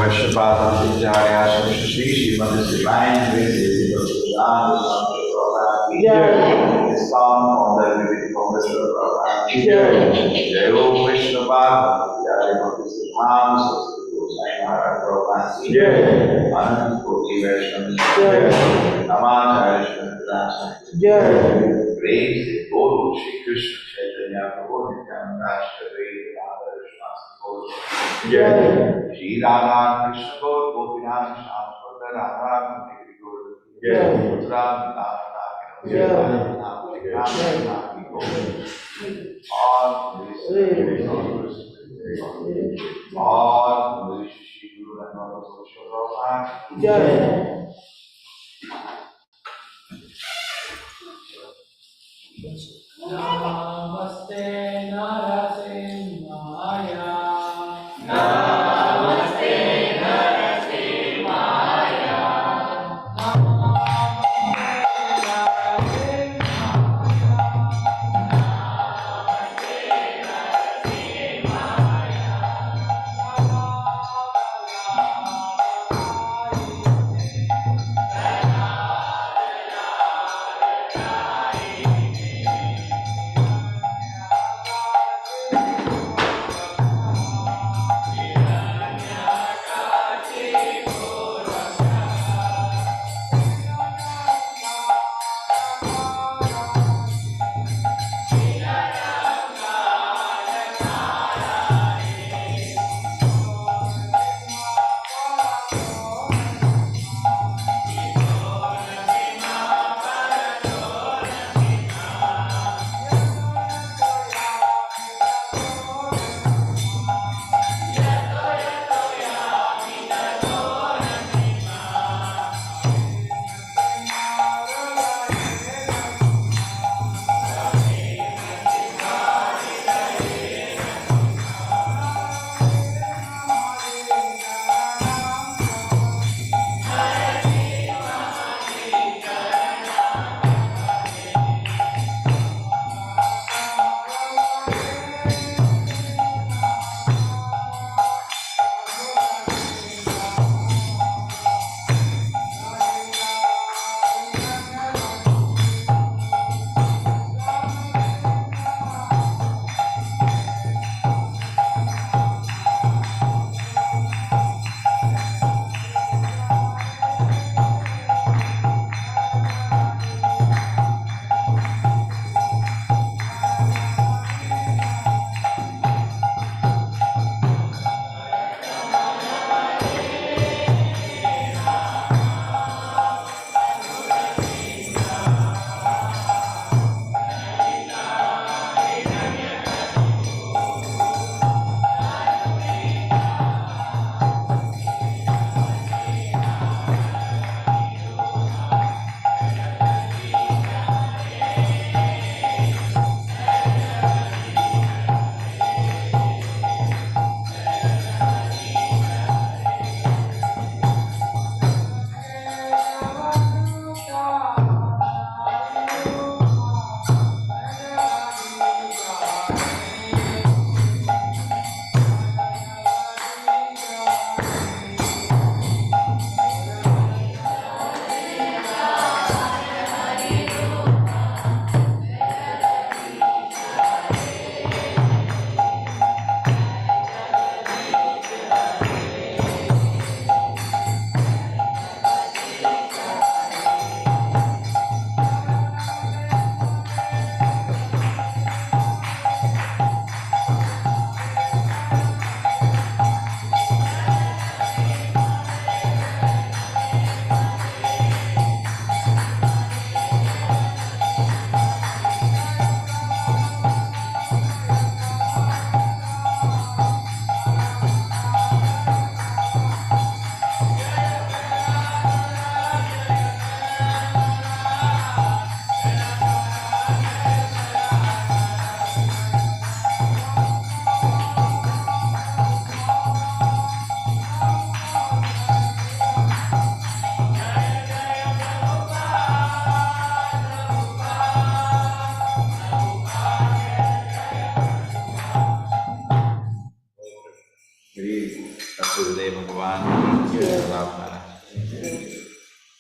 Vaishnava Shri Srimati Divine Grace Prabhupada Islam founder Vivek Congress Prabhupada Jayo Vaishnava Jai Bhakti Siddham Saraswati Gosai Maharaj Prabhupada Anand Koti Vaishnava Namah Jai Praise the Lord Shri Krishna Chaitanya Prabhu Nityananda Shri Radha Krishna Jai Shri Radha Krishna Gaur Gopinath Sham Sundar Radha Krishna Gaur Jai Ram all Shri Guru and all Shri Jai Namaste Narasimhaya. Namaste Narasimhaya.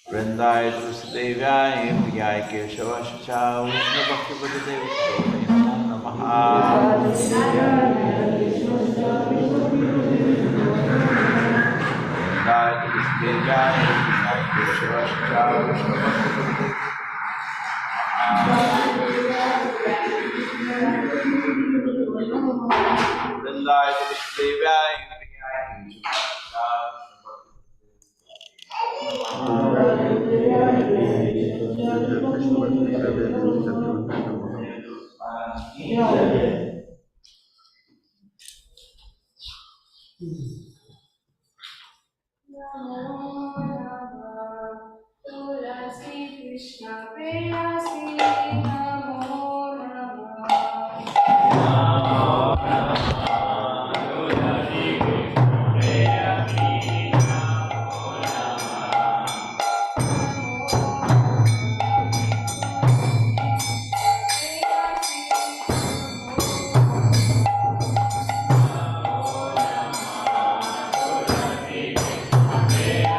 Vrindaya Tusadevyaya Priyaya Keshavasacha Vishnu Bhakti Buddhadevi Namo Namaha Vrindaya Tusadevyaya Priyaya Keshavasacha Vishnu Bhakti Buddhadevi Vrindaya Tusadevyaya Priyaya Keshavasacha Tulasi Krishna Preyasi Namo Namah Krishna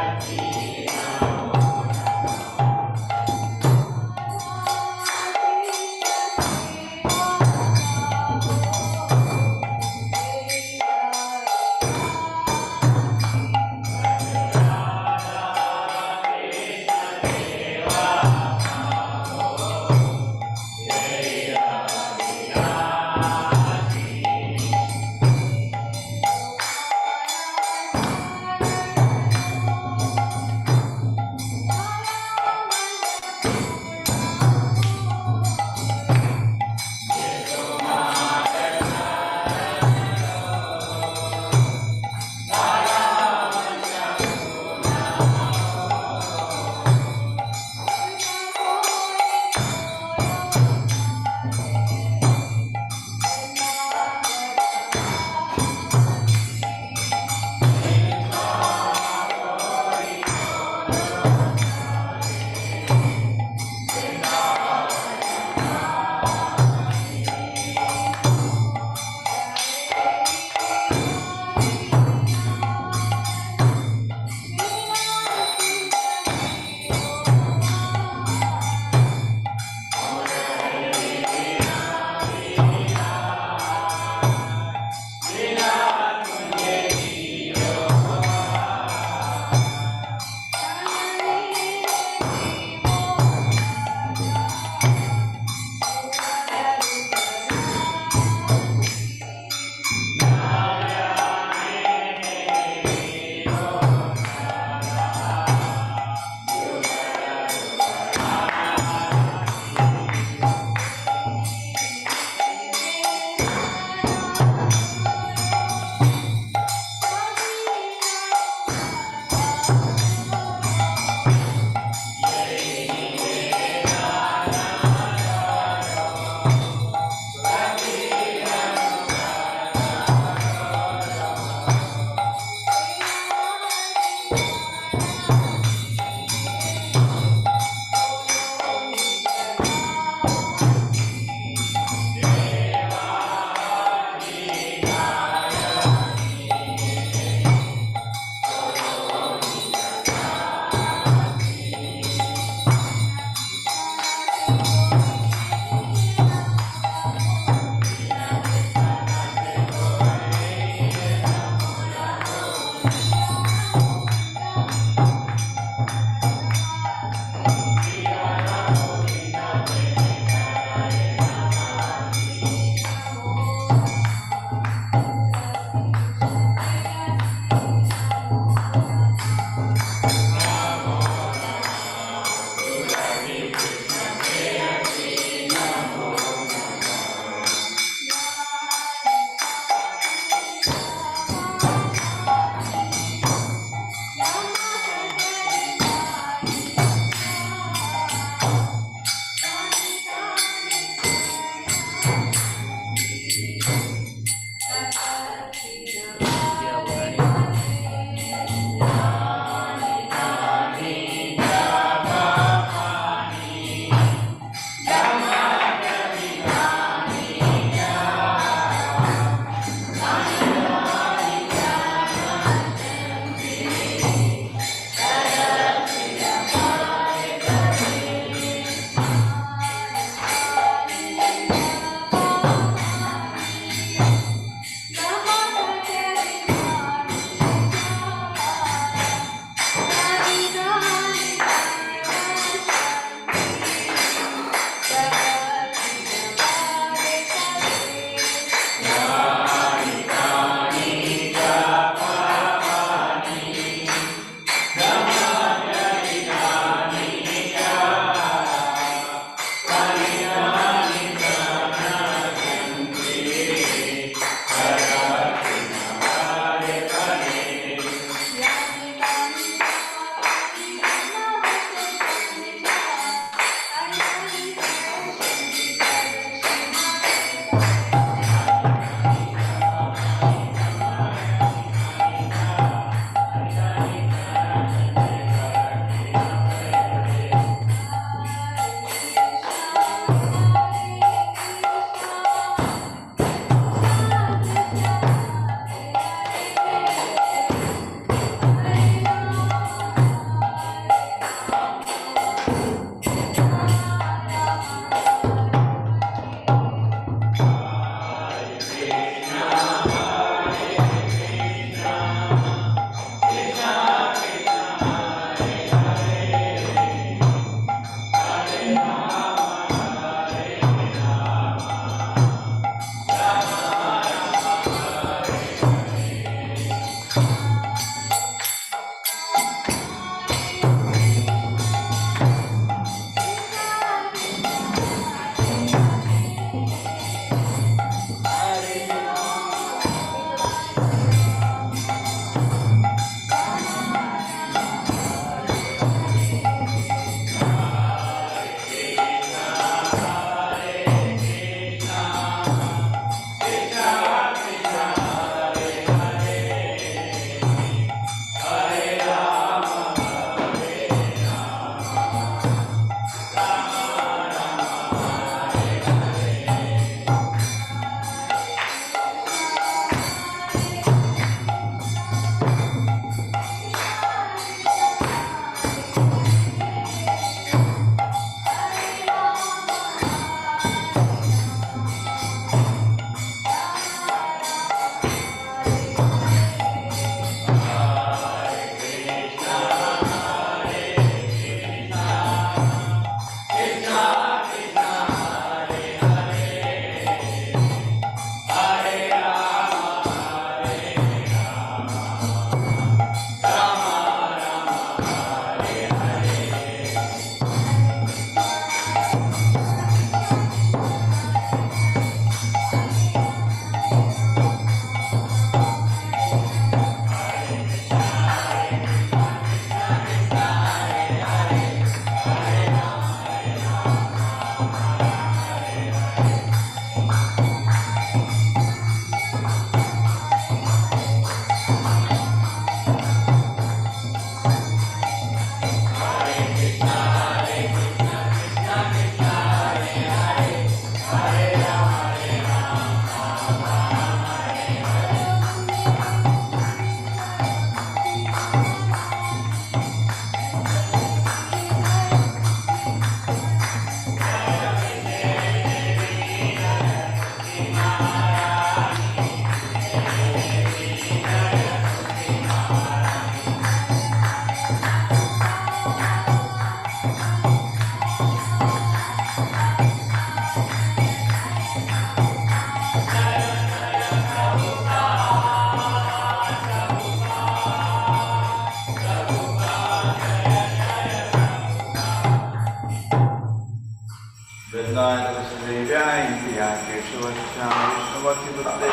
केशवस्य विष्णुभक्तिपतये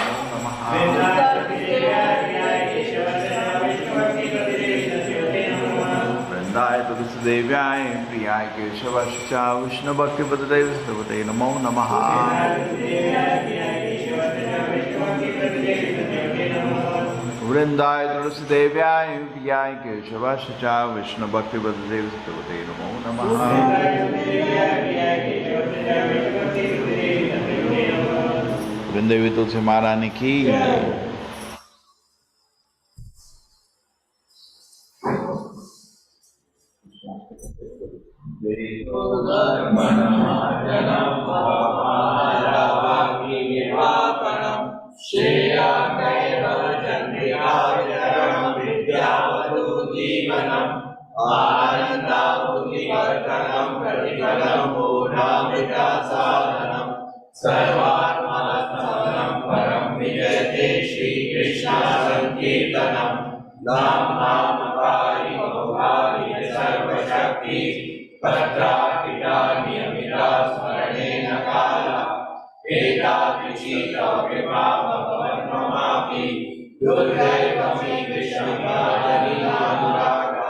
नमो नमः। वृंदाय तुलसीदेव्याय प्रियाय केशवस्य विष्णुभक्तिपतये नमो नमः। वृंदाय तुलसीदेव्याय प्रियाय केशवस्य विष्णुभक्तिपतये नमो नमः। वृंदेवी तुलसी महारानी की सर्वात्मनः परं विजयते श्री कृष्ण संकीर्तनम नाम नाम पारि भवानि सर्वशक्ति भद्राकिटा नियमिता स्मरणेन काला एतादृशी विभावपद्ममापि दुर्दैवमि विषमपादनीनानुरागा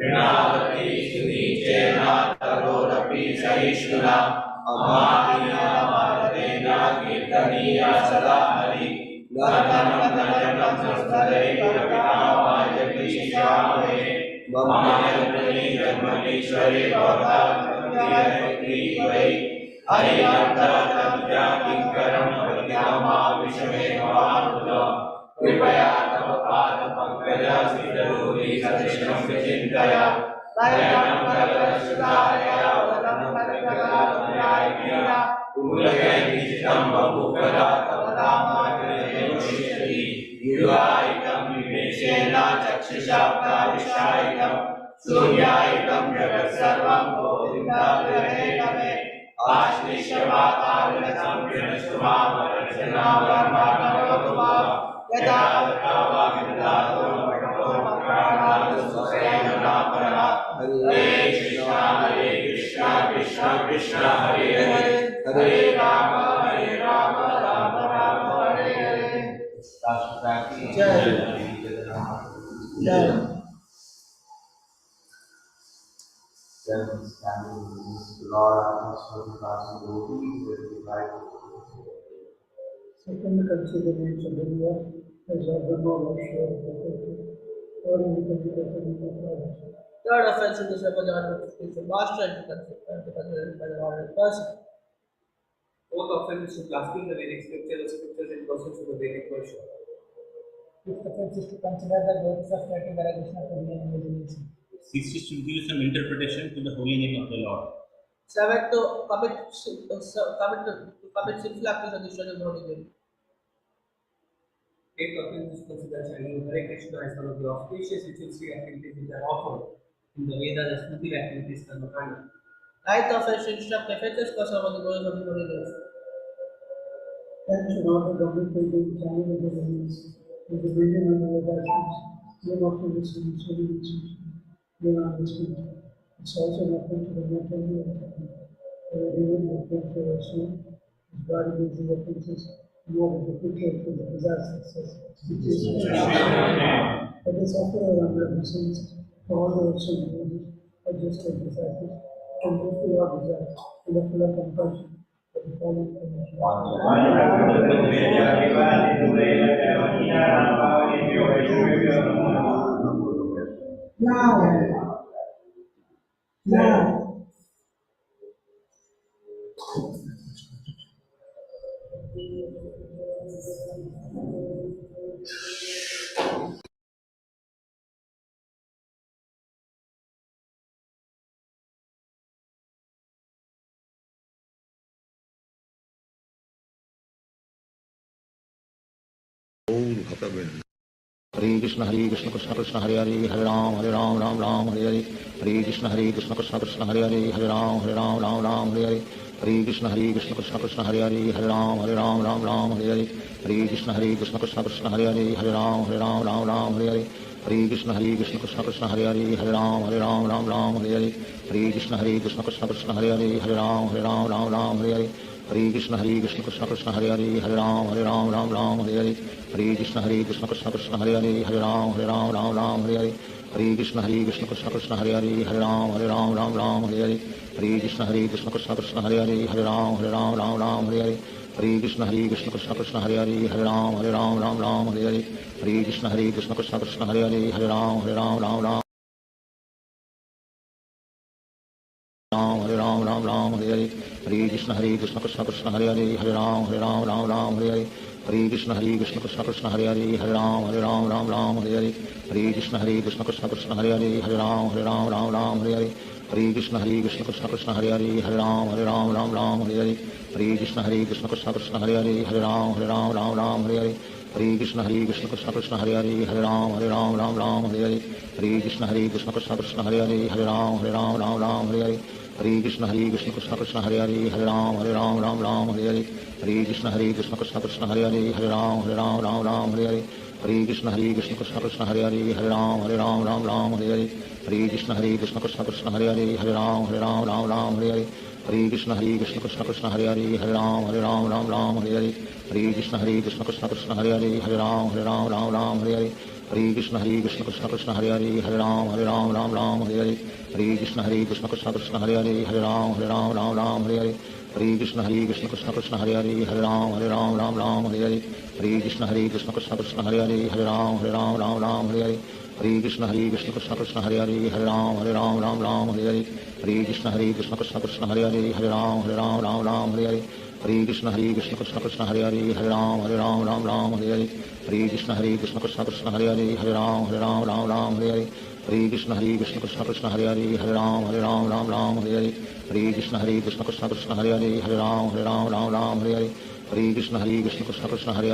ऋणावती सुनीचेना तरोरपि सहिष्णुना अमानिया मारतेना कीर्तनीया सदा हरि नर्तनं नजनं संस्तदैव विनामायतीश्यामहे ममायतने जन्मनीश्वरे भवतात्मन्यैत्री वै हरिनर्तनं किङ्करं प्रत्यामा विषमे महानुदा कृपया तव पादपङ्कजा सिद्धरूपी सतिष्ठं विचिन्तया लयनं कलशुद्धाया वदनं कलिकलात्मयाय उल्लङ्घयितं बहुकला तव नामाग्रहेष्यति युगायितं विवेशेन चक्षुषा प्राविशायितं शून्यायितं जगत्सर्वं गोविन्दाग्रहेण मे आश्लिष्यवातारणं विनष्टुमावरचनावर्माणवतुमा यदा तथा वामिदातो भगवतो मकराणां स्वयंनापरा हरे कृष्ण कृष्ण कृष्ण हरे हरे हरे राम राम राम हरे हरे। जय जय। Second consideration of India is organization of Third offense in this repertoire is the master and considered by the ordinary person. Fourth offense is blaspheming the Vedic scriptures in persons of the Vedic worship. Fifth offense is to consider the works of categorization of holy and imagination. Sixth is to give some interpretation to the holy name of the Lord. Seventh, to commit sinful acts and destroy the holy name. Eighth offense is to consider chanting Hare Krishna as one of the auspicious ritualistic activities which are offered in the Vedas as spiritual activities karmakanda. Ninth offense to instruct the faithless person about the glories of the holy name. Ten should not be dominated in chanting of the names with the vision of the Vedas, name of the wisdom, beyond the speech. It's also an offense to the mentality of the revealing the faith of the soul, his body is the offenses, more of the picture to the disasters, which is but it's often a number of sins for all the sins are just like disasters, and mostly our desires, and the full of compassion for the fallen Hare Krishna Krishna Krishna Hare Hare Hare Ram Ram Ram Hare Hare Hare Krishna Krishna Krishna Hare Hare Hare Ram Ram Hare Hare Hare Krishna Krishna Krishna Hare Hare Hare Ram Ram Hare Hare Hare Krishna Krishna Krishna Hare Hare Hare Ram Ram Hare Hare Hare Krishna Krishna Krishna Hare Hare Hare Ram Ram Hare Hare Hare Krishna Krishna Krishna Hare Hare Hare Ram Ram Hare Hare Hare Krishna Krishna Krishna Hare Hare Hare Ram Ram Ram Hare Hare Hare Krishna Krishna Krishna Hare Hare Hare Ram Ram Hare Hare Hare Krishna Krishna Krishna Hare Hare Hare Ram Ram Hare Hare Hare Krishna Krishna Krishna Hare Hare Hare Ram Ram Hare Hare Hare Krishna Krishna Krishna Hare Hare Hare Ram Ram Hare Hare Hare Krishna Krishna Krishna Hare Hare Hare Ram Ram Hare Ram Hare Hare Hare Krishna Krishna Krishna Hare Hare Hare Ram Hare Hare Hare Krishna Krishna Krishna Hare Hare Hare Ram Hare Hare Hare Krishna Krishna Krishna Hare Hare Hare Ram Hare Hare Hare Krishna Krishna Krishna Hare Hare Hare Ram Hare Hare Hare Krishna Krishna Krishna Hare Hare Hare Ram Hare Hare Hare Krishna Krishna Krishna Hare Hare Hare Ram Hare Hare Hare Krishna Krishna Krishna Hare Hare Hare Ram Hare Hare Hare Krishna Krishna Krishna Hare Hare Hare Ram Hare Hare Hare Krishna Krishna Krishna Hare Hare Hare Ram Hare Hare Hare Krishna Krishna Krishna Hare Hare Hare Ram Hare Hare Hare Krishna Krishna Krishna Hare Hare Hare Ram Hare Hare Hare Krishna Krishna Krishna Hare Hare Hare Ram Hare Hare Hare Krishna Krishna Krishna Hare Hare Hare Ram Hare Hare Hare Krishna Krishna Krishna Hare Hare Hare Ram Hare Hare Hare Krishna Krishna Krishna Hare Hare Hare Ram Hare Hare Hare Krishna Krishna Krishna Hare Hare Hare Ram Hare Hare Hare Krishna Krishna Krishna Hare Hare Hare Ram Hare Hare Hare Krishna Krishna Krishna Hare Hare Hare Ram Hare Hare Hare Krishna Krishna Krishna Hare Hare Hare Ram Hare Hare Hare Krishna Krishna Krishna Hare Hare Hare Ram Hare Hare Hare Krishna Krishna Krishna Hare Hare Hare Ram Hare Hare Hare Krishna Krishna Krishna Hare Hare Hare Ram Hare Hare Hare Krishna Krishna Krishna Hare Hare Hare Ram Hare Hare Hare Krishna Krishna Krishna Hare Hare Hare Ram Hare Hare Hare Krishna Krishna Krishna Hare Hare Hare Ram Hare Hare Hare Krishna Krishna Krishna Hare Hare Hare Ram Hare Hare Hare Krishna Krishna Krishna Hare Hare Hare Ram Hare Hare Hare Krishna Krishna Krishna Hare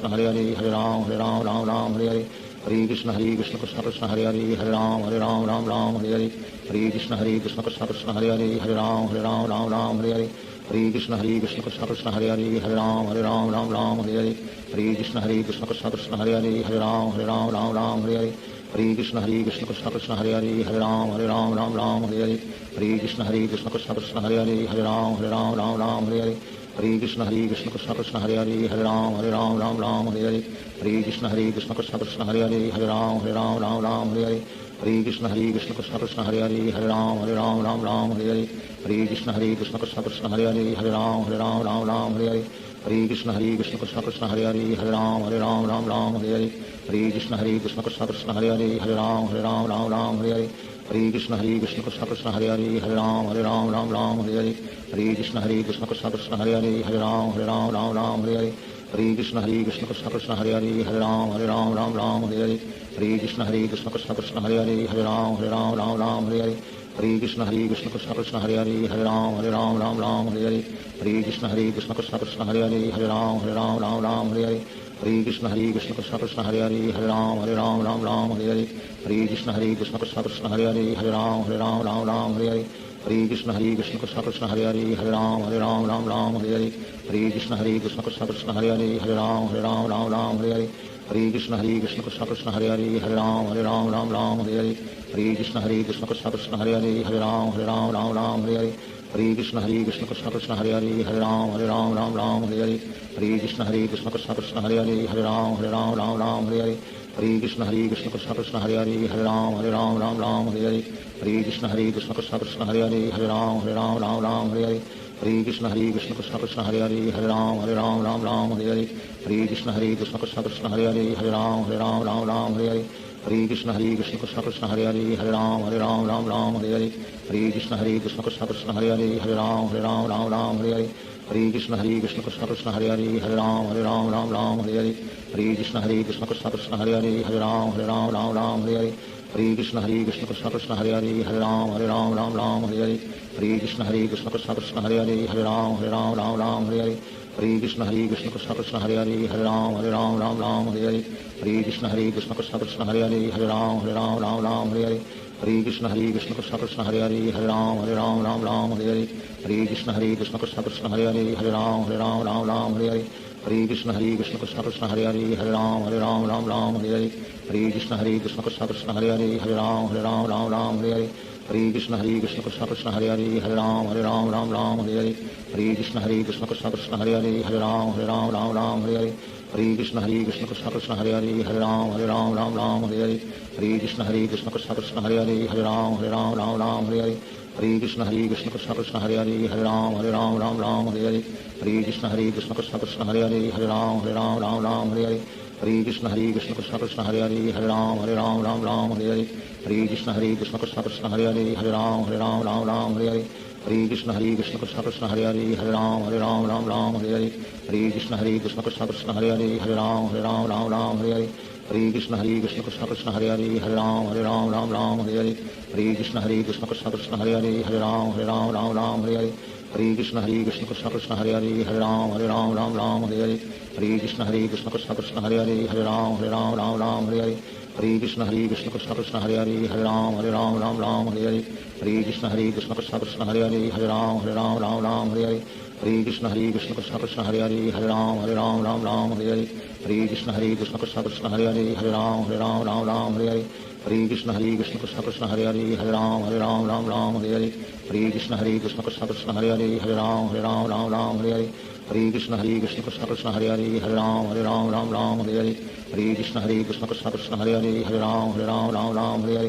Hare Hare Ram Hare Hare Hare Krishna Krishna Krishna Hare Hare Hare Ram Hare Hare Hare Krishna Krishna Krishna Hare Hare Hare Ram Hare Hare Hare Krishna Krishna Krishna Hare Hare Hare Ram Hare Hare Hare Krishna Krishna Krishna Hare Hare Hare Ram Hare Hare Hare Krishna Krishna Krishna Hare Hare Hare Ram Hare Hare Hare Krishna Krishna Krishna Hare Hare Hare Ram Hare Hare Hare Krishna Krishna Krishna Hare Hare Hare Ram Hare Hare Hare Krishna Krishna Krishna Hare Hare Hare Ram Hare Hare Hare Krishna Krishna Krishna Hare Hare Hare Ram Hare Hare Hare Krishna Krishna Krishna Hare Hare Hare Ram Hare Hare Hare Krishna Krishna Krishna Hare Hare Hare Ram Hare Hare Hare Krishna Krishna Krishna Hare Hare Hare Ram Hare Hare Hare Krishna Krishna Krishna Hare Hare Hare Ram Hare Hare Hare Krishna Krishna Krishna Hare Hare Hare Ram Hare Hare Hare Krishna Krishna Krishna Hare Hare Hare Ram Hare Hare Hare Krishna Krishna Krishna Hare Hare Hare Ram Hare Hare Hare Krishna Krishna Krishna Hare Hare Hare Ram Hare Hare Hare Krishna Krishna Krishna Hare Hare Hare Ram Hare Hare Hare Krishna Krishna Krishna Hare Hare Hare Ram Hare Hare Hare Krishna Krishna Krishna Hare Hare Hare Ram Hare Hare Hare Krishna Krishna Krishna Hare Hare Hare Ram Hare Hare Hare Krishna Krishna Krishna Hare Hare Hare Ram Hare Hare Hare Krishna Krishna Krishna Hare Hare Hare Ram Hare Hare Hare Krishna Krishna Krishna Hare Hare Hare Ram Hare Hare Hare Krishna Krishna Krishna Hare Hare Hare Ram Hare Hare Hare Krishna Krishna Krishna Hare Hare Hare Ram Hare Hare Hare Krishna Krishna Krishna Hare Hare Hare Ram Hare Hare Hare Krishna Krishna Krishna Hare Hare Hare Ram Hare Hare Hare Krishna Krishna Krishna Hare Hare Hare Ram Hare Hare Hare Krishna Krishna Krishna Hare Hare Hare Ram Hare Hare Hare Krishna Krishna Krishna Hare Hare Hare Ram Hare Hare Hare Krishna Krishna Krishna Hare Hare Hare Ram Hare Hare Hare Krishna Krishna Krishna Hare Hare Hare Ram Hare Hare Hare Krishna Krishna Krishna Hare Hare Hare Ram Hare Hare Hare Krishna Krishna Krishna Hare Hare Hare Ram Hare Hare Hare Krishna Krishna Krishna Hare Hare Hare Ram Hare Hare Hare Krishna Krishna Krishna Hare Hare Hare Ram Hare Hare Hare Hare Krishna Krishna Krishna Hare Hare Ram Ram Ram Hare Hare Hare Krishna Krishna Krishna Hare Hare Ram Ram Hare Hare Hare Krishna Krishna Krishna Hare Hare Ram Ram Hare Hare Hare Krishna Krishna Krishna Hare Hare Ram Ram Hare Hare Hare Krishna Krishna Krishna Hare Hare Ram Ram Hare Hare Hare Krishna Krishna Krishna Hare Hare Ram Ram Hare Hare Hare Krishna Krishna Krishna Hare Hare Ram Ram Hare Hare Hare Krishna Krishna Krishna Hare Hare Ram Ram Hare Hare Hare Krishna Krishna Krishna Hare Hare Ram Ram Hare Hare Hare Krishna Krishna Krishna Hare Hare Ram Ram Hare Hare Hare Krishna Krishna Krishna Hare Hare Ram Ram Hare Hare Hare Krishna Krishna Krishna Hare Hare Ram Ram Hare Hare Hare Krishna Krishna Krishna Hare Hare Ram Ram Hare Hare Hare Krishna Krishna Krishna Hare Hare Ram Ram Hare Hare Hare Krishna Krishna Krishna Hare Hare Ram Ram Hare Hare Hare Krishna Krishna Krishna Hare Hare Ram Ram Hare Hare Hare Krishna Krishna Krishna Hare Hare Ram Ram Hare Hare Hare Krishna Krishna Krishna Hare Hare Ram Ram Hare Hare Hare Krishna Krishna Krishna Hare Hare Ram Ram Hare Hare Hare Krishna Krishna Krishna Hare Hare Ram Ram Hare Hare Hare Krishna Krishna Krishna Hare Hare Ram Ram Hare Hare Hare Krishna Krishna Krishna Hare Hare Ram Ram Hare Hare Hare Krishna Krishna Krishna Hare Hare Ram Ram Hare Hare Hare Krishna Krishna Krishna Hare Hare Ram Ram Hare Hare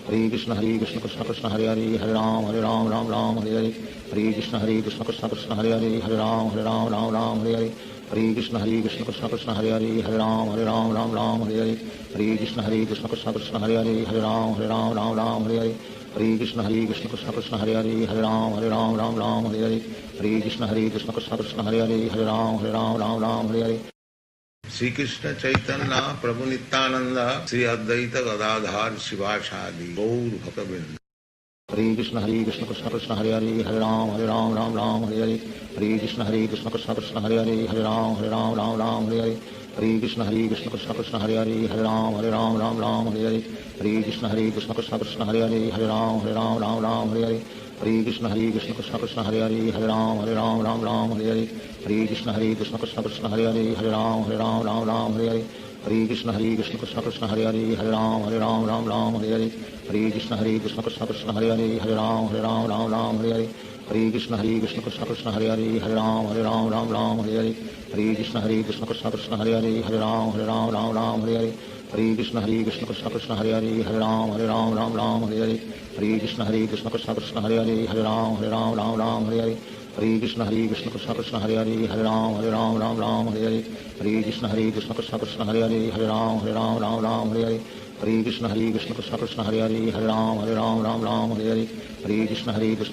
Hare Krishna Krishna Krishna Hare Hare Ram Ram Hare Hare Hare Krishna Krishna Krishna Hare Hare Ram Ram Hare Hare Hare Krishna Krishna Krishna Hare Hare Ram Ram Hare Hare Hare Krishna Krishna Krishna Hare Hare Ram Ram Hare Hare Hare Krishna Krishna Krishna Hare Hare Ram Ram Hare Hare Hare Krishna Krishna Krishna Hare Hare Ram Hare Hare Shri Krishna Chaitanya Prabhu Nityanand Shri Advaita Gadadhar शिवासादि Gaur भक्तवृंद Hare Krishna Krishna Krishna Hare Hare Ram Ram Hare Hare Hare Krishna Krishna Krishna Hare Hare Ram Ram Hare Hare Hare Krishna Krishna Krishna Hare Hare Ram Ram Hare Hare Hare Krishna Krishna Krishna Hare Hare Ram Ram Hare Hare Hare Krishna Krishna Krishna Hare Hare Ram Ram Hare Hare Hare Krishna Krishna Krishna Hare Hare Ram Ram Hare Hare Hare Krishna Krishna Krishna Hare Hare Ram Ram Hare Hare Hare Krishna Krishna Krishna Hare Hare Ram Ram Hare Hare Hare Krishna Krishna Krishna Hare Hare Ram Ram Hare Hare Hare Krishna Krishna Krishna Hare Hare Ram Ram Hare Hare Hare Krishna Krishna Krishna Hare Hare Ram Ram Hare Hare Hare Krishna Krishna Krishna Hare Hare Ram Ram Hare Hare Hare Krishna Krishna Krishna Hare Hare Ram Ram Hare Hare Hare Krishna Krishna Krishna Hare Hare Ram Ram Hare Hare Hare Krishna Krishna Krishna Hare Hare Ram Ram Hare Hare Hare Krishna Krishna Krishna Hare Hare Ram Ram Hare Hare Hare Krishna Krishna Krishna Hare Hare Ram Ram Hare Hare Hare Krishna Krishna Krishna Hare Hare Ram Ram Hare Hare Hare Krishna Krishna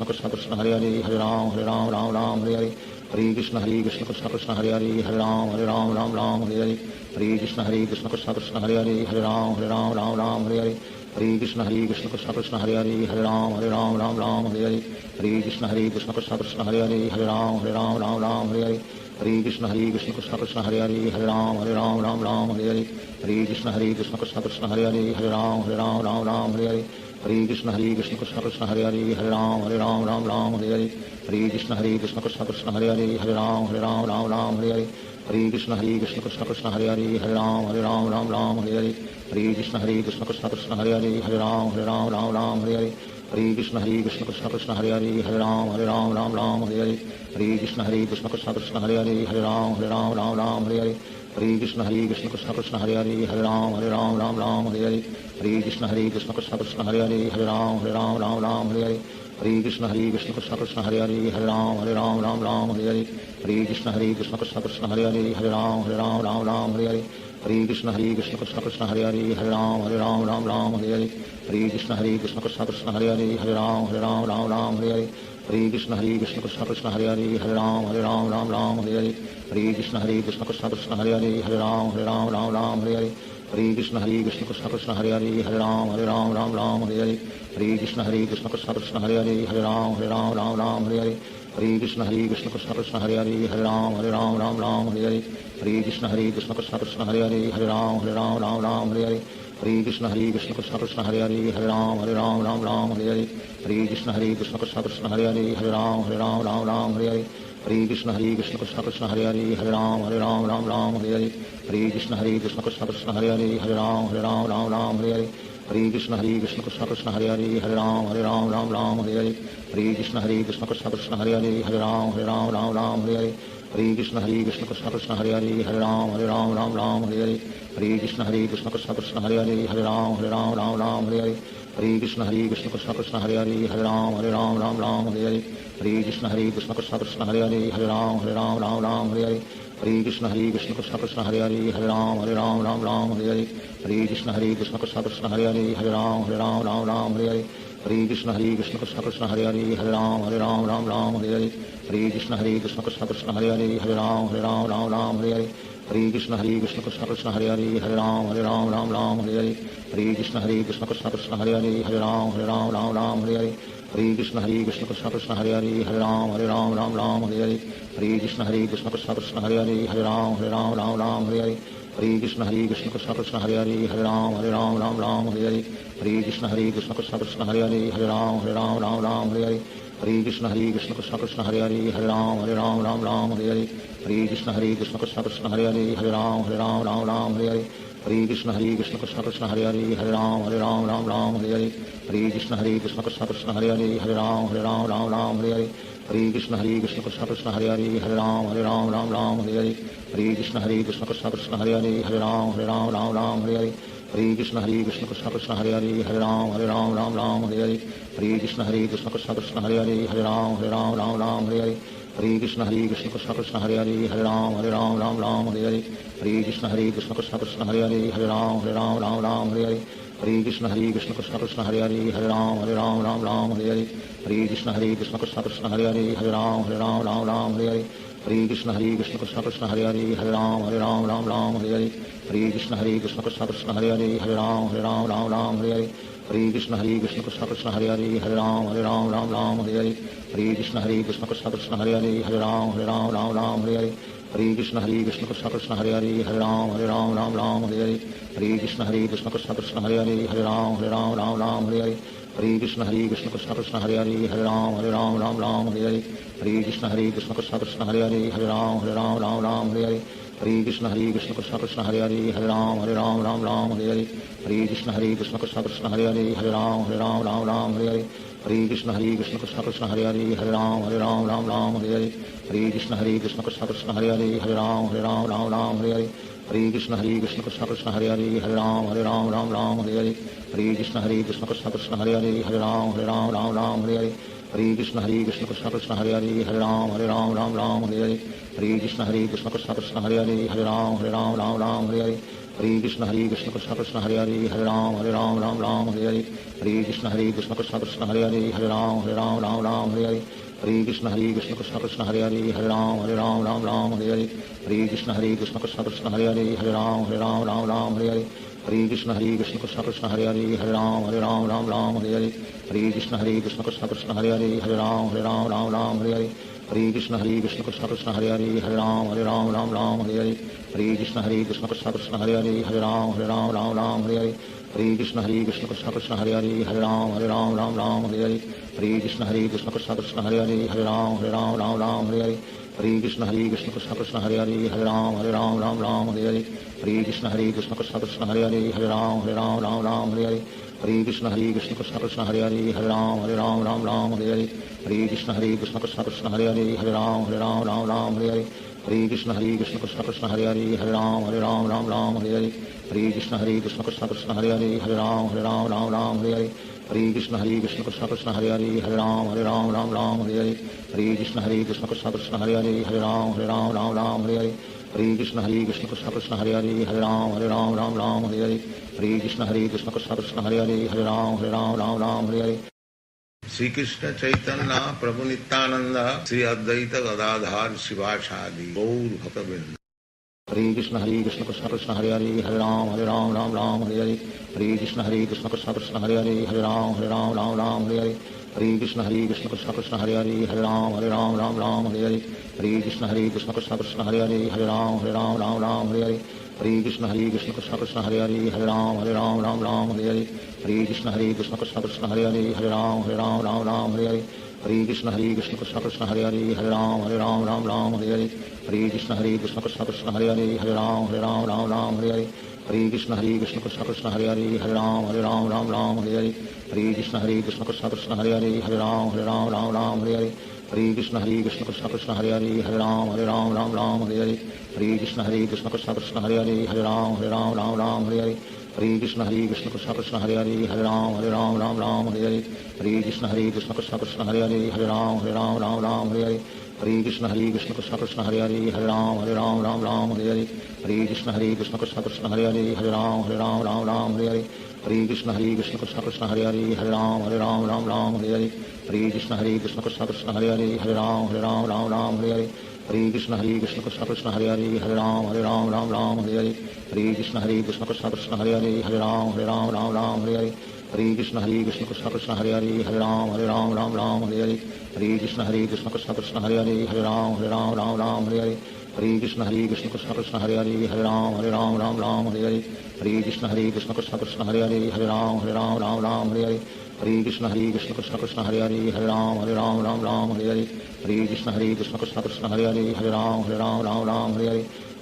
Krishna Hare Hare Ram Ram Hare Hare Hare Krishna Krishna Krishna Hare Hare Ram Ram Hare Hare Hare Krishna Krishna Krishna Hare Hare Ram Ram Hare Hare Hare Krishna Krishna Krishna Hare Hare Ram Ram Hare Hare Hare Krishna Krishna Krishna Hare Hare Ram Ram Hare Hare Hare Krishna Krishna Krishna Hare Hare Ram Ram Hare Hare Hare Krishna Krishna Krishna Hare Hare Ram Ram Hare Hare Hare Krishna Krishna Krishna Hare Hare Ram Ram Hare Hare Hare Krishna Krishna Krishna Hare Hare Ram Ram Hare Hare Hare Krishna Krishna Krishna Hare Hare Ram Ram Hare Hare Hare Krishna Krishna Krishna Hare Hare Ram Ram Hare Hare Hare Krishna Krishna Krishna Hare Hare Ram Ram Hare Hare Hare Krishna Krishna Krishna Hare Hare Ram Ram Hare Hare Hare Krishna Krishna Krishna Hare Hare Ram Ram Hare Hare Hare Krishna Krishna Krishna Hare Hare Ram Ram Hare Hare Hare Krishna Krishna Krishna Hare Hare Ram Ram Hare Hare Hare Krishna Krishna Krishna Hare Hare Ram Ram Hare Hare Hare Krishna Krishna Krishna Hare Hare Ram Ram Hare Hare Hare Krishna Krishna Krishna Hare Hare Ram Ram Hare Hare Hare Krishna Krishna Krishna Hare Hare Ram Ram Hare Hare Hare Krishna Krishna Krishna Hare Hare Ram Ram Hare Hare Hare Krishna Krishna Krishna Hare Hare Ram Ram Hare Hare Hare Krishna Krishna Krishna Hare Hare Ram Ram Hare Hare Hare Krishna Krishna Krishna Hare Hare Ram Ram Hare Hare Hare Krishna Krishna Krishna Hare Hare Ram Ram Ram Hare Hare Hare Krishna Krishna Krishna Hare Hare Ram Ram Hare Hare Hare Krishna Krishna Krishna Hare Hare Ram Ram Hare Hare Hare Krishna Krishna Krishna Hare Hare Ram Ram Hare Hare Hare Krishna Krishna Krishna Hare Hare Ram Ram Hare Hare Hare Krishna Krishna Krishna Hare Hare Ram Ram Hare Hare Hare Krishna Krishna Krishna Hare Hare Ram Ram Hare Hare Hare Krishna Krishna Krishna Hare Hare Ram Ram Hare Hare Hare Krishna Krishna Krishna Hare Hare Ram Ram Hare Hare Hare Krishna Krishna Krishna Hare Hare Ram Ram Hare Hare Hare Krishna Krishna Krishna Hare Hare Ram Ram Hare Hare Hare Krishna Krishna Krishna Hare Hare Ram Ram Hare Hare Hare Krishna Krishna Krishna Krishna Hare Hare Ram Ram Hare Hare Hare Krishna Krishna Krishna Krishna Hare Hare Ram Ram Hare Hare Hare Krishna Krishna Krishna Krishna Hare Hare Ram Ram Hare Hare Hare Krishna Krishna Krishna Krishna Hare Hare Ram Ram Hare Hare Hare Krishna Krishna Krishna Krishna Hare Hare Ram Ram Hare Hare Hare Krishna Krishna Krishna Krishna Hare Hare Ram Ram Hare Hare Hare Krishna Krishna Krishna Krishna Hare Hare Ram Ram Hare Hare Hare Krishna Krishna Krishna Krishna Hare Hare Ram Ram Hare Hare Hare Krishna Krishna Krishna Krishna Hare Hare Ram Ram Hare Hare Hare Krishna Krishna Krishna Krishna Hare Hare Ram Ram Hare Hare Hare Krishna Krishna Krishna Krishna Hare Hare Ram Ram Hare Hare Hare Krishna Krishna Krishna Krishna Hare Hare Ram Ram Hare Hare Hare Krishna Krishna Krishna Krishna Hare Hare Ram Ram Hare Hare Hare Krishna Krishna Krishna Krishna Hare Hare Ram Ram Hare Hare Hare Krishna Krishna Krishna Krishna Hare Hare Ram Ram Hare Hare Hare Krishna Krishna Krishna Krishna Hare Hare Ram Ram Hare Hare Hare Krishna Krishna Krishna Krishna Hare Hare Ram Ram Hare Hare Hare Krishna Krishna Krishna Krishna Hare Hare Ram Ram Hare Hare Hare Krishna Krishna Krishna Krishna Hare Hare Ram Ram Hare Hare Hare Krishna Krishna Krishna Krishna Hare Hare Ram Ram Hare Hare Hare Krishna Krishna Krishna Krishna Hare Hare Ram Ram Hare Hare Hare Krishna Krishna Krishna Krishna Hare Hare Ram Ram Hare Hare Hare Krishna Krishna Krishna Krishna Hare Hare Ram Ram Hare Hare Hare Krishna Krishna Krishna Krishna Hare Hare Ram Ram Hare Hare Hare Krishna Krishna Krishna Krishna Hare Hare Ram Ram Hare Hare Hare Krishna Krishna Krishna Krishna Hare Hare Ram Ram Hare Hare Hare Krishna Krishna Krishna Krishna Hare Hare Ram Ram Hare Hare Hare Krishna Krishna Krishna Krishna Hare Hare Ram Ram Hare Hare Hare Krishna Krishna Krishna Krishna Hare Hare Ram Ram Hare Hare Hare Krishna Krishna Krishna Krishna Hare Hare Ram Ram Hare Hare Hare Krishna Krishna Krishna Krishna Hare Hare Ram Ram Hare Hare Hare Krishna Krishna Krishna Krishna Hare Hare Ram Ram Hare Hare Hare Krishna Krishna Krishna Krishna Hare Hare Ram Ram Hare Hare Hare Krishna Krishna Krishna Krishna Hare Hare Ram Ram Hare Hare Hare Krishna Krishna Krishna Krishna Hare Hare Ram Ram Hare Hare Hare Krishna Krishna Krishna Krishna Hare Hare Ram Ram Hare Hare Hare Krishna Krishna Krishna Krishna Hare Hare Ram Ram Hare Hare Hare Krishna Krishna Krishna Krishna Hare Hare Ram Ram Hare Hare Hare Krishna Krishna Krishna Krishna Hare Hare Ram Ram Hare Hare Hare Krishna Krishna Krishna Krishna Hare Hare Ram Ram Hare Hare Hare Krishna Krishna Krishna Krishna Hare Hare Ram Ram Hare Hare Hare Krishna Krishna Krishna Krishna Hare Hare Ram Ram Hare Hare Hare Krishna Krishna Krishna Krishna Hare Hare Ram Ram Hare Hare Hare Krishna Krishna Krishna Krishna Hare Hare Ram Ram Hare Hare Hare Krishna Krishna Krishna Krishna Hare Hare Ram Ram Hare Hare Hare Krishna Krishna Krishna Krishna Hare Hare Ram Ram Hare Hare Hare Krishna Krishna Krishna Krishna Hare Hare Ram Ram Hare Hare Hare Krishna Krishna Krishna Krishna Hare Hare Ram Ram Hare Hare Hare Krishna Krishna Krishna Krishna Hare Hare Ram Ram Hare Hare Hare Krishna Krishna Krishna Krishna Hare Hare Ram Ram Hare Hare Hare Krishna Krishna Krishna Krishna Hare Hare Ram Ram Hare Hare Hare Krishna Krishna Krishna Krishna Hare Hare Ram Ram Hare Hare Hare Krishna Krishna Krishna Krishna Hare Hare Ram Ram Hare Hare Hare Krishna Krishna Krishna Krishna Hare Hare Ram Ram Hare Hare Shri Krishna Chaitanya Prabhu Nityanand Shri Advaita Gadadhar शिवासादि Gaur भक्तवृंद। Hare Krishna Krishna Krishna Hare Hare Ram Ram Hare Hare Hare Krishna Krishna Krishna Krishna Hare Hare Ram Hare Hare Hare Krishna Krishna Krishna Krishna Hare Hare Ram Ram Hare Hare Hare Krishna Krishna Krishna Krishna Hare Hare Ram Hare Hare Hare Krishna Krishna Krishna Krishna Hare Hare Ram Ram Hare Hare Hare Krishna Krishna Krishna Krishna Hare Hare Ram Hare Hare Hare Krishna Krishna Krishna Hare Hare Ram Ram Ram Hare Hare Hare Krishna Krishna Krishna Hare Hare Ram Ram Hare Hare Hare Krishna Krishna Krishna Hare Hare Ram Ram Hare Hare Hare Krishna Krishna Krishna Hare Hare Ram Ram Hare Hare Hare Krishna Krishna Krishna Hare Hare Ram Ram Hare Hare Hare Krishna Krishna Krishna Hare Hare Ram Ram Hare Hare Hare Krishna Krishna Krishna Hare Hare Ram Ram Hare Hare Hare Krishna Krishna Krishna Hare Hare Ram Ram Hare Hare Hare Krishna Krishna Krishna Hare Hare Ram Ram Hare Hare Hare Krishna Krishna Krishna Hare Hare Ram Ram Hare Hare Hare Krishna Krishna Krishna Hare Hare Ram Ram Hare Hare Hare Krishna Krishna Krishna Hare Hare Ram Ram Hare Hare Hare Krishna Krishna Krishna Krishna Hare Hare Ram Ram Hare Hare Hare Krishna Krishna Krishna Krishna Hare Hare Ram Ram Hare Hare Hare Krishna Krishna Krishna Krishna Hare Hare Ram Ram Hare Hare Hare Krishna Krishna Krishna Krishna Hare Hare Ram Ram Hare Hare Hare Krishna Krishna Krishna Krishna Hare Hare Ram Ram Hare Hare Hare Krishna Krishna Krishna Krishna Hare Hare Ram Ram Hare Hare Hare Krishna Krishna Krishna Krishna Hare Hare Ram Ram Hare Hare Hare Krishna Krishna Krishna Krishna Hare Hare Ram Ram Hare Hare Hare Krishna Krishna Krishna Krishna Hare Hare Ram Ram Hare Hare Hare Krishna Krishna Krishna Krishna Hare Hare Ram Ram Hare Hare Hare Krishna Krishna Krishna Krishna Hare Hare Ram Ram Hare Hare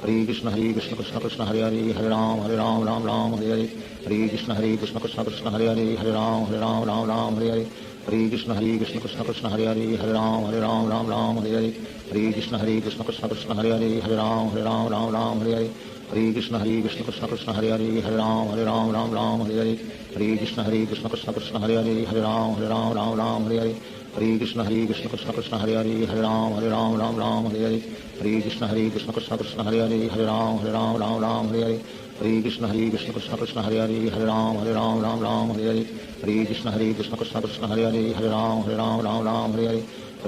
Hare Krishna Krishna Krishna Krishna Hare Hare Ram Ram Hare Hare Hare Krishna Krishna Krishna Krishna Hare Hare Ram Ram Hare Hare Hare Krishna Krishna Krishna Krishna Hare Hare Ram Ram Hare Hare Hare Krishna Krishna Krishna Krishna Hare Hare Ram Ram Hare Hare Hare Krishna Krishna Krishna Krishna Hare Hare Ram Ram Hare Hare Hare Krishna Krishna Krishna Krishna Hare Hare Ram Ram Hare Hare Hare Krishna Krishna Krishna Krishna Hare Hare Ram Ram Hare Hare Hare Krishna Krishna Krishna Krishna Hare Hare Ram Ram Hare Hare Hare Krishna Krishna Krishna Krishna Hare Hare Ram Ram Hare Hare Hare Krishna Krishna Krishna Krishna Hare Hare Ram Ram Hare Hare Hare Krishna Krishna Krishna Krishna Hare Hare Ram Ram Hare Hare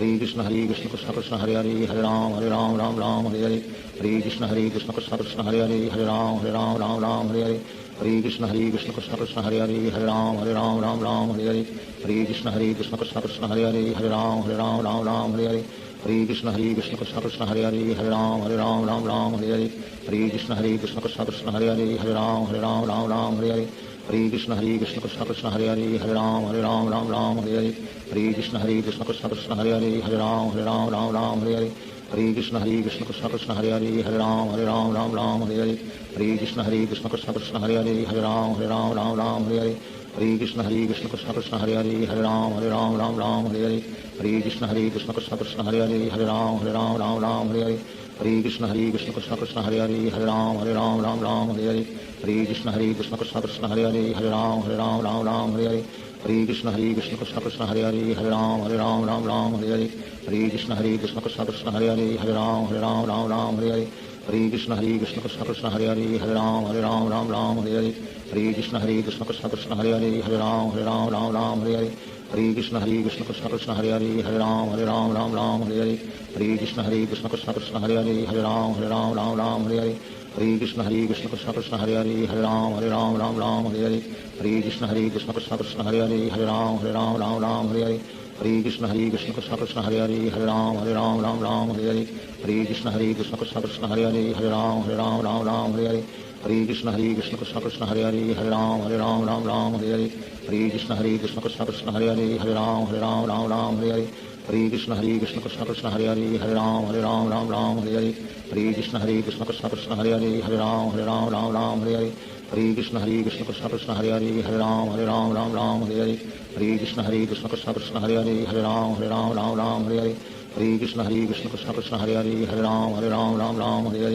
Hare Krishna Krishna Krishna Krishna Hare Hare Ram Ram Hare Hare Hare Krishna Krishna Krishna Krishna Hare Hare Ram Ram Hare Hare Hare Krishna Krishna Krishna Krishna Hare Hare Ram Ram Hare Hare Hare Krishna Krishna Krishna Krishna Hare Hare Ram Ram Hare Hare Hare Krishna Krishna Krishna Krishna Hare Hare Ram Ram Hare Hare Hare Krishna Krishna Krishna Krishna Hare Hare Ram Ram Hare Hare Hare Krishna Krishna Krishna Krishna Hare Hare Ram Ram Hare Hare Hare Krishna Krishna Krishna Krishna Hare Hare Ram Ram Hare Hare Hare Krishna Krishna Krishna Krishna Hare Hare Ram Ram Hare Hare Hare Krishna Krishna Krishna Krishna Hare Hare Ram Ram Hare Hare Hare Krishna Krishna Krishna Krishna Hare Hare Ram Ram Hare Hare Hare Krishna Krishna Krishna Krishna Hare Hare Ram Ram Hare Hare Hare Krishna Krishna Krishna Krishna Hare Hare Ram Ram Hare Hare Hare Krishna Krishna Krishna Krishna Hare Hare Ram Ram Hare Hare Hare Krishna Krishna Krishna Krishna Hare Hare Ram Ram Hare Hare Hare Krishna Krishna Krishna Krishna Hare Hare Ram Ram Hare Hare Hare Krishna Krishna Krishna Krishna Hare Hare Ram Ram Hare Hare Hare Krishna Krishna Krishna Krishna Hare Hare Ram Ram Hare Hare Hare Krishna Krishna Krishna Krishna Hare Hare Ram Ram Hare Hare Hare Krishna Krishna Krishna Krishna Hare Hare Ram Ram Hare Hare Hare Krishna Krishna Krishna Krishna Hare Hare Ram Ram Hare Hare Hare Krishna Krishna Krishna Krishna Hare Hare Ram Ram Hare Hare Hare Krishna Krishna Krishna Krishna Hare Hare Ram Ram Hare Hare Hare Krishna Krishna Krishna Krishna Hare Hare Ram Ram Hare Hare Hare Krishna Krishna Krishna Krishna Hare Hare Ram Ram Hare Hare Hare Krishna Krishna Krishna Krishna Hare Hare Ram Ram Hare Hare Hare Krishna Krishna Krishna Krishna Hare Hare Ram Ram Hare Hare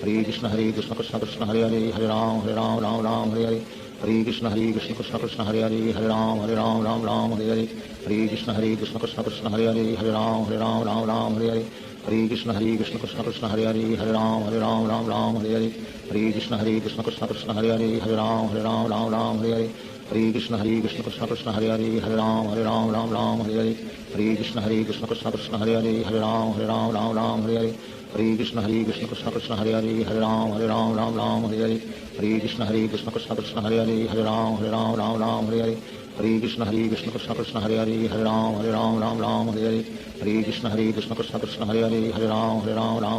Hare Krishna Krishna Krishna Krishna Hare Hare Ram Ram Hare Hare Hare Krishna Krishna Krishna Krishna Hare Hare Ram Ram Hare Hare Hare Krishna Krishna Krishna Krishna Hare Hare Ram Ram Hare Hare Hare Krishna Krishna Krishna Krishna Hare Hare Ram Ram Hare Hare Hare Krishna Krishna Krishna Krishna Hare Hare Ram Ram Hare Hare Hare Krishna Krishna Krishna Krishna Hare Hare Ram Ram Hare Hare Hare Krishna Krishna Krishna Krishna Hare Hare Ram Ram Hare Hare Hare Krishna Krishna Krishna Krishna Hare Hare Ram Ram Hare Hare Hare Krishna Krishna Krishna Krishna Hare Hare Ram Ram Hare Hare Hare Krishna Krishna Krishna Krishna Hare Hare Ram Ram Hare Hare Hare Krishna Krishna Krishna Krishna Hare Hare Ram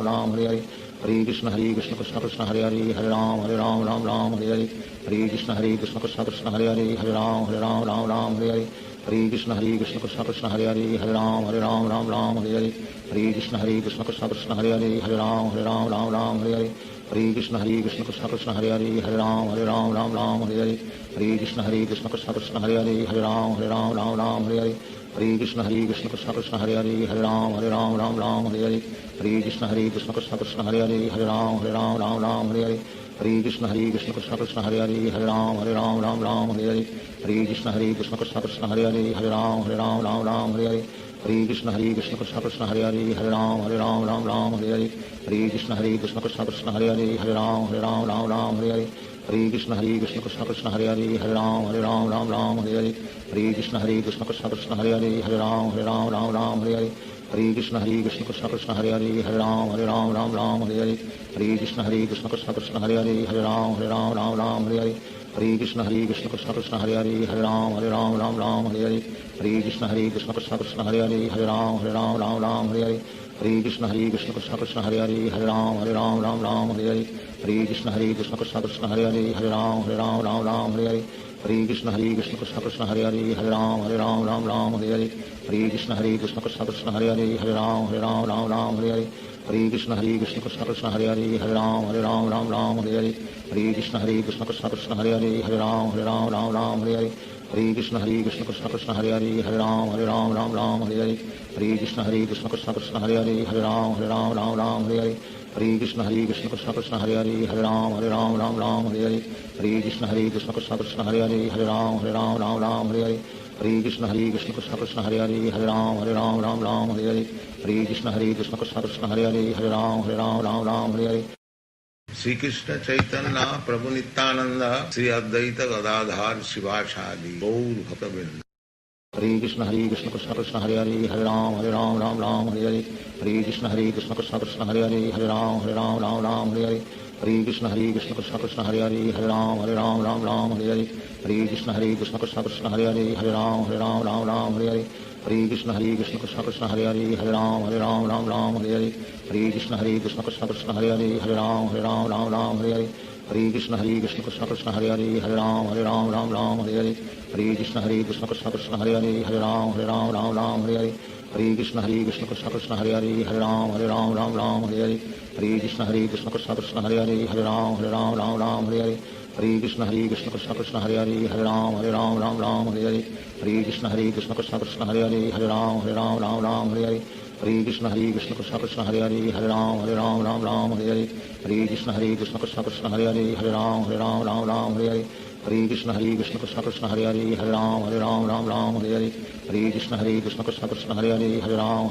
Ram Hare Hare Hare Krishna Krishna Krishna Hare Hare Ram Ram Ram Hare Hare Hare Krishna Krishna Krishna Hare Hare Ram Ram Hare Hare Hare Krishna Krishna Krishna Hare Hare Ram Ram Hare Hare Hare Krishna Krishna Krishna Hare Hare Ram Ram Hare Hare Hare Krishna Krishna Krishna Hare Hare Ram Ram Hare Hare Hare Krishna Krishna Krishna Hare Hare Ram Ram Hare Hare Hare Krishna Krishna Krishna Hare Hare Ram Ram Hare Hare Hare Krishna Krishna Krishna Hare Hare Ram Ram Hare Hare Hare Krishna Krishna Krishna Hare Hare Ram Ram Hare Hare Hare Krishna Krishna Krishna Krishna Hare Hare Ram Ram Hare Hare Hare Krishna Krishna Krishna Krishna Hare Hare Ram Ram Hare Hare Hare Krishna Krishna Krishna Krishna Hare Hare Ram Ram Hare Hare Hare Krishna Krishna Krishna Hare Hare Ram Ram Hare Hare Hare Krishna Krishna Krishna Krishna Hare Hare Ram Ram Hare Hare Hare Krishna Krishna Krishna Hare Hare Ram Ram Hare Hare Hare Krishna Krishna Krishna Krishna Hare Hare Ram Ram Hare Hare Hare Krishna Krishna Krishna Krishna Hare Hare Ram Ram Hare Hare Hare Krishna Krishna Krishna Krishna Hare Hare Ram Ram Hare Hare Hare Krishna Krishna Krishna Krishna Hare Hare Ram Ram Hare Hare Hare Krishna Krishna Krishna Krishna Hare Hare Ram Ram Hare Hare Hare Krishna Krishna Krishna Krishna Hare Hare Ram Ram Hare Hare Hare Krishna Krishna Krishna Krishna Hare Hare Ram Ram Hare Hare Hare Krishna Krishna Krishna Krishna Hare Hare Ram Ram Hare Hare Hare Krishna Krishna Krishna Krishna Hare Hare Ram Ram Hare Hare Hare Krishna Krishna Krishna Krishna Hare Hare Ram Ram Hare Hare Hare Krishna Krishna Krishna Krishna Hare Hare Ram Ram Hare Hare Hare Krishna Krishna Krishna Krishna Hare Hare Ram Ram Hare Hare Hare Krishna Krishna Krishna Krishna Hare Hare Ram Ram Hare Hare Hare Krishna Krishna Krishna Krishna Hare Hare Ram Ram Hare Hare Hare Krishna Krishna Krishna Krishna Hare Hare Ram Ram Hare Hare Shri Krishna Chaitanya Prabhu Nityanand Shri Advaita Gadadhar शिवासादि Gaur भक्तवृंद। Hare Krishna Krishna Krishna Hare Hare Ram Ram Hare Hare Hare Krishna Krishna Krishna Krishna Hare Hare Ram Ram Hare Hare Hare Krishna Krishna Krishna Krishna Hare Hare Ram Ram Hare Hare Hare Krishna Krishna Krishna Krishna Hare Hare Ram Ram Hare Hare Hare Krishna Krishna Krishna Krishna Hare Hare Ram Ram Hare Hare Hare Krishna Krishna Krishna Krishna Hare Hare Ram Ram Hare Hare Hare Krishna Krishna Krishna Krishna Hare Hare Ram Ram Hare Hare Hare Krishna Krishna Krishna Krishna Hare Hare Ram Ram Hare Hare Hare Krishna Krishna Krishna Krishna Hare Hare Ram Ram Hare Hare Hare Krishna Krishna Krishna Krishna Hare Hare Ram Ram Hare Hare Hare Krishna Krishna Krishna Krishna Hare Hare Ram Ram Hare Hare Hare Krishna Krishna Krishna Krishna Hare Hare Ram Ram Hare Hare Hare Krishna Krishna Krishna Krishna Hare Hare Ram Ram Hare Hare Hare Krishna Krishna Krishna Krishna Hare Hare Ram Ram Hare Hare Hare Krishna Krishna Krishna Krishna Hare Hare Ram Ram Hare Hare Hare Krishna Krishna Krishna Krishna Hare Hare Ram Ram Hare Hare Hare Krishna Krishna Krishna Krishna Hare Hare Ram Ram Hare Hare Hare Krishna Krishna Krishna Krishna Hare Hare Ram Ram Hare Hare Hare Krishna Krishna Krishna Krishna Hare Hare Ram Ram Hare Hare Hare Krishna Krishna Krishna Krishna Hare Hare Ram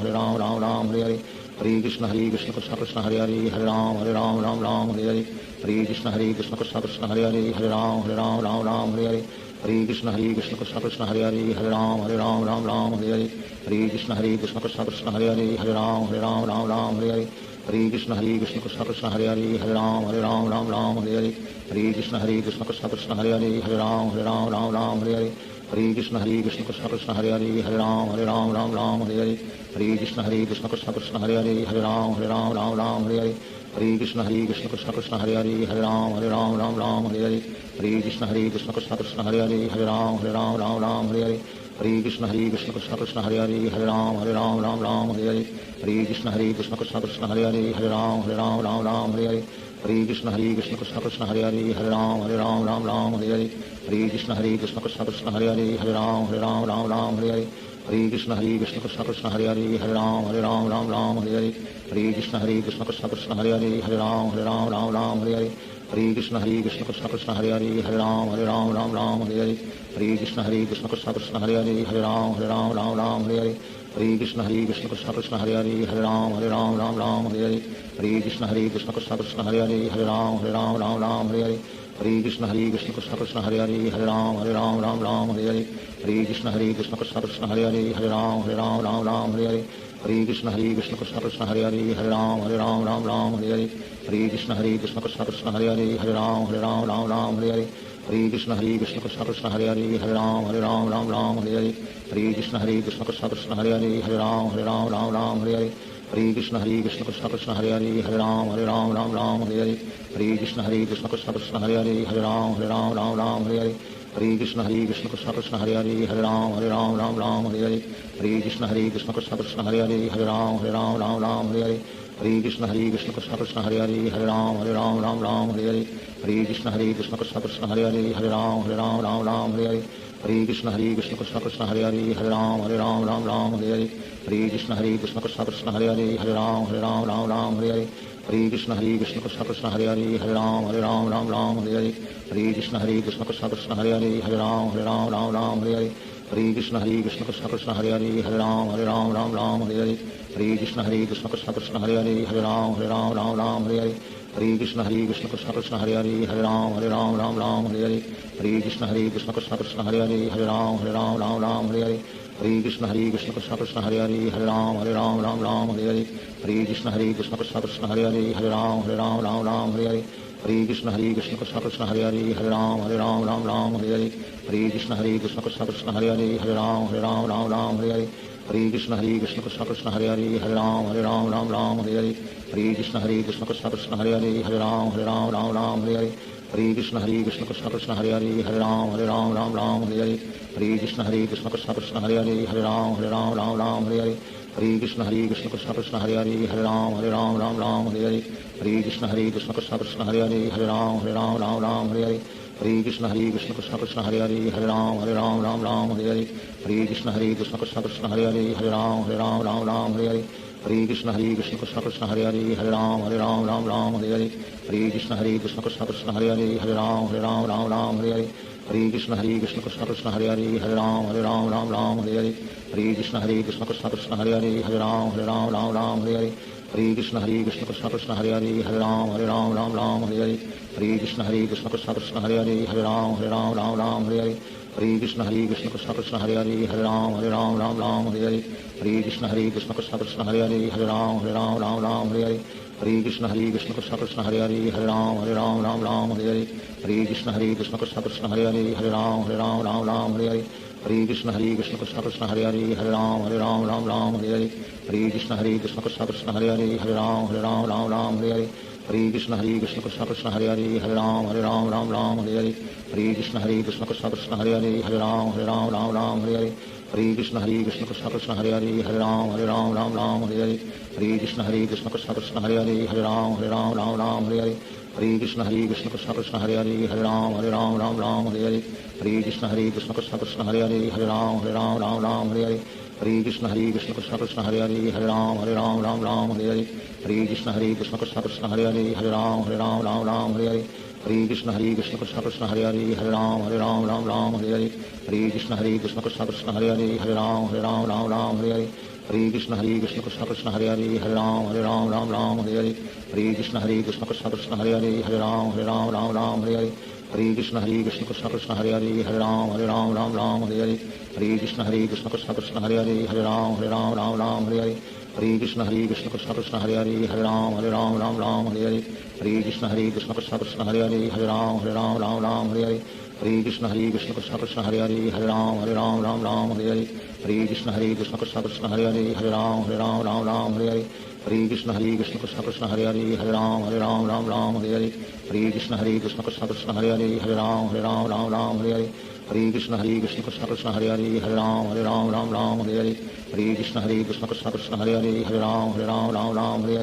Ram Hare Hare Hare Krishna Krishna Krishna Krishna Hare Hare Ram Ram Hare Hare Hare Krishna Krishna Krishna Krishna Hare Hare Ram Ram Hare Hare Hare Krishna Krishna Krishna Krishna Hare Hare Ram Ram Hare Hare Hare Krishna Krishna Krishna Krishna Hare Hare Ram Ram Hare Hare Hare Krishna Krishna Krishna Krishna Hare Hare Ram Ram Hare Hare Hare Krishna Krishna Krishna Krishna Hare Hare Ram Ram Hare Hare Hare Krishna Krishna Krishna Krishna Hare Hare Ram Ram Hare Hare Hare Krishna Krishna Krishna Krishna Hare Hare Ram Ram Hare Hare Hare Krishna Krishna Krishna Krishna Hare Hare Ram Ram Hare Hare Hare Krishna Krishna Krishna Krishna Hare Hare Ram Ram Hare Hare Hare Krishna Krishna Krishna Krishna Hare Hare Ram Ram Hare Hare Hare Krishna Krishna Krishna Krishna Hare Hare Ram Ram Hare Hare Hare Krishna Krishna Krishna Krishna Hare Hare Ram Ram Hare Hare Hare Krishna Krishna Krishna Krishna Hare Hare Ram Ram Hare Hare Hare Krishna Krishna Krishna Krishna Hare Hare Ram Ram Hare Hare Hare Krishna Krishna Krishna Krishna Hare Hare Ram Ram Hare Hare Hare Krishna Krishna Krishna Krishna Hare Hare Ram Ram Hare Hare Hare Krishna Krishna Krishna Krishna Hare Hare Ram Ram Hare Hare Hare Krishna Krishna Krishna Krishna Hare Hare Ram Ram Hare Hare Hare Krishna Krishna Krishna Krishna Hare Hare Ram Ram Hare Hare Hare Krishna Krishna Krishna Krishna Hare Hare Ram Ram Hare Hare Hare Krishna Krishna Krishna Krishna Hare Hare Ram Ram Hare Hare Hare Krishna Krishna Krishna Hare Hare Hare Ram Ram Ram Hare Hare Hare Krishna Krishna Krishna Hare Hare Hare Ram Ram Hare Hare Hare Krishna Krishna Krishna Hare Hare Hare Ram Ram Hare Hare Hare Krishna Krishna Krishna Hare Hare Hare Ram Ram Hare Hare Hare Krishna Krishna Krishna Hare Hare Hare Ram Ram Hare Hare Hare Krishna Krishna Krishna Hare Hare Hare Ram Ram Hare Hare Hare Krishna Krishna Krishna Hare Hare Hare Ram Ram Hare Hare Hare Krishna Krishna Krishna Hare Hare Hare Ram Ram Hare Hare Hare Krishna Krishna Krishna Hare Hare Hare Ram Ram Hare Hare Hare Krishna Krishna Krishna Hare Hare Hare Ram Ram Hare Hare Hare Krishna Krishna Krishna Hare Hare Hare Ram Ram Hare Hare Hare Krishna Krishna Krishna Hare Hare Hare Ram Ram Hare Hare Hare Krishna Krishna Krishna Hare Hare Hare Ram Ram Hare Hare Hare Krishna Krishna Krishna Hare Hare Hare Ram Ram Hare Hare Hare Krishna Krishna Krishna Hare Hare Hare Ram Ram Hare Hare Hare Krishna Krishna Krishna Hare Hare Hare Ram Ram Hare Hare Hare Krishna Krishna Krishna Hare Hare Hare Ram Ram Hare Hare Hare Krishna Krishna Krishna Hare Hare Hare Ram Ram Hare Hare Hare Krishna Krishna Krishna Hare Hare Hare Ram Ram Hare Hare Hare Krishna Krishna Krishna Hare Hare Hare Ram Ram Hare Hare Hare Krishna Krishna Krishna Hare Hare Hare Ram Ram Hare Hare Hare Krishna Krishna Krishna Hare Hare Hare Ram Ram Hare Hare Hare Krishna Krishna Krishna Hare Hare Hare Ram Ram Hare Hare Hare Krishna Krishna Krishna Hare Hare Hare Ram Ram Hare Hare Hare Krishna Krishna Krishna Hare Hare Hare Ram Ram Hare Hare Hare Krishna Krishna Krishna Hare Hare Hare Ram Ram Hare Hare Hare Krishna Krishna Krishna Hare Hare Hare Ram Ram Hare Hare Hare Krishna Krishna Krishna Hare Hare Hare Ram Ram Hare Hare Hare Krishna Krishna Krishna Hare Hare Hare Ram Ram Hare Hare Hare Krishna Krishna Krishna Hare Hare Hare Ram Ram Hare Hare Hare Krishna Krishna Krishna Hare Hare Hare Ram Ram Hare Hare Hare Krishna Krishna Krishna Hare Hare Hare Ram Ram Hare Hare Hare Krishna Krishna Krishna Hare Hare Hare Ram Ram Hare Hare Hare Krishna Krishna Krishna Hare Hare Hare Ram Ram Hare Hare Hare Krishna Krishna Krishna Hare Hare Hare Ram Ram Hare Hare Hare Krishna Krishna Krishna Hare Hare Hare Ram Ram Hare Hare Hare Krishna Krishna Krishna Hare Hare Hare Ram Ram Hare Hare Hare Krishna Krishna Krishna Hare Hare Hare Ram Ram Hare Hare Hare Krishna Krishna Krishna Hare Hare Hare Ram Ram Hare Hare Hare Krishna Krishna Krishna Hare Hare Hare Ram Ram Hare Hare Hare Krishna Krishna Krishna Hare Hare Hare Ram Ram Hare Hare Hare Krishna Krishna Krishna Hare Hare Hare Ram Ram Hare Hare Hare Krishna Krishna Krishna Hare Hare Hare Ram Ram Hare Hare Hare Krishna Krishna Krishna Hare Hare Hare Ram Ram Hare Hare Hare Krishna Krishna Krishna Hare Hare Hare Ram Ram Hare Hare Hare Krishna Krishna Krishna Hare Hare Hare Ram Ram Hare Hare Hare Krishna Krishna Krishna Hare Hare Hare Ram Ram Hare Hare Hare Krishna Krishna Krishna Hare Hare Hare Ram Ram Hare Hare Hare Krishna Krishna Krishna Hare Hare Hare Ram Ram Hare Hare Hare Krishna Krishna Krishna Hare Hare Hare Ram Ram Hare Hare Hare Krishna Krishna Krishna Hare Hare Hare Ram Hare Hare Hare Krishna Krishna Krishna Hare Hare Hare Ram Hare Hare Hare Krishna Krishna Krishna Hare Hare Hare Ram Hare Hare Hare Krishna Krishna Krishna Hare Hare Hare Ram Hare Hare Hare Krishna Krishna Krishna Hare Hare Hare Ram Hare Hare Hare Krishna Krishna Krishna Hare Hare Hare Ram Hare Hare Hare Krishna Krishna Krishna Hare Hare Hare Ram Hare Hare Hare Krishna Krishna Krishna Hare Hare Hare Ram Hare Hare Hare Krishna Krishna Krishna Hare Hare Hare Ram Hare Hare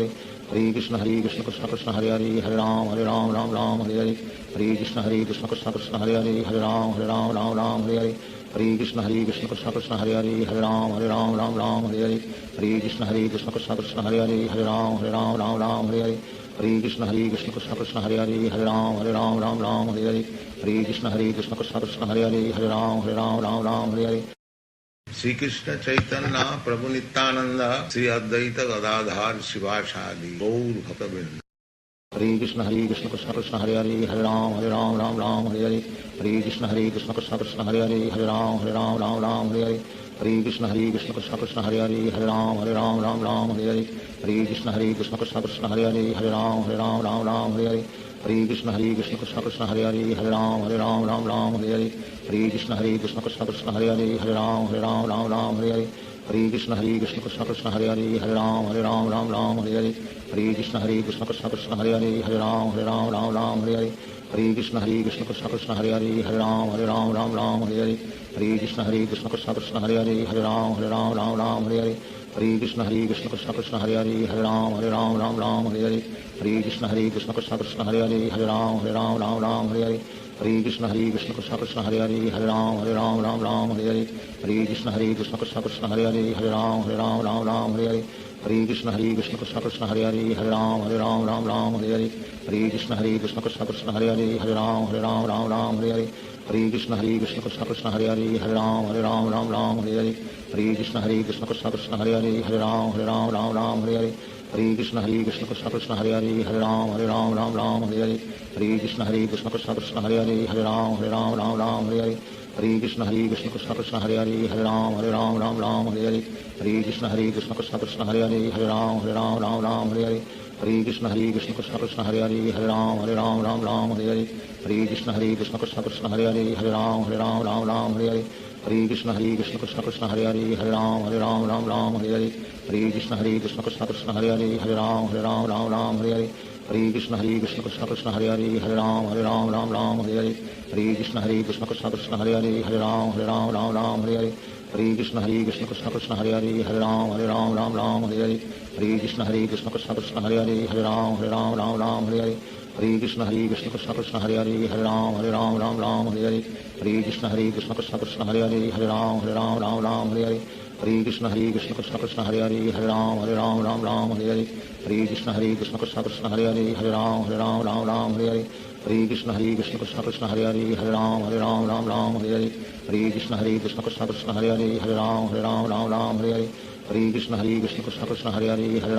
Hare Krishna Krishna Krishna Hare Hare Hare Ram Hare Hare Hare Krishna Krishna Krishna Hare Hare Hare Ram Hare Hare Hare Krishna Krishna Krishna Hare Hare Hare Ram Hare Hare Hare Krishna Krishna Krishna Hare Hare Hare Ram Hare Hare Hare Krishna Krishna Krishna Hare Hare Hare Ram Hare Hare Hare Krishna Krishna Krishna Hare Hare Hare Ram Hare Hare Hare Krishna Krishna Krishna Hare Hare Hare Ram Hare Hare Shri Krishna Chaitanya Prabhu Nityanand Shri Advaita Gadadhar शिवासादि Gaur भक्तवृंद। Hare Krishna Krishna Krishna Hare Hare Hare Ram Hare Hare Hare Krishna Krishna Krishna Hare Hare Hare Ram Hare Hare Hare Krishna Krishna Krishna Hare Hare Hare Ram Hare Hare Hare Krishna Krishna Krishna Hare Hare Hare Ram Hare Hare Hare Krishna Krishna Krishna Hare Hare Hare Ram Hare Hare Hare Krishna Krishna Krishna Hare Hare Hare Ram Hare Hare Hare Krishna Krishna Krishna Hare Hare Hare Ram Hare Hare Hare Krishna Krishna Krishna Hare Hare Hare Ram Ram Ram Hare Hare Hare Krishna Krishna Krishna Hare Hare Hare Ram Ram Hare Hare Hare Krishna Krishna Krishna Hare Hare Hare Ram Ram Hare Hare Hare Krishna Krishna Krishna Hare Hare Hare Ram Ram Hare Hare Hare Krishna Krishna Krishna Hare Hare Hare Ram Ram Hare Hare Hare Krishna Krishna Krishna Hare Hare Hare Ram Ram Hare Hare Hare Krishna Krishna Krishna Hare Hare Hare Ram Ram Hare Hare Hare Krishna Krishna Krishna Hare Hare Hare Ram Ram Hare Hare Hare Krishna Krishna Krishna Hare Hare Hare Ram Ram Hare Hare Hare Krishna Krishna Krishna Hare Hare Hare Ram Ram Hare Hare Hare Krishna Krishna Krishna Hare Hare Hare Ram Ram Hare Hare Hare Krishna Krishna Krishna Hare Hare Hare Ram Ram Hare Hare Hare Krishna Krishna Krishna Hare Hare Hare Ram Ram Hare Hare Hare Krishna Krishna Krishna Hare Hare Hare Ram Ram Hare Hare Hare Krishna Krishna Krishna Hare Hare Hare Ram Ram Hare Hare Hare Krishna Krishna Krishna Hare Hare Hare Ram Ram Hare Hare Hare Krishna Krishna Krishna Hare Hare Hare Ram Ram Hare Hare Hare Krishna Krishna Krishna Hare Hare Hare Ram Ram Hare Hare Hare Krishna Krishna Krishna Hare Hare Hare Ram Ram Hare Hare Hare Krishna Krishna Krishna Hare Hare Hare Ram Ram Hare Hare Hare Krishna Krishna Krishna Hare Hare Hare Ram Ram Hare Hare Hare Krishna Krishna Krishna Hare Hare Hare Ram Ram Hare Hare Hare Krishna Krishna Krishna Hare Hare Hare Ram Ram Hare Hare Hare Krishna Krishna Krishna Hare Hare Hare Ram Ram Hare Hare Hare Krishna Krishna Krishna Hare Hare Hare Ram Ram Hare Hare Hare Krishna Krishna Krishna Hare Hare Hare Ram Ram Hare Hare Hare Krishna Krishna Krishna Hare Hare Hare Ram Ram Hare Hare Hare Krishna Krishna Krishna Hare Hare Hare Ram Ram Hare Hare Hare Krishna Krishna Krishna Hare Hare Hare Ram Ram Hare Hare Hare Krishna Krishna Krishna Hare Hare Hare Ram Ram Hare Hare Hare Krishna Krishna Krishna Hare Hare Hare Ram Ram Hare Hare Hare Krishna Krishna Krishna Hare Hare Hare Ram Ram Hare Hare Hare Krishna Krishna Krishna Hare Hare Hare Ram Ram Hare Hare Hare Krishna Krishna Krishna Hare Hare Hare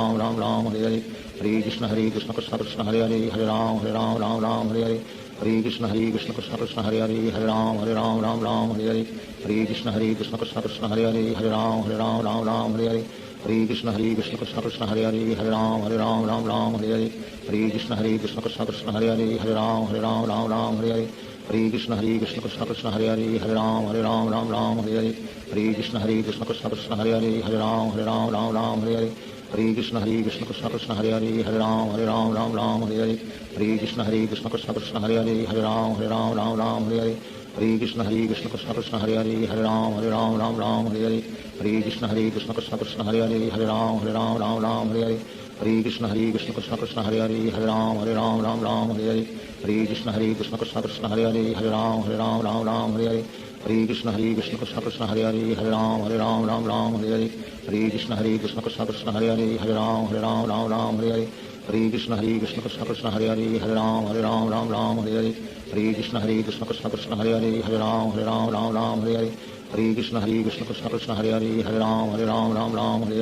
Ram Ram Hare Hare Hare Krishna Krishna Krishna Hare Hare Hare Ram Ram Hare Hare Hare Krishna Krishna Krishna Hare Hare Hare Ram Ram Hare Hare Hare Krishna Krishna Krishna Hare Hare Hare Ram Ram Hare Hare Hare Krishna Krishna Krishna Hare Hare Hare Ram Ram Hare Hare Hare Krishna Krishna Krishna Hare Hare Hare Ram Ram Hare Hare Hare Krishna Krishna Krishna Hare Hare Hare Ram Ram Hare Hare Hare Krishna Krishna Krishna Hare Hare Hare Ram Ram Hare Hare Hare Krishna Krishna Krishna Hare Hare Hare Ram Ram Hare Hare Hare Krishna Krishna Krishna Hare Hare Hare Ram Ram Hare Hare Hare Krishna Krishna Krishna Hare Hare Hare Ram Ram Hare Hare Hare Krishna Krishna Krishna Hare Hare Hare Ram Ram Hare Hare Hare Krishna Krishna Krishna Hare Hare Hare Ram Ram Hare Hare Hare Krishna Krishna Krishna Hare Hare Hare Ram Ram Hare Hare Hare Krishna Krishna Krishna Hare Hare Hare Ram Ram Hare Hare Hare Krishna Krishna Krishna Hare Hare Hare Ram Ram Hare Hare Hare Krishna Krishna Krishna Hare Hare Hare Ram Ram Hare Hare Hare Krishna Krishna Krishna Hare Hare Hare Ram Ram Hare Hare Hare Krishna Krishna Krishna Hare Hare Hare Ram Ram Hare Hare Hare Krishna Krishna Krishna Hare Hare Hare Ram Ram Hare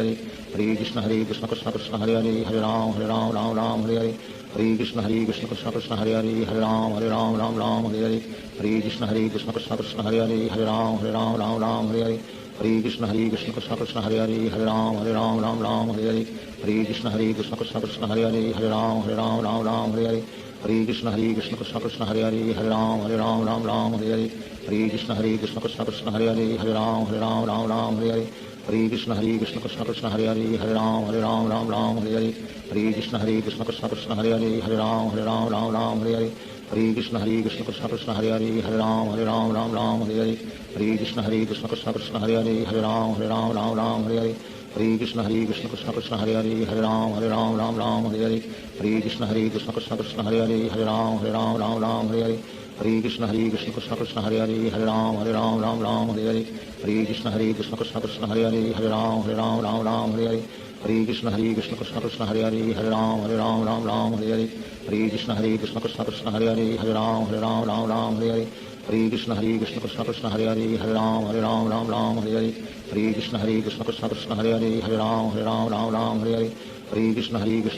Hare Hare Krishna Krishna Krishna Hare Hare Hare Ram Ram Hare Hare Hare Krishna Krishna Krishna Hare Hare Hare Ram Ram Hare Hare Hare Krishna Krishna Krishna Hare Hare Hare Ram Ram Hare Hare Hare Krishna Krishna Krishna Hare Hare Hare Ram Ram Hare Hare Hare Krishna Krishna Krishna Hare Hare Hare Ram Ram Hare Hare Hare Krishna Krishna Krishna Hare Hare Hare Ram Ram Hare Hare Hare Krishna Krishna Krishna Hare Hare Hare Ram Ram Hare Hare Hare Krishna Krishna Krishna Hare Hare Hare Ram Ram Hare Hare Hare Krishna Krishna Krishna Hare Hare Hare Ram Ram Hare Hare Hare Krishna Krishna Krishna Hare Hare Hare Ram Ram Hare Hare Hare Krishna Krishna Krishna Hare Hare Hare Ram Ram Hare Hare Hare Krishna Krishna Krishna Hare Hare Hare Ram Ram Hare Hare Hare Krishna Krishna Krishna Hare Hare Hare Ram Ram Hare Hare Hare Krishna Krishna Krishna Hare Hare Hare Ram Ram Hare Hare Hare Krishna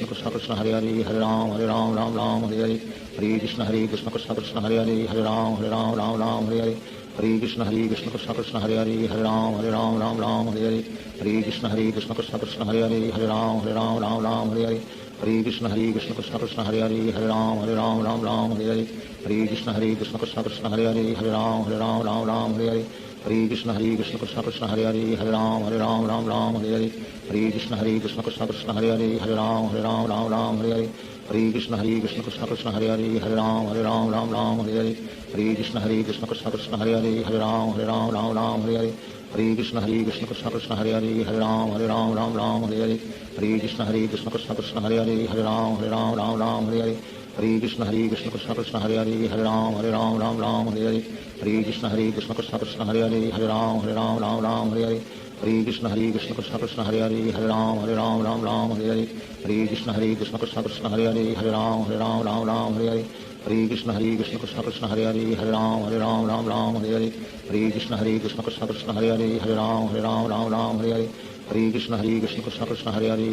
Krishna Krishna Hare Hare Hare Ram Ram Hare Hare Hare Krishna Krishna Krishna Hare Hare Hare Ram Ram Hare Hare Hare Krishna Krishna Krishna Hare Hare Hare Ram Ram Hare Hare Hare Krishna Krishna Krishna Hare Hare Hare Ram Ram Hare Hare Hare Krishna Krishna Krishna Hare Hare Hare Ram Ram Hare Hare Hare Krishna Krishna Krishna Hare Hare Hare Ram Ram Hare Hare Hare Krishna Krishna Krishna Hare Hare Hare Ram Ram Hare Hare Hare Krishna Krishna Krishna Hare Hare Hare Ram Ram Ram Hare Hare Hare Krishna Krishna Krishna Hare Hare Hare Ram Ram Hare Hare Hare Krishna Krishna Krishna Hare Hare Hare Ram Ram Hare Hare Hare Krishna Krishna Krishna Hare Hare Hare Ram Ram Hare Hare Hare Krishna Krishna Krishna Hare Hare Hare Ram Ram Hare Hare Hare Krishna Krishna Krishna Hare Hare Hare Ram Ram Hare Hare Hare Krishna Krishna Krishna Hare Hare Hare Ram Ram Hare Hare Hare Krishna Krishna Krishna Hare Hare Hare Ram Ram Hare Hare Hare Krishna Krishna Krishna Hare Hare Hare Ram Ram Hare Hare Hare Krishna Krishna Krishna Hare Hare Hare Ram Ram Hare Hare Hare Krishna Krishna Krishna Hare Hare Hare Ram Ram Hare Hare Hare Krishna Krishna Krishna Krishna Hare Hare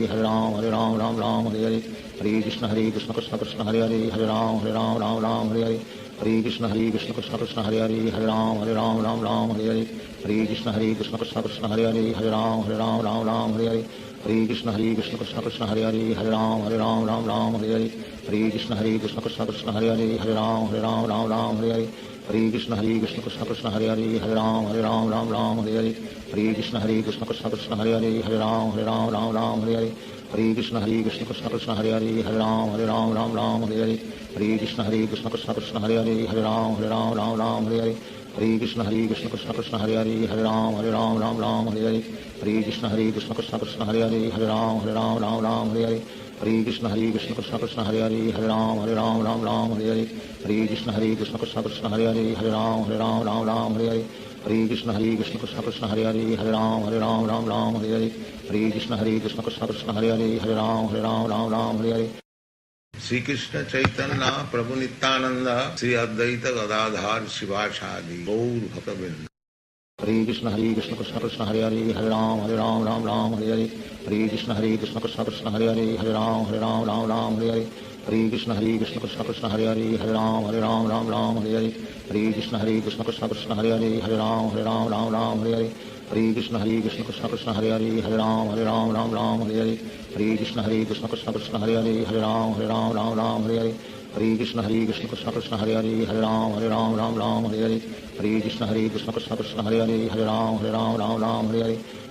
Hare Ram Ram Hare Hare Hare Krishna Krishna Krishna Hare Hare Hare Ram Hare Hare Hare Krishna Krishna Krishna Krishna Hare Hare Hare Ram Hare Hare Hare Krishna Krishna Krishna Krishna Hare Hare Hare Ram Hare Hare Hare Krishna Krishna Krishna Krishna Hare Hare Hare Ram Hare Hare Hare Krishna Krishna Krishna Krishna Hare Hare Hare Ram Hare Hare Hare Krishna Krishna Krishna Krishna Hare Hare Hare Ram Hare Hare Hare Krishna Krishna Krishna Krishna Hare Hare Hare Ram Hare Hare Hare Krishna Krishna Krishna Krishna Hare Hare Hare Ram Hare Hare Hare Krishna Krishna Krishna Krishna Hare Hare Hare Ram Hare Hare Hare Krishna Krishna Krishna Krishna Hare Hare Hare Ram Hare Hare Hare Krishna Krishna Krishna Krishna Hare Hare Hare Ram Hare Hare Hare Krishna Krishna Krishna Krishna Hare Hare Hare Ram Hare Hare Hare Krishna Krishna Krishna Krishna Hare Hare Hare Ram Hare Hare Hare Krishna Krishna Krishna Krishna Hare Hare Hare Ram Hare Hare Hare Krishna Krishna Krishna Krishna Hare Hare Hare Ram Hare Hare Hare Krishna Krishna Krishna Krishna Hare Hare Hare Ram Hare Hare Shri Krishna Chaitanya Prabhu Nityanand Shri Advaita Gadadhar शिवासादि Gaur भक्तवृंद। Hare Krishna Krishna Krishna Hare Hare Hare Ram Hare Hare Hare Krishna Krishna Krishna Hare Hare Hare Ram Hare Hare Hare Krishna Krishna Krishna Hare Hare Hare Ram Hare Hare Hare Krishna Krishna Krishna Hare Hare Hare Ram Hare Hare Hare Krishna Krishna Krishna Hare Hare Hare Ram Hare Hare Hare Krishna Krishna Krishna Hare Hare Hare Ram Hare Hare Hare Krishna Krishna Krishna Hare Hare Hare Ram Hare Hare Hare Krishna Krishna Krishna Hare Hare Hare Ram Hare Hare Hare Krishna Krishna Krishna Hare Hare Hare Ram Hare Hare Hare Krishna Krishna Krishna Krishna Hare Hare Hare Ram Hare Hare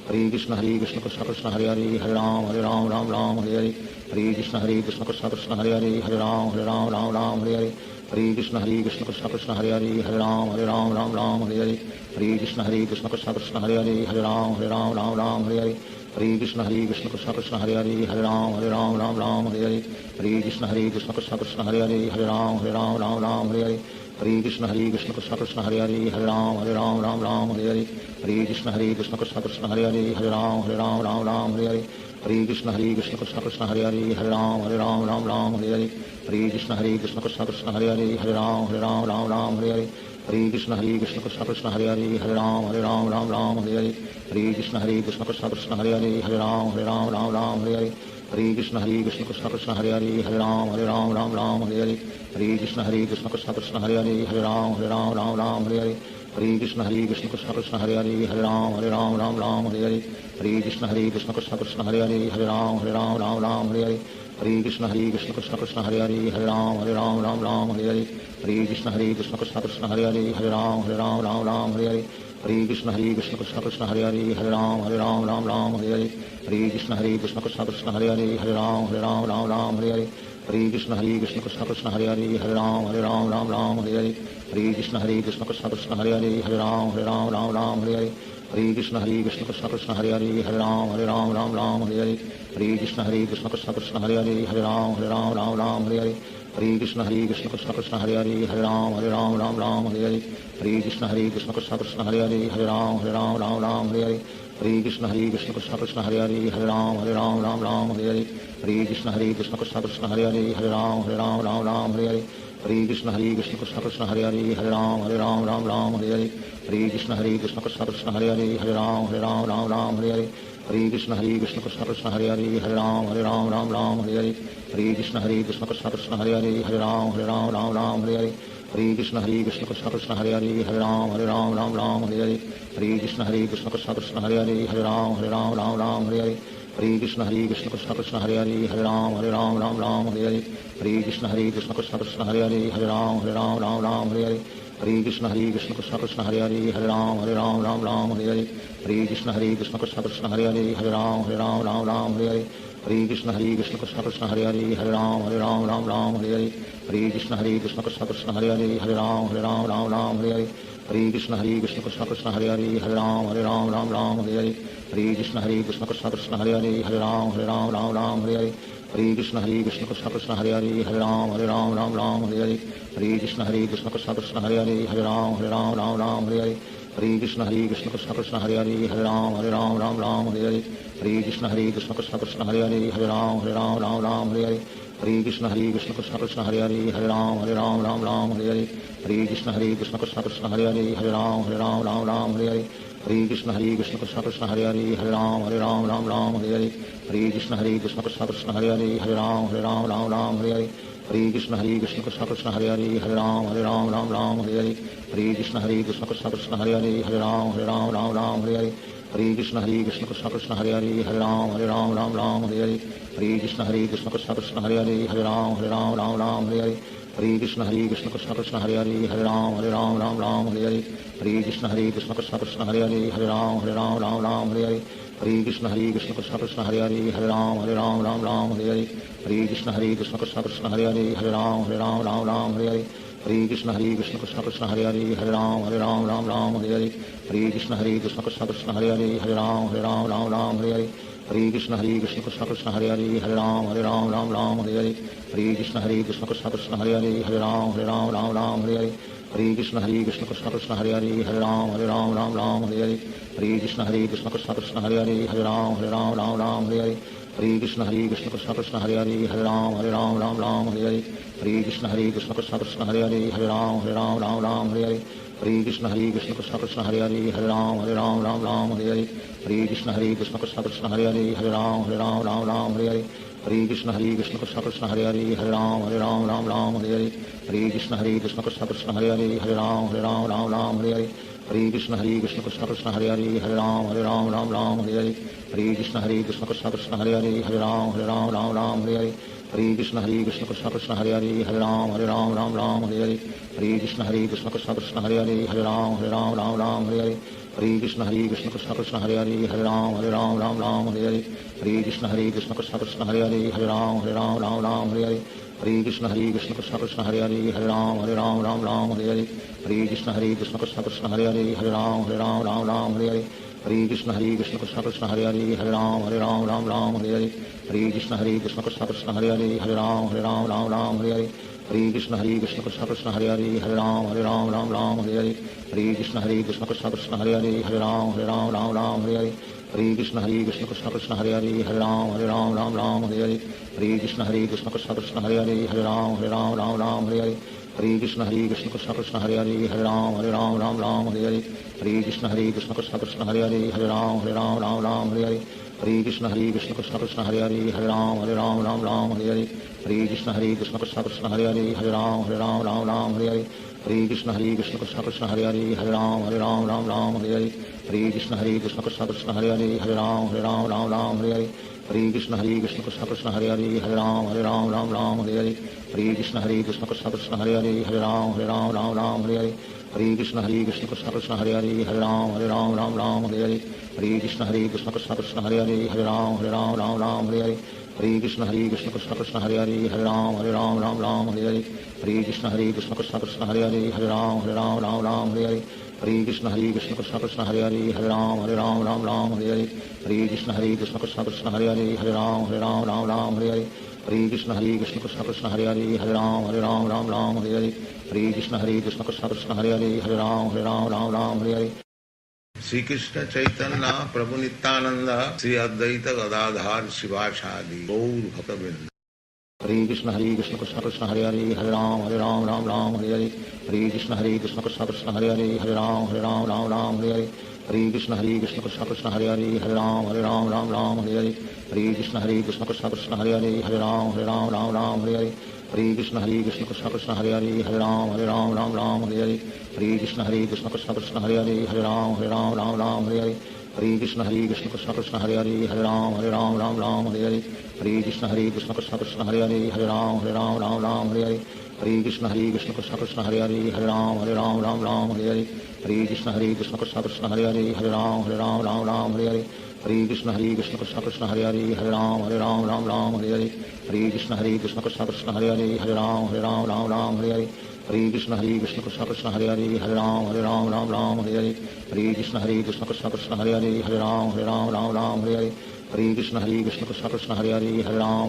Hare Krishna Krishna Krishna Krishna Hare Hare Hare Ram Hare Hare Hare Krishna Krishna Krishna Krishna Hare Hare Hare Ram Hare Hare Hare Krishna Krishna Krishna Krishna Hare Hare Hare Ram Hare Hare Hare Krishna Krishna Krishna Krishna Hare Hare Hare Ram Hare Hare Hare Krishna Krishna Krishna Krishna Hare Hare Hare Ram Hare Hare Hare Krishna Krishna Krishna Krishna Hare Hare Hare Ram Hare Hare Hare Krishna Krishna Krishna Krishna Hare Hare Hare Ram Hare Hare Hare Krishna Krishna Krishna Krishna Hare Hare Hare Ram Hare Hare Hare Krishna Krishna Krishna Krishna Hare Hare Hare Ram Hare Hare Hare Krishna Krishna Krishna Krishna Hare Hare Hare Ram Hare Hare Hare Krishna Krishna Krishna Krishna Hare Hare Hare Ram Hare Hare Hare Krishna Krishna Krishna Krishna Hare Hare Hare Ram Hare Hare Hare Krishna Krishna Krishna Krishna Hare Hare Hare Ram Hare Hare Hare Krishna Krishna Krishna Krishna Hare Hare Hare Ram Hare Hare Hare Krishna Krishna Krishna Krishna Hare Hare Hare Ram Hare Hare Hare Krishna Krishna Krishna Krishna Hare Hare Hare Ram Hare Hare Hare Krishna Krishna Krishna Krishna Hare Hare Hare Ram Hare Hare Hare Krishna Krishna Krishna Krishna Hare Hare Hare Ram Hare Hare Hare Krishna Krishna Krishna Krishna Hare Hare Hare Ram Hare Hare Hare Krishna Krishna Krishna Krishna Hare Hare Hare Ram Hare Hare Hare Krishna Krishna Krishna Krishna Hare Hare Hare Ram Hare Hare Hare Krishna Krishna Krishna Krishna Hare Hare Hare Ram Hare Hare Hare Krishna Krishna Krishna Krishna Hare Hare Hare Ram Hare Hare Hare Krishna Krishna Krishna Krishna Hare Hare Hare Ram Hare Hare Hare Krishna Krishna Krishna Krishna Hare Hare Hare Ram Hare Hare Hare Krishna Krishna Krishna Krishna Hare Hare Hare Ram Hare Hare Hare Krishna Krishna Krishna Krishna Hare Hare Hare Ram Hare Hare Hare Krishna Krishna Krishna Krishna Hare Hare Hare Ram Hare Hare Hare Krishna Krishna Krishna Krishna Hare Hare Hare Ram Hare Hare Hare Krishna Krishna Krishna Krishna Hare Hare Hare Ram Hare Hare Hare Krishna Krishna Krishna Krishna Hare Hare Hare Ram Hare Hare Hare Krishna Krishna Krishna Krishna Hare Hare Hare Ram Hare Hare Hare Krishna Krishna Krishna Krishna Hare Hare Hare Ram Hare Hare Hare Krishna Krishna Krishna Krishna Hare Hare Hare Ram Hare Hare Hare Krishna Krishna Krishna Hare Hare Hare Ram Ram Ram Hare Hare Hare Krishna Krishna Krishna Hare Hare Hare Ram Ram Hare Hare Hare Krishna Krishna Krishna Hare Hare Hare Ram Ram Hare Hare Hare Krishna Krishna Krishna Hare Hare Hare Ram Ram Hare Hare Hare Krishna Krishna Krishna Hare Hare Hare Ram Ram Hare Hare Hare Krishna Krishna Krishna Hare Hare Hare Ram Ram Hare Hare Hare Krishna Krishna Krishna Hare Hare Hare Ram Ram Hare Hare Hare Krishna Krishna Krishna Hare Hare Hare Ram Ram Hare Hare Hare Krishna Krishna Krishna Hare Hare Hare Ram Ram Hare Hare Hare Krishna Krishna Krishna Hare Hare Hare Ram Ram Hare Hare Hare Krishna Krishna Krishna Hare Hare Hare Ram Ram Hare Hare Hare Krishna Krishna Krishna Hare Hare Hare Ram Ram Hare Hare Hare Krishna Krishna Krishna Hare Hare Hare Ram Ram Hare Hare Hare Krishna Krishna Krishna Hare Hare Hare Ram Ram Hare Hare Hare Krishna Krishna Krishna Hare Hare Hare Ram Ram Hare Hare Hare Krishna Krishna Krishna Hare Hare Hare Ram Ram Hare Hare Hare Krishna Krishna Krishna Hare Hare Hare Ram Ram Hare Hare Hare Krishna Krishna Krishna Hare Hare Hare Ram Ram Hare Hare Hare Krishna Krishna Krishna Hare Hare Hare Ram Ram Hare Hare Hare Krishna Krishna Krishna Hare Hare Hare Ram Ram Hare Hare Hare Krishna Krishna Krishna Hare Hare Hare Ram Ram Hare Hare Hare Krishna Krishna Krishna Hare Hare Hare Ram Ram Hare Hare Hare Krishna Krishna Krishna Hare Hare Hare Ram Ram Hare Hare Hare Krishna Krishna Krishna Hare Hare Hare Ram Ram Hare Hare Hare Krishna Krishna Krishna Hare Hare Hare Ram Ram Hare Hare Hare Krishna Krishna Krishna Hare Hare Hare Ram Ram Hare Hare Hare Krishna Krishna Krishna Hare Hare Hare Ram Ram Hare Hare Hare Krishna Krishna Krishna Hare Hare Hare Ram Ram Hare Hare Hare Krishna Krishna Krishna Hare Hare Hare Ram Ram Hare Hare Hare Krishna Krishna Krishna Hare Hare Hare Ram Ram Hare Hare Hare Krishna Krishna Krishna Hare Hare Hare Ram Ram Hare Hare Hare Krishna Krishna Krishna Hare Hare Hare Ram Ram Hare Hare Hare Krishna Krishna Krishna Hare Hare Hare Ram Ram Hare Hare Hare Krishna Krishna Krishna Hare Hare Hare Ram Ram Hare Hare Hare Krishna Krishna Krishna Hare Hare Hare Ram Ram Hare Hare Hare Krishna Krishna Krishna Hare Hare Hare Ram Ram Hare Hare Hare Krishna Krishna Krishna Hare Hare Hare Ram Ram Hare Hare Hare Krishna Krishna Krishna Hare Hare Hare Ram Ram Hare Hare Hare Krishna Krishna Krishna Hare Hare Hare Ram Ram Hare Hare Hare Krishna Krishna Krishna Hare Hare Hare Ram Ram Hare Hare Hare Krishna Krishna Krishna Hare Hare Hare Ram Ram Hare Hare Hare Krishna Krishna Krishna Hare Hare Hare Ram Ram Hare Hare Hare Krishna Krishna Krishna Hare Hare Hare Ram Ram Hare Hare Hare Krishna Krishna Krishna Hare Hare Hare Ram Ram Hare Hare Hare Krishna Krishna Krishna Hare Hare Hare Ram Ram Hare Hare Hare Krishna Krishna Krishna Hare Hare Hare Ram Ram Hare Hare Hare Krishna Krishna Krishna Hare Hare Hare Ram Ram Hare Hare Hare Krishna Krishna Krishna Hare Hare Hare Ram Ram Hare Hare Hare Krishna Krishna Krishna Hare Hare Hare Ram Ram Hare Hare Hare Krishna Krishna Krishna Hare Hare Hare Ram Ram Hare Hare Hare Krishna Krishna Krishna Hare Hare Hare Ram Ram Hare Hare Hare Krishna Krishna Krishna Hare Hare Hare Ram Ram Hare Hare Hare Krishna Krishna Krishna Hare Hare Hare Ram Ram Hare Hare Hare Krishna Krishna Krishna Hare Hare Hare Ram Ram Hare Hare Hare Krishna Krishna Krishna Hare Hare Hare Ram Ram Hare Hare Hare Krishna Krishna Krishna Hare Hare Hare Ram Ram Hare Hare Hare Krishna Krishna Krishna Hare Hare Hare Ram Ram Hare Hare Hare Krishna Krishna Krishna Hare Hare Hare Ram Ram Hare Hare Hare Krishna Krishna Krishna Hare Hare Hare Ram Ram Hare Hare Hare Krishna Krishna Krishna Hare Hare Hare Ram Ram Hare Hare Hare Krishna Krishna Krishna Hare Hare Hare Ram Ram Hare Hare Hare Krishna Krishna Krishna Hare Hare Hare Ram Ram Hare Hare Hare Krishna Krishna Krishna Hare Hare Hare Ram Ram Hare Hare Hare Krishna Krishna Krishna Hare Hare Hare Ram Hare Hare Shri Krishna Chaitanya Prabhu Nityanand Shri Advaita Gadadhar शिवासादि Gaur भक्तवृंद Hare Krishna Krishna Krishna Hare Hare Hare Ram Ram Hare Hare Hare Krishna Krishna Krishna Hare Hare Hare Ram Ram Hare Hare Hare Krishna Krishna Krishna Hare Hare Hare Ram Hare Hare Hare Krishna Krishna Krishna Hare Hare Hare Ram Hare Hare Hare Krishna Krishna Krishna Hare Hare Hare Ram Hare Hare Hare Krishna Krishna Krishna Hare Hare Hare Ram Hare Hare Hare Krishna Krishna Krishna Hare Hare Hare Ram Hare Hare Hare Krishna Krishna Krishna Hare Hare Hare Ram Hare Hare Hare Krishna Krishna Krishna Hare Hare Hare Ram Hare Hare Hare Hare Krishna Krishna Krishna Hare Hare Hare Ram Ram Ram Hare Hare Hare Krishna Krishna Krishna Hare Hare Hare Ram Ram Hare Hare Hare Krishna Krishna Krishna Hare Hare Hare Ram Ram Hare Hare Hare Krishna Krishna Krishna Hare Hare Hare Ram Ram Hare Hare Hare Krishna Krishna Krishna Hare Hare Hare Ram Ram Hare Hare Hare Krishna Krishna Krishna Hare Hare Hare Ram Ram Hare Hare Hare Krishna Krishna Krishna Hare Hare Hare Ram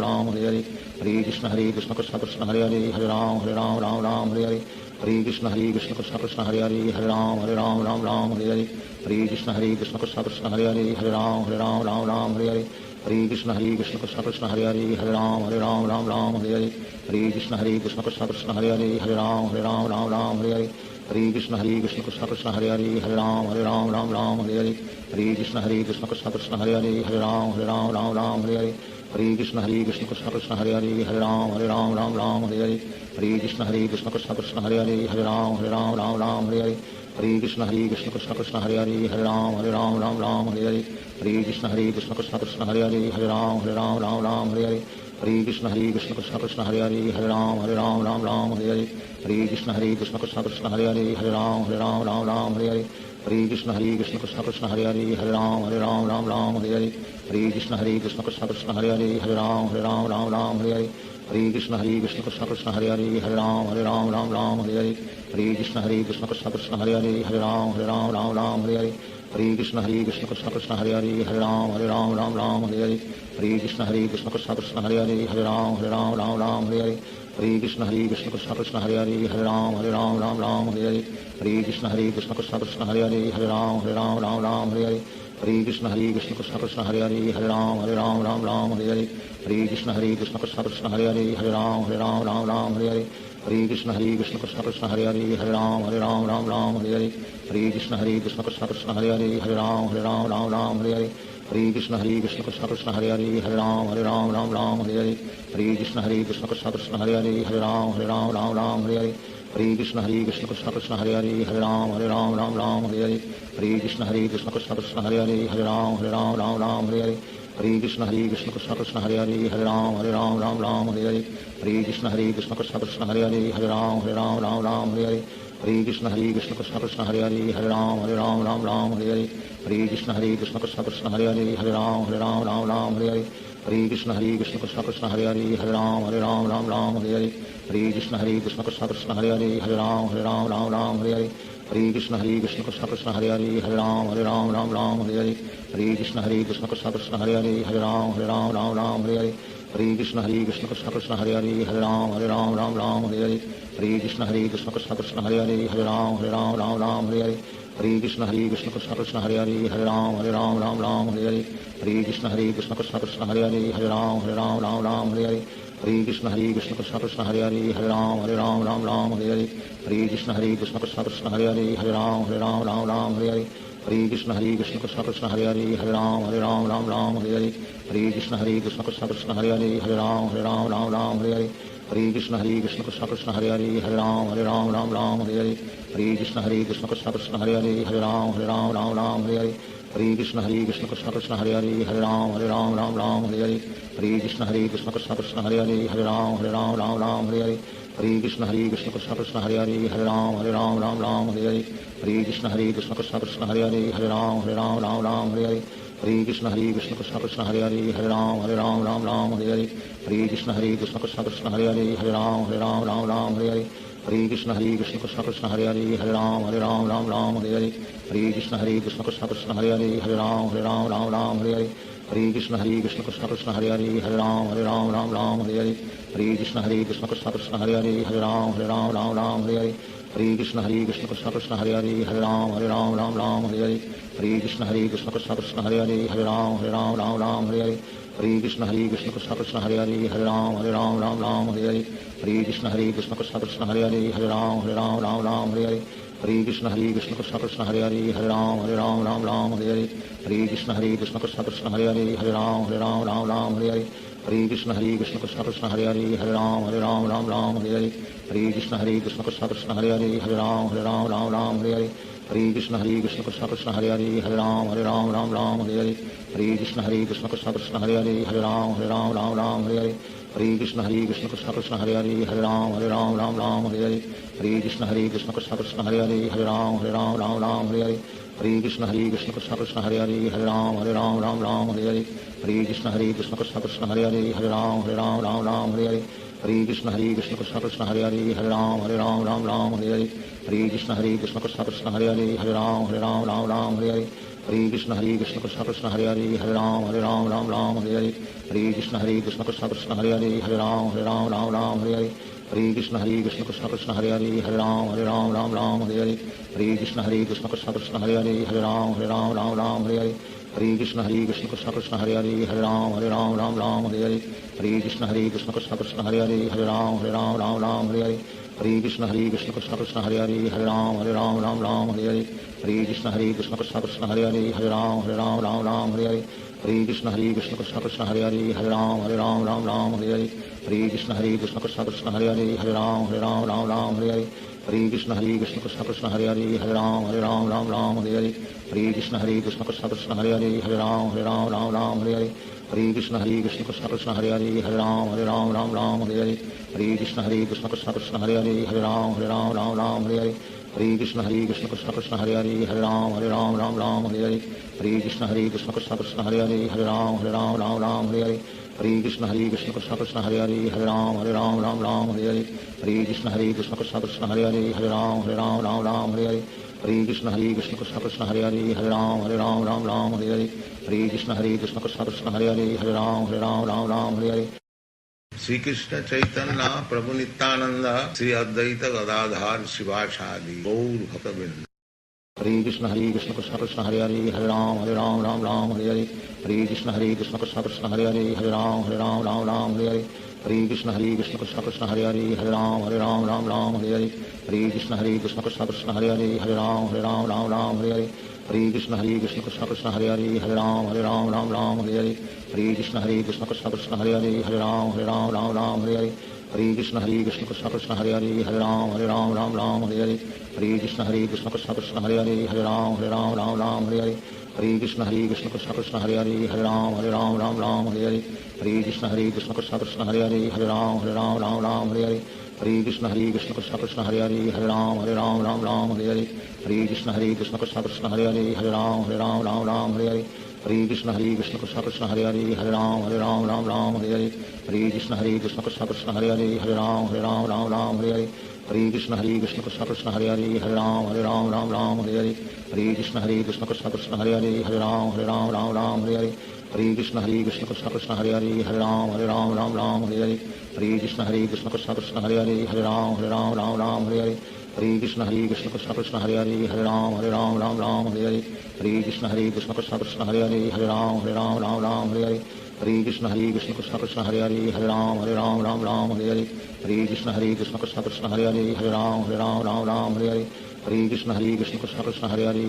Ram Hare Hare Hare Krishna Krishna Krishna Hare Hare Hare Ram Hare Hare Hare Krishna Krishna Krishna Hare Hare Hare Ram Hare Hare Hare Krishna Krishna Krishna Hare Hare Hare Ram Hare Hare Hare Krishna Krishna Krishna Hare Hare Hare Ram Hare Hare Hare Krishna Krishna Krishna Hare Hare Hare Ram Hare Hare Hare Krishna Krishna Krishna Hare Hare Hare Ram Hare Hare Hare Krishna Krishna Krishna Hare Hare Hare Ram Hare Hare Hare Krishna Krishna Krishna Hare Hare Hare Ram Hare Hare Hare Krishna Krishna Krishna Hare Hare Hare Ram Hare Hare Hare Krishna Krishna Krishna Hare Hare Hare Ram Hare Hare Hare Krishna Krishna Krishna Hare Hare Hare Ram Hare Hare Hare Krishna Krishna Krishna Hare Hare Hare Ram Hare Hare Hare Krishna Krishna Krishna Hare Hare Hare Ram Hare Hare Hare Krishna Krishna Krishna Hare Hare Hare Ram Hare Hare Hare Krishna Krishna Krishna Hare Hare Hare Ram Hare Hare Hare Krishna Krishna Krishna Hare Hare Hare Ram Hare Hare Hare Krishna Krishna Krishna Hare Hare Hare Ram Hare Hare Hare Krishna Krishna Krishna Hare Hare Hare Ram Hare Hare Hare Krishna Krishna Krishna Hare Hare Hare Ram Hare Hare Hare Krishna Krishna Krishna Hare Hare Hare Ram Hare Hare Hare Krishna Krishna Krishna Hare Hare Hare Ram Hare Hare Hare Krishna Krishna Krishna Hare Hare Hare Ram Hare Hare Hare Krishna Krishna Krishna Hare Hare Hare Ram Hare Hare Hare Krishna Krishna Krishna Hare Hare Hare Ram Hare Hare Hare Krishna Krishna Krishna Hare Hare Hare Ram Hare Hare Hare Krishna Krishna Krishna Hare Hare Hare Ram Hare Hare Hare Krishna Krishna Krishna Hare Hare Hare Ram Hare Hare Hare Krishna Krishna Krishna Hare Hare Hare Ram Hare Hare Hare Krishna Krishna Krishna Hare Hare Hare Ram Hare Hare Hare Krishna Krishna Krishna Hare Hare Hare Ram Hare Hare Hare Krishna Krishna Krishna Hare Hare Hare Ram Hare Hare Hare Krishna Krishna Krishna Hare Hare Hare Ram Hare Hare Hare Krishna Krishna Krishna Hare Hare Hare Ram Hare Hare Hare Krishna Krishna Krishna Hare Hare Hare Ram Hare Hare Hare Krishna Krishna Krishna Hare Hare Hare Ram Hare Hare Hare Krishna Krishna Krishna Hare Hare Hare Ram Hare Hare Hare Krishna Krishna Krishna Hare Hare Hare Ram Hare Hare Hare Krishna Krishna Krishna Hare Hare Hare Ram Hare Hare Hare Krishna Krishna Krishna Hare Hare Hare Ram Hare Hare Hare Krishna Krishna Krishna Hare Hare Hare Ram Hare Hare Hare Krishna Krishna Krishna Hare Hare Hare Ram Hare Hare Hare Krishna Krishna Krishna Hare Hare Hare Ram Hare Hare Hare Krishna Krishna Krishna Hare Hare Hare Ram Hare Hare Hare Krishna Krishna Krishna Hare Hare Hare Ram Hare Hare Hare Krishna Krishna Krishna Hare Hare Hare Ram Hare Hare Hare Krishna Krishna Krishna Hare Hare Hare Ram Hare Hare Hare Krishna Krishna Krishna Hare Hare Hare Ram Hare Hare Hare Krishna Krishna Krishna Hare Hare Hare Ram Hare Hare Hare Krishna Krishna Krishna Hare Hare Hare Ram Hare Hare Hare Krishna Krishna Krishna Hare Hare Hare Ram Hare Hare Hare Krishna Krishna Krishna Hare Hare Hare Ram Hare Hare Hare Krishna Krishna Krishna Hare Hare Hare Ram Hare Hare Hare Krishna Krishna Krishna Hare Hare Hare Ram Hare Hare Hare Krishna Krishna Krishna Hare Hare Hare Ram Hare Hare Hare Krishna Krishna Krishna Hare Hare Hare Ram Hare Hare Hare Krishna Krishna Krishna Hare Hare Hare Ram Hare Hare Hare Krishna Krishna Krishna Hare Hare Hare Ram Hare Hare Hare Krishna Krishna Krishna Hare Hare Hare Ram Hare Hare Hare Krishna Krishna Krishna Hare Hare Hare Ram Hare Hare Hare Krishna Krishna Krishna Hare Hare Hare Ram Hare Hare Hare Krishna Krishna Krishna Hare Hare Hare Ram Hare Hare Hare Krishna Krishna Krishna Hare Hare Hare Ram Hare Hare Hare Krishna Krishna Krishna Hare Hare Hare Ram Hare Hare Hare Krishna Krishna Krishna Hare Hare Hare Ram Hare Hare Hare Krishna Krishna Krishna Hare Hare Hare Ram Hare Hare Hare Krishna Krishna Krishna Hare Hare Hare Ram Hare Hare Hare Krishna Krishna Krishna Hare Hare Hare Ram Hare Hare Hare Krishna Krishna Krishna Hare Hare Ram Ram Ram Hare Hare Hare Krishna Krishna Krishna Hare Hare Ram Ram Hare Hare Hare Krishna Krishna Krishna Hare Hare Ram Ram Hare Hare Hare Krishna Krishna Krishna Hare Hare Ram Ram Hare Hare Hare Krishna Krishna Krishna Hare Hare Ram Ram Hare Hare Hare Krishna Krishna Krishna Hare Hare Ram Ram Hare Hare Hare Krishna Krishna Krishna Hare Hare Ram Ram Hare Hare Hare Krishna Krishna Krishna Hare Hare Ram Ram Hare Hare Hare Krishna Krishna Krishna Hare Hare Ram Ram Hare Hare Hare Krishna Krishna Krishna Hare Hare Ram Ram Hare Hare Hare Krishna Krishna Krishna Hare Hare Ram Ram Hare Hare Hare Krishna Krishna Krishna Hare Hare Ram Ram Hare Hare Hare Krishna Krishna Krishna Hare Hare Ram Ram Hare Hare Hare Krishna Krishna Krishna Hare Hare Ram Ram Hare Hare Hare Krishna Krishna Krishna Hare Hare Ram Ram Hare Hare Hare Krishna Krishna Krishna Hare Hare Ram Ram Hare Hare Hare Krishna Krishna Krishna Hare Hare Ram Ram Hare Hare Hare Krishna Krishna Krishna Hare Hare Ram Ram Hare Hare Hare Krishna Krishna Krishna Hare Hare Ram Ram Hare Hare Hare Krishna Krishna Krishna Hare Hare Ram Ram Hare Hare Hare Krishna Krishna Krishna Hare Hare Ram Ram Hare Hare Hare Krishna Krishna Krishna Hare Hare Ram Ram Hare Hare Hare Krishna Krishna Krishna Hare Hare Ram Ram Hare Hare Hare Krishna Krishna Krishna Hare Hare Ram Ram Hare Hare Hare Krishna Krishna Krishna Hare Hare Ram Ram Hare Hare Hare Krishna Krishna Krishna Hare Hare Ram Ram Hare Hare Shri Krishna Chaitanya Prabhu Nityanand Shri Advaita Gadadhar शिवासादि Gaur भक्तवृंद। Hare Krishna Krishna Krishna Hare Hare Ram Ram Hare Hare Hare Krishna Krishna Krishna Hare Hare Ram Ram Hare Hare Hare Krishna Krishna Krishna Hare Hare Ram Ram Hare Hare Hare Krishna Krishna Krishna Hare Hare Ram Ram Hare Hare Hare Krishna Krishna Krishna Hare Hare Ram Ram Hare Hare Hare Krishna Krishna Krishna Hare Hare Ram Ram Hare Hare Hare Krishna Krishna Krishna Hare Hare Ram Ram Hare Hare Hare Krishna Krishna Krishna Hare Hare Ram Ram Hare Hare Hare Krishna Krishna Krishna Hare Hare Ram Ram Hare Hare Hare Krishna Krishna Krishna Hare Hare Ram Ram Hare Hare Hare Krishna Krishna Krishna Hare Hare Ram Ram Hare Hare Hare Krishna Krishna Krishna Hare Hare Ram Ram Hare Hare Hare Krishna Krishna Krishna Hare Hare Ram Ram Hare Hare Hare Krishna Krishna Krishna Hare Hare Ram Ram Hare Hare Hare Krishna Krishna Krishna Hare Hare Ram Ram Hare Hare Hare Krishna Krishna Krishna Hare Hare Ram Ram Hare Hare Hare Krishna Krishna Krishna Hare Hare Ram Ram Hare Hare Hare Krishna Krishna Krishna Hare Hare Ram Ram Hare Hare Hare Krishna Krishna Krishna Hare Hare Ram Ram Hare Hare Hare Krishna Krishna Krishna Hare Hare Ram Ram Hare Hare Hare Krishna Krishna Krishna Hare Hare Ram Ram Hare Hare Hare Krishna Krishna Krishna Hare Hare Ram Ram Hare Hare Hare Krishna Krishna Krishna Hare Hare Ram Ram Hare Hare Hare Krishna Krishna Krishna Hare Hare Ram Ram Hare Hare Hare Krishna Krishna Krishna Hare Hare Ram Ram Hare Hare Hare Krishna Krishna Krishna Hare Hare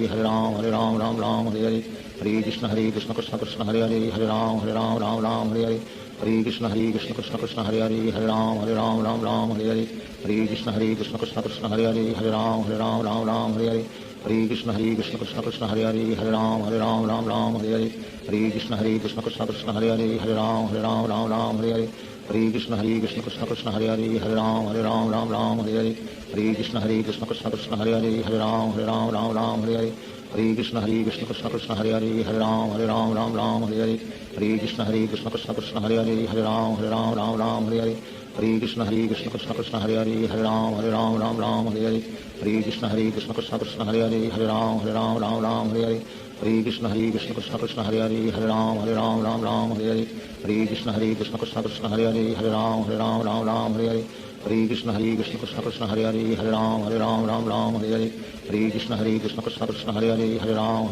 Ram Ram Hare Hare Hare Krishna Krishna Krishna Hare Hare Ram Ram Hare Hare Hare Krishna Krishna Krishna Hare Hare Ram Ram Hare Hare Hare Krishna Krishna Krishna Hare Hare Ram Ram Hare Hare Hare Krishna Krishna Krishna Hare Hare Ram Ram Hare Hare Hare Krishna Krishna Krishna Hare Hare Ram Ram Hare Hare Hare Krishna Krishna Krishna Hare Hare Ram Ram Hare Hare Hare Krishna Krishna Krishna Hare Hare Ram Ram Hare Hare Hare Krishna Krishna Krishna Hare Hare Ram Ram Hare Hare Hare Krishna Krishna Krishna Hare Hare Ram Ram Hare Hare Hare Krishna Krishna Krishna Hare Hare Ram Ram Hare Hare Hare Krishna Krishna Krishna Hare Hare Ram Ram Hare Hare Hare Krishna Krishna Krishna Hare Hare Ram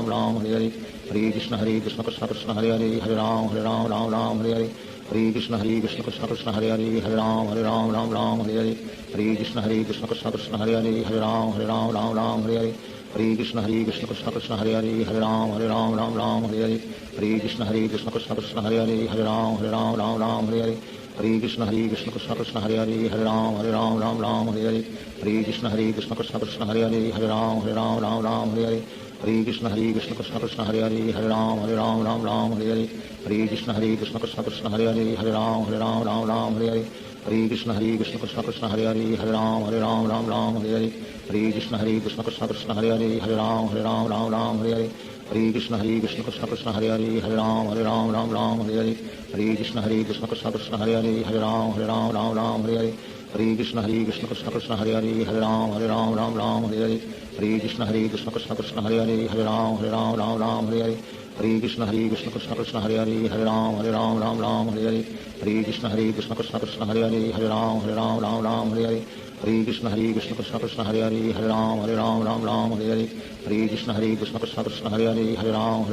Ram Hare Hare Hare Krishna Krishna Krishna Hare Hare Ram Ram Hare Hare Hare Krishna Krishna Krishna Hare Hare Ram Ram Hare Hare Hare Krishna Krishna Krishna Hare Hare Ram Ram Hare Hare Hare Krishna Krishna Krishna Hare Hare Ram Ram Hare Hare Hare Krishna Krishna Krishna Hare Hare Ram Ram Hare Hare Hare Krishna Krishna Krishna Hare Hare Ram Ram Hare Hare Hare Krishna Krishna Krishna Hare Hare Ram Ram Hare Hare Hare Krishna Krishna Krishna Hare Hare Ram Ram Hare Hare Hare Krishna Krishna Krishna Hare Hare Ram Ram Ram Hare Hare Hare Krishna Krishna Krishna Hare Hare Ram Ram Hare Hare Hare Krishna Krishna Krishna Hare Hare Ram Ram Hare Hare Hare Krishna Krishna Krishna Hare Hare Ram Ram Hare Hare Hare Krishna Krishna Krishna Hare Hare Ram Ram Hare Hare Hare Krishna Krishna Krishna Hare Hare Ram Ram Hare Hare Hare Krishna Krishna Krishna Hare Hare Ram Ram Hare Hare Hare Krishna Krishna Krishna Hare Hare Ram Ram Hare Hare Hare Krishna Krishna Krishna Hare Hare Ram Ram Hare Hare Hare Krishna Krishna Krishna Hare Hare Ram Ram Hare Hare Hare Krishna Krishna Krishna Hare Hare Ram Ram Hare Hare Hare Krishna Krishna Krishna Hare Hare Ram Ram Hare Hare Hare Krishna Krishna Krishna Hare Hare Ram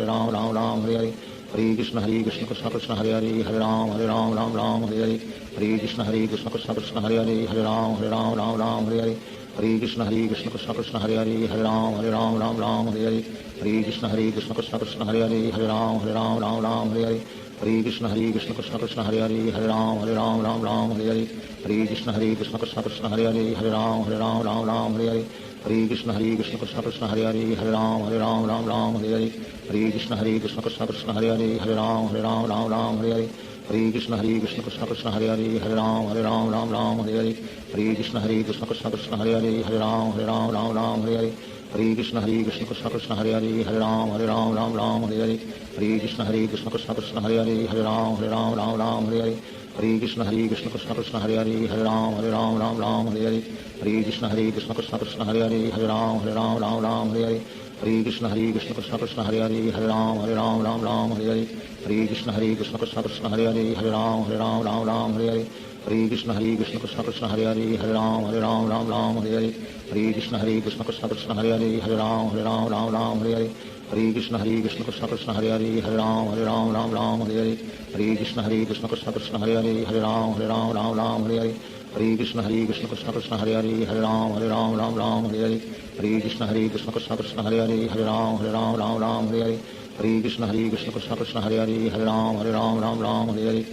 Ram Hare Hare Hare Krishna Krishna Krishna Hare Hare Ram Ram Hare Hare Hare Krishna Krishna Krishna Hare Hare Ram Ram Hare Hare Hare Krishna Krishna Krishna Hare Hare Ram Ram Hare Hare Hare Krishna Krishna Krishna Hare Hare Ram Ram Hare Hare Hare Krishna Krishna Krishna Hare Hare Ram Ram Hare Hare Hare Krishna Krishna Krishna Hare Hare Ram Ram Hare Hare Hare Krishna Krishna Krishna Hare Hare Ram Ram Hare Hare Hare Krishna Krishna Krishna Hare Hare Ram Ram Hare Hare Hare Krishna Krishna Krishna Hare Hare Ram Ram Hare Hare Hare Krishna Krishna Krishna Hare Hare Ram Ram Hare Hare Hare Krishna Krishna Krishna Hare Hare Ram Ram Hare Hare Hare Krishna Krishna Krishna Hare Hare Ram Ram Hare Hare Hare Krishna Krishna Krishna Hare Hare Ram Ram Hare Hare Hare Krishna Krishna Krishna Hare Hare Ram Ram Hare Hare Hare Krishna Krishna Krishna Hare Hare Ram Ram Hare Hare Hare Krishna Krishna Krishna Hare Hare Ram Ram Hare Hare Hare Krishna Krishna Krishna Hare Hare Ram Ram Hare Hare Hare Krishna Krishna Krishna Hare Hare Ram Ram Hare Hare Hare Krishna Krishna Krishna Hare Hare Ram Ram Hare Hare Hare Krishna Krishna Krishna Hare Hare Ram Ram Hare Hare Hare Krishna Krishna Krishna Hare Hare Ram Ram Hare Hare Hare Krishna Krishna Krishna Hare Hare Ram Ram Hare Hare Hare Krishna Krishna Krishna Hare Hare Ram Ram Hare Hare Hare Krishna Krishna Krishna Hare Hare Ram Ram Hare Hare Hare Krishna Krishna Krishna Hare Hare Ram Ram Hare Hare Hare Krishna Krishna Krishna Hare Hare Ram Ram Hare Hare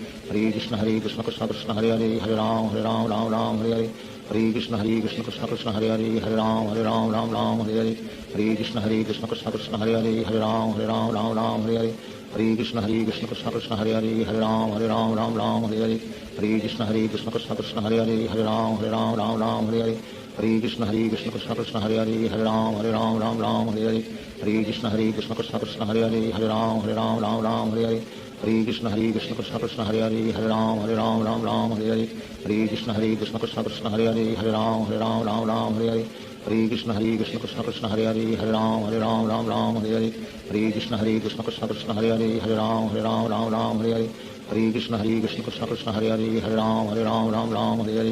Hare Krishna Krishna Krishna Hare Hare Ram Ram Hare Hare Hare Krishna Krishna Krishna Hare Hare Ram Ram Hare Hare Hare Krishna Krishna Krishna Hare Hare Ram Ram Hare Hare Hare Krishna Krishna Krishna Hare Hare Ram Ram Hare Hare Hare Krishna Krishna Krishna Hare Hare Ram Ram Hare Hare Hare Krishna Krishna Krishna Hare Hare Ram Ram Hare Hare Hare Krishna Krishna Krishna Hare Hare Ram Ram Hare Hare Hare Krishna Krishna Krishna Hare Hare Ram Ram Hare Hare Hare Krishna Krishna Krishna Hare Hare Ram Ram Hare Hare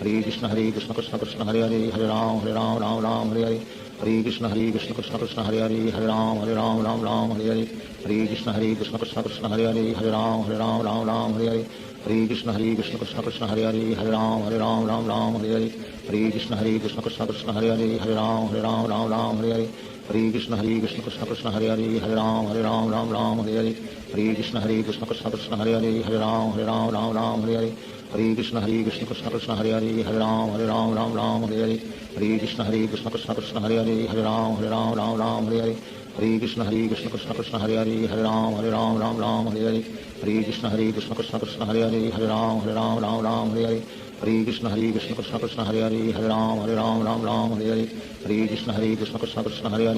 Hare Krishna Krishna Krishna Hare Hare Ram Ram Hare Hare Hare Krishna Krishna Krishna Hare Hare Ram Ram Hare Hare Hare Krishna Krishna Krishna Hare Hare Ram Ram Hare Hare Hare Krishna Krishna Krishna Hare Hare Ram Ram Hare Hare Hare Krishna Krishna Krishna Hare Hare Ram Ram Hare Hare Hare Krishna Krishna Krishna Hare Hare Ram Ram Hare Hare Hare Krishna Krishna Krishna Hare Hare Ram Ram Hare Hare Hare Krishna Krishna Krishna Hare Hare Ram Ram Hare Hare Hare Krishna Krishna Krishna Hare Hare Ram Ram Hare Hare Hare Krishna Krishna Krishna Hare Hare Ram Ram Hare Hare Hare Krishna Krishna Krishna Hare Hare Ram Ram Hare Hare Hare Krishna Krishna Krishna Hare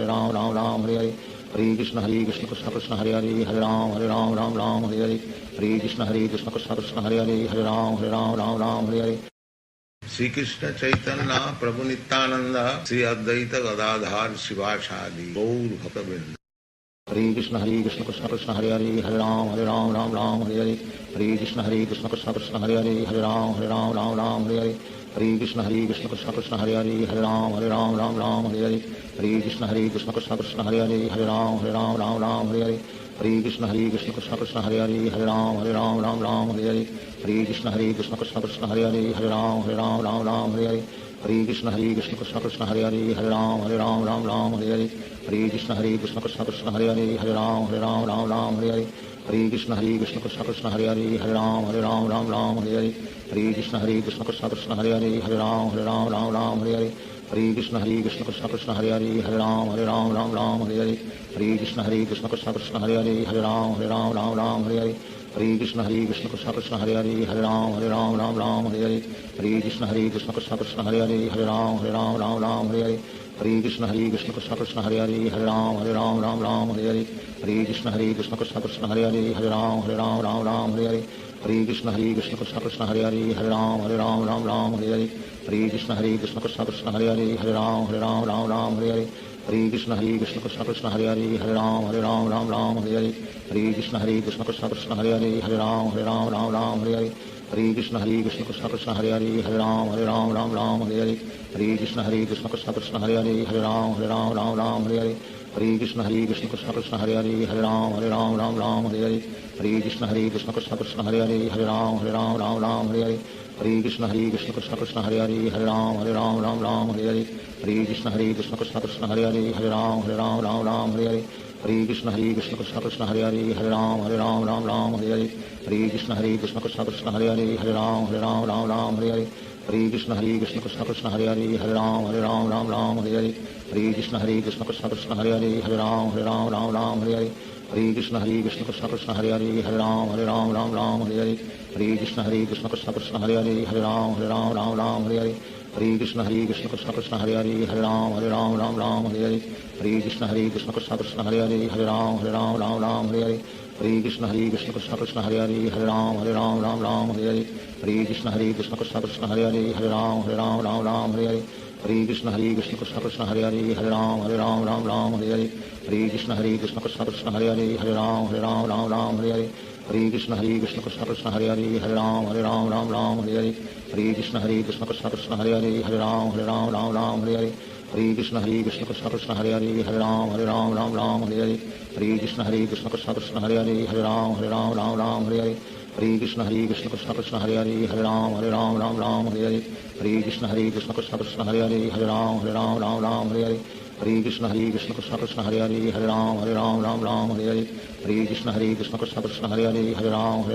Hare Ram Ram Hare Hare Hare Krishna Krishna Krishna Hare Hare Ram Ram Hare Hare Hare Krishna Krishna Krishna Hare Hare Ram Ram Hare Hare Shri Krishna Chaitanya Prabhu Nityanand Shri Advaita Gadadhar शिवासादि Gaur भक्तवृंद Hare Krishna Krishna Krishna Hare Hare Ram Ram Hare Hare Hare Krishna Krishna Krishna Hare Hare Ram Hare Hare Hare Krishna Krishna Krishna Hare Hare Ram Hare Hare Hare Krishna Krishna Krishna Hare Hare Ram Hare Hare Hare Krishna Krishna Krishna Hare Hare Ram Hare Hare Hare Krishna Krishna Krishna Hare Hare Ram Hare Hare Hare Krishna Krishna Krishna Hare Hare Ram Ram Hare Hare Hare Krishna Krishna Krishna Hare Hare Ram Hare Hare Hare Krishna Krishna Krishna Hare Hare Hare Ram Ram Ram Hare Hare Hare Krishna Krishna Krishna Hare Hare Ram Ram Ram Hare Hare Hare Krishna Krishna Krishna Hare Hare Ram Ram Hare Hare Hare Krishna Krishna Krishna Hare Hare Ram Ram Hare Hare Hare Krishna Krishna Krishna Hare Hare Ram Ram Hare Hare Hare Krishna Krishna Krishna Hare Hare Ram Hare Hare Hare Krishna Krishna Krishna Hare Hare Ram Hare Hare Hare Krishna Krishna Krishna Hare Hare Ram Hare Hare Hare Krishna Krishna Krishna Hare Hare Ram Hare Hare Hare Krishna Krishna Krishna Hare Hare Ram Hare Hare Hare Krishna Krishna Krishna Hare Hare Ram Hare Hare Hare Krishna Krishna Krishna Hare Hare Ram Hare Hare Hare Krishna Krishna Krishna Hare Hare Ram Hare Hare Hare Krishna Krishna Krishna Hare Hare Ram Hare Hare Hare Krishna Krishna Krishna Hare Hare Ram Hare Hare Hare Krishna Krishna Krishna Hare Hare Ram Hare Hare Hare Krishna Krishna Krishna Hare Hare Ram Hare Hare Hare Krishna Krishna Krishna Hare Hare Ram Hare Hare Hare Krishna Krishna Krishna Hare Hare Ram Hare Hare Hare Krishna Krishna Krishna Hare Hare Ram Hare Hare Hare Krishna Krishna Krishna Hare Hare Ram Hare Hare Hare Krishna Krishna Krishna Hare Hare Ram Hare Hare Hare Krishna Krishna Krishna Hare Hare Ram Hare Hare Hare Krishna Krishna Krishna Hare Hare Ram Hare Hare Hare Krishna Krishna Krishna Hare Hare Ram Hare Hare Hare Krishna Krishna Krishna Hare Hare Ram Hare Hare Hare Krishna Krishna Krishna Hare Hare Ram Hare Hare Hare Krishna Krishna Krishna Hare Hare Ram Hare Hare Hare Krishna Krishna Krishna Hare Hare Ram Hare Hare Hare Krishna Krishna Krishna Hare Hare Ram Hare Hare Hare Krishna Krishna Krishna Hare Hare Ram Hare Hare Hare Krishna Krishna Krishna Hare Hare Ram Hare Hare Hare Krishna Krishna Krishna Hare Hare Ram Hare Hare Hare Krishna Krishna Krishna Hare Hare Ram Hare Hare Hare Krishna Krishna Krishna Hare Hare Ram Hare Hare Hare Krishna Krishna Krishna Hare Hare Ram Hare Hare Hare Krishna Krishna Krishna Hare Hare Ram Hare Hare Hare Krishna Krishna Krishna Hare Hare Ram Hare Hare Hare Krishna Krishna Krishna Hare Hare Ram Hare Hare Hare Krishna Krishna Krishna Hare Hare Ram Hare Hare Hare Krishna Krishna Krishna Hare Hare Ram Hare Hare Hare Krishna Krishna Krishna Hare Hare Ram Hare Hare Hare Krishna Krishna Krishna Hare Hare Ram Hare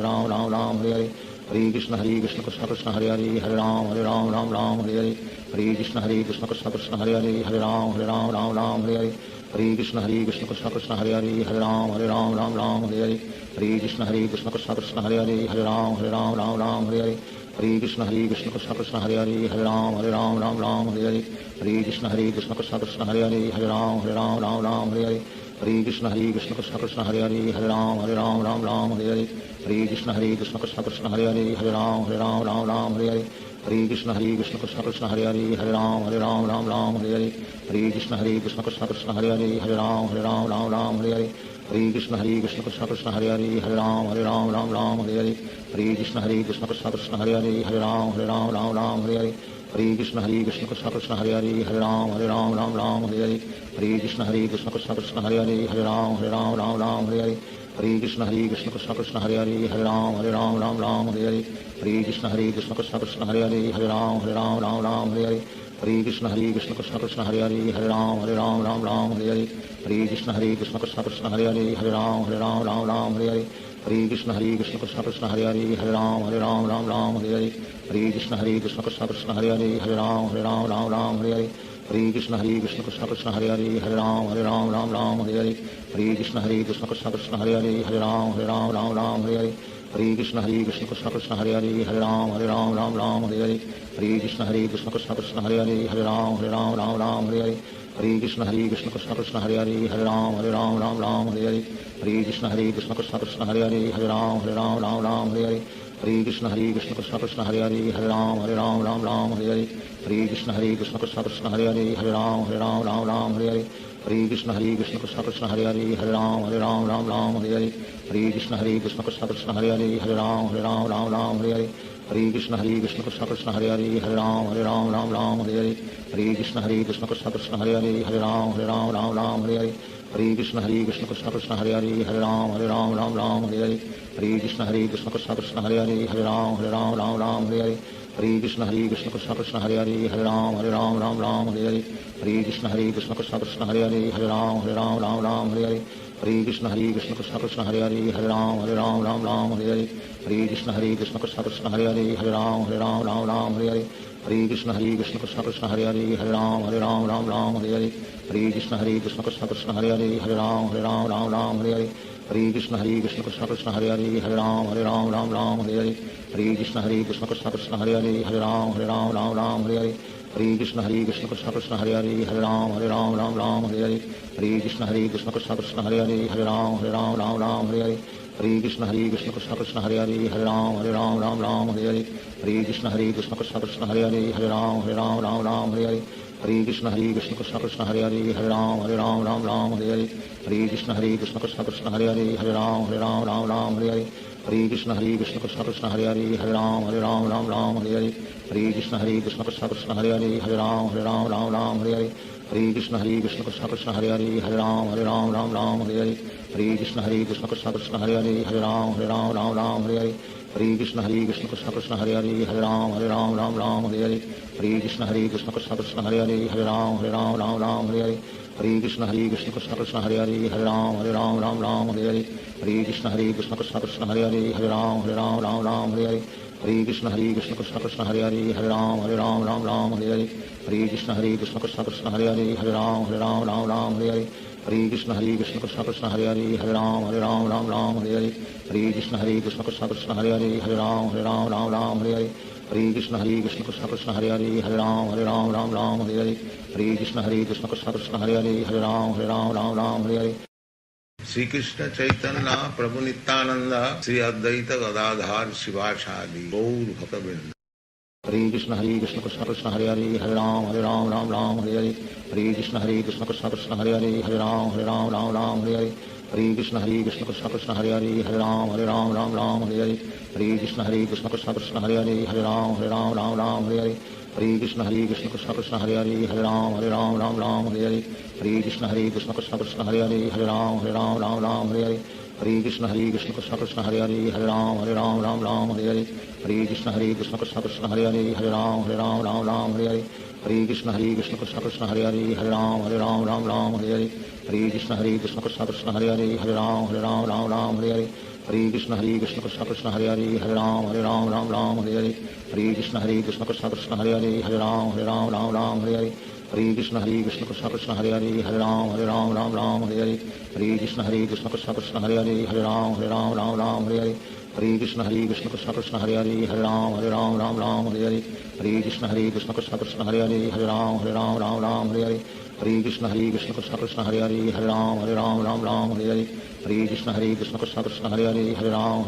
Hare Hare Krishna Krishna Krishna Hare Hare Ram Hare Hare Hare Krishna Krishna Krishna Hare Hare Ram Hare Hare Hare Krishna Krishna Krishna Hare Hare Ram Hare Hare Hare Krishna Krishna Krishna Hare Hare Ram Hare Hare Hare Krishna Krishna Krishna Hare Hare Ram Hare Hare Hare Krishna Krishna Krishna Hare Hare Ram Hare Hare Hare Krishna Krishna Krishna Hare Hare Ram Hare Hare Hare Krishna Krishna Krishna Hare Hare Ram Hare Hare Hare Krishna Krishna Krishna Hare Hare Ram Hare Hare Hare Krishna Krishna Krishna Hare Hare Ram Hare Hare Hare Krishna Krishna Krishna Hare Hare Ram Hare Hare Hare Krishna Krishna Krishna Hare Hare Ram Hare Hare Hare Krishna Krishna Krishna Hare Hare Ram Hare Hare Hare Krishna Krishna Krishna Hare Hare Ram Hare Hare Hare Krishna Krishna Krishna Hare Hare Ram Hare Hare Hare Krishna Krishna Krishna Hare Hare Ram Hare Hare Hare Krishna Krishna Krishna Hare Hare Ram Hare Hare Hare Krishna Krishna Krishna Hare Hare Ram Hare Hare Hare Krishna Krishna Krishna Hare Hare Ram Hare Hare Hare Krishna Krishna Krishna Hare Hare Ram Hare Hare Hare Krishna Krishna Krishna Hare Hare Ram Hare Hare Hare Krishna Krishna Krishna Hare Hare Ram Hare Hare Hare Krishna Krishna Krishna Hare Hare Ram Hare Hare Hare Krishna Krishna Krishna Hare Hare Ram Hare Hare Hare Krishna Krishna Krishna Hare Hare Ram Hare Hare Hare Krishna Krishna Krishna Hare Hare Ram Hare Hare Hare Krishna Krishna Krishna Hare Hare Ram Hare Hare Hare Krishna Krishna Krishna Hare Hare Ram Hare Hare Hare Krishna Krishna Krishna Hare Hare Ram Hare Hare Hare Krishna Krishna Krishna Hare Hare Ram Hare Hare Hare Krishna Krishna Krishna Hare Hare Ram Hare Hare Hare Krishna Krishna Krishna Hare Hare Ram Ram Ram Hare Hare Hare Krishna Krishna Krishna Hare Hare Ram Ram Hare Hare Hare Krishna Krishna Krishna Hare Hare Ram Ram Hare Hare Hare Krishna Krishna Krishna Hare Hare Ram Ram Hare Hare Hare Krishna Krishna Krishna Hare Hare Ram Ram Hare Hare Hare Krishna Krishna Krishna Hare Hare Ram Ram Hare Hare Hare Krishna Krishna Krishna Hare Hare Ram Ram Hare Hare Hare Krishna Krishna Krishna Hare Hare Ram Ram Hare Hare Hare Krishna Krishna Krishna Hare Hare Ram Ram Hare Hare Hare Krishna Krishna Krishna Krishna Hare Hare Ram Ram Hare Hare Hare Krishna Krishna Krishna Hare Hare Ram Ram Hare Hare Hare Krishna Krishna Krishna Krishna Hare Hare Ram Ram Hare Hare Hare Krishna Krishna Krishna Hare Hare Ram Ram Hare Hare Hare Krishna Krishna Krishna Krishna Hare Hare Ram Ram Hare Hare Hare Krishna Krishna Krishna Krishna Hare Hare Ram Ram Hare Hare Hare Krishna Krishna Krishna Krishna Hare Hare Ram Ram Hare Hare Hare Krishna Krishna Krishna Krishna Hare Hare Ram Ram Hare Hare Hare Krishna Krishna Krishna Krishna Hare Hare Ram Ram Hare Hare Hare Krishna Krishna Krishna Krishna Hare Hare Ram Ram Hare Hare Hare Krishna Krishna Krishna Krishna Hare Hare Ram Ram Hare Hare Hare Krishna Krishna Krishna Krishna Hare Hare Ram Ram Hare Hare Hare Krishna Krishna Krishna Krishna Hare Hare Ram Ram Hare Hare Hare Krishna Krishna Krishna Krishna Hare Hare Ram Ram Hare Hare Hare Krishna Krishna Krishna Krishna Hare Hare Ram Ram Hare Hare Hare Krishna Krishna Krishna Krishna Hare Hare Ram Ram Hare Hare Hare Krishna Krishna Krishna Krishna Hare Hare Ram Ram Hare Hare Shri Krishna Chaitanya Prabhu Nityanand Shri Advaita Gadadhar शिवासादि Gaur भक्तवृंद। Hare Krishna Krishna Krishna Hare Hare Ram Ram Hare Hare Hare Krishna Krishna Krishna Krishna Hare Hare Ram Ram Hare Hare Hare Krishna Krishna Krishna Hare Hare Ram Ram Hare Hare Hare Krishna Krishna Krishna Krishna Hare Hare Ram Ram Hare Hare Hare Krishna Krishna Krishna Hare Hare Ram Ram Hare Hare Hare Krishna Krishna Krishna Krishna Hare Hare Ram Ram Hare Hare Hare Krishna Krishna Krishna Hare Hare Ram Ram Hare Hare Hare Krishna Krishna Krishna Krishna Hare Hare Ram Ram Hare Hare Hare Krishna Krishna Krishna Krishna Hare Hare Ram Ram Hare Hare Hare Krishna Krishna Krishna Krishna Hare Hare Ram Ram Hare Hare Hare Krishna Krishna Krishna Krishna Hare Hare Ram Ram Hare Hare Hare Krishna Krishna Krishna Krishna Hare Hare Ram Ram Hare Hare Hare Krishna Krishna Krishna Krishna Hare Hare Ram Ram Hare Hare Hare Krishna Krishna Krishna Krishna Hare Hare Ram Ram Hare Hare Hare Krishna Krishna Krishna Krishna Hare Hare Ram Ram Hare Hare Hare Krishna Krishna Krishna Krishna Hare Hare Ram Ram Hare Hare Hare Krishna Krishna Krishna Krishna Hare Hare Ram Ram Hare Hare Hare Krishna Krishna Krishna Krishna Hare Hare Ram Ram Hare Hare Hare Krishna Krishna Krishna Krishna Hare Hare Ram Ram Hare Hare Hare Krishna Krishna Krishna Krishna Hare Hare Ram Ram Hare Hare Hare Krishna Krishna Krishna Krishna Hare Hare Ram Ram Hare Hare Hare Krishna Krishna Krishna Krishna Hare Hare Ram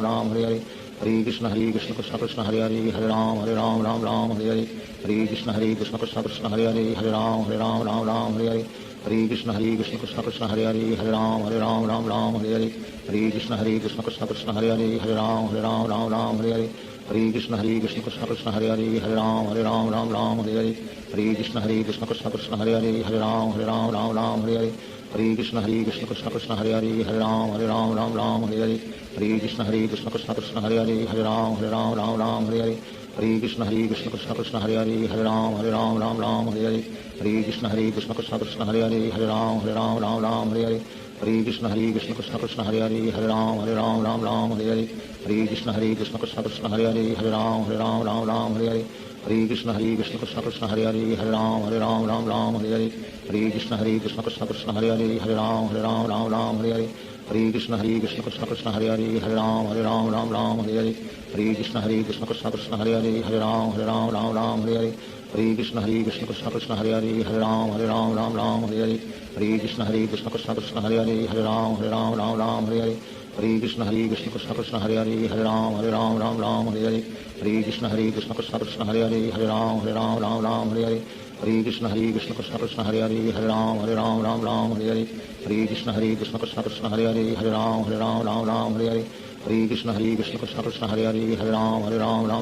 Ram Hare Hare Hare Krishna Krishna Krishna Krishna Hare Hare Ram Ram Hare Hare Hare Krishna Krishna Krishna Krishna Hare Hare Ram Ram Hare Hare Hare Krishna Krishna Krishna Krishna Hare Hare Ram Ram Hare Hare Hare Krishna Krishna Krishna Krishna Hare Hare Ram Ram Hare Hare Hare Krishna Krishna Krishna Krishna Hare Hare Ram Ram Hare Hare Hare Krishna Krishna Krishna Krishna Hare Hare Ram Ram Hare Hare Hare Krishna Krishna Krishna Krishna Hare Hare Ram Ram Hare Hare Hare Krishna Krishna Krishna Krishna Hare Hare Ram Ram Hare Hare Hare Krishna Krishna Krishna Krishna Hare Hare Ram Ram Hare Hare Hare Krishna Krishna Krishna Krishna Hare Hare Ram Ram Hare Hare Hare Krishna Krishna Krishna Krishna Hare Hare Ram Ram Hare Hare Hare Krishna Krishna Krishna Krishna Hare Hare Ram Ram Hare Hare Hare Krishna Krishna Krishna Krishna Hare Hare Ram Ram Hare Hare Hare Krishna Krishna Krishna Krishna Hare Hare Ram Ram Hare Hare Hare Krishna Krishna Krishna Krishna Hare Hare Ram Ram Hare Hare Hare Krishna Krishna Krishna Krishna Hare Hare Ram Ram Hare Hare Hare Krishna Krishna Krishna Krishna Hare Hare Ram Ram Hare Hare Hare Krishna Krishna Krishna Krishna Hare Hare Ram Ram Hare Hare Hare Krishna Krishna Krishna Krishna Hare Hare Ram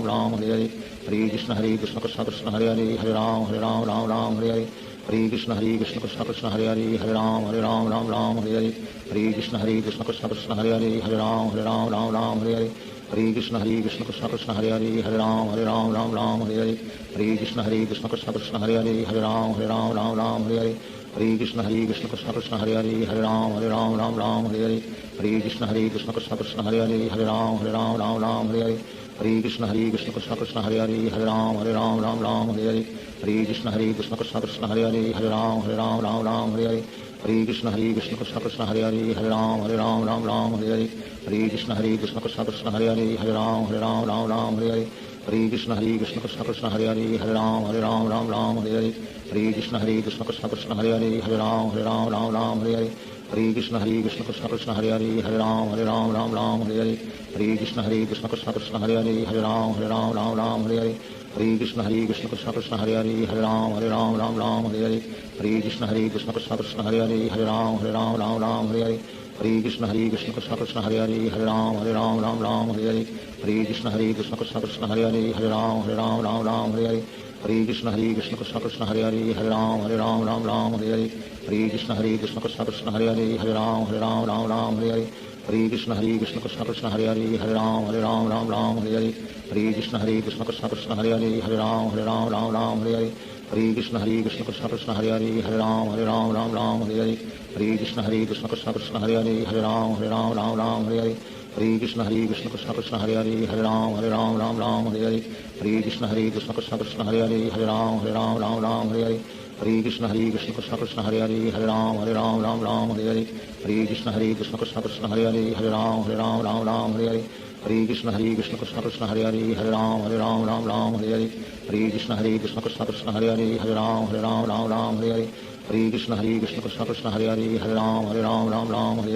Ram Hare Hare Hare Krishna Krishna Krishna Krishna Hare Hare Ram Ram Hare Hare Hare Krishna Krishna Krishna Krishna Hare Hare Ram Ram Hare Hare Hare Krishna Krishna Krishna Krishna Hare Hare Ram Ram Hare Hare Hare Krishna Krishna Krishna Krishna Hare Hare Ram Ram Hare Hare Hare Krishna Krishna Krishna Krishna Hare Hare Ram Ram Hare Hare Hare Krishna Krishna Krishna Hare Hare Hare Ram Ram Ram Hare Hare Hare Krishna Krishna Krishna Hare Hare Hare Ram Ram Hare Hare Hare Krishna Krishna Krishna Hare Hare Hare Ram Ram Hare Hare Hare Krishna Krishna Krishna Hare Hare Hare Ram Ram Hare Hare Hare Krishna Krishna Krishna Hare Hare Hare Ram Ram Hare Hare Hare Krishna Krishna Krishna Hare Hare Hare Ram Ram Hare Hare Hare Krishna Krishna Krishna Hare Hare Hare Ram Hare Hare Hare Krishna Krishna Krishna Hare Hare Hare Ram Hare Hare Hare Krishna Krishna Krishna Hare Hare Hare Ram Hare Hare Hare Krishna Krishna Krishna Hare Hare Hare Ram Hare Hare Hare Krishna Krishna Krishna Hare Hare Hare Ram Hare Hare Hare Krishna Krishna Krishna Hare Hare Hare Ram Hare Hare Hare Krishna Krishna Krishna Hare Hare Hare Ram Hare Hare Hare Krishna Krishna Krishna Hare Hare Hare Ram Hare Hare Hare Krishna Krishna Krishna Hare Hare Hare Ram Hare Hare Hare Krishna Krishna Krishna Hare Hare Hare Ram Hare Hare Hare Krishna Krishna Krishna Hare Hare Hare Ram Hare Hare Hare Krishna Krishna Krishna Hare Hare Hare Ram Hare Hare Hare Krishna Krishna Krishna Hare Hare Hare Ram Hare Hare Hare Krishna Krishna Krishna Hare Hare Hare Ram Hare Hare Hare Krishna Krishna Krishna Hare Hare Hare Ram Hare Hare Hare Krishna Krishna Krishna Hare Hare Hare Ram Hare Hare Hare Krishna Krishna Krishna Hare Hare Hare Ram Hare Hare Hare Krishna Krishna Krishna Hare Hare Hare Ram Hare Hare Hare Krishna Krishna Krishna Hare Hare Hare Ram Hare Hare Hare Krishna Krishna Krishna Hare Hare Hare Ram Hare Hare Hare Krishna Krishna Krishna Hare Hare Hare Ram Hare Hare Hare Krishna Krishna Krishna Hare Hare Hare Ram Hare Hare Hare Krishna Krishna Krishna Hare Hare Hare Ram Hare Hare Hare Krishna Krishna Krishna Hare Hare Hare Ram Hare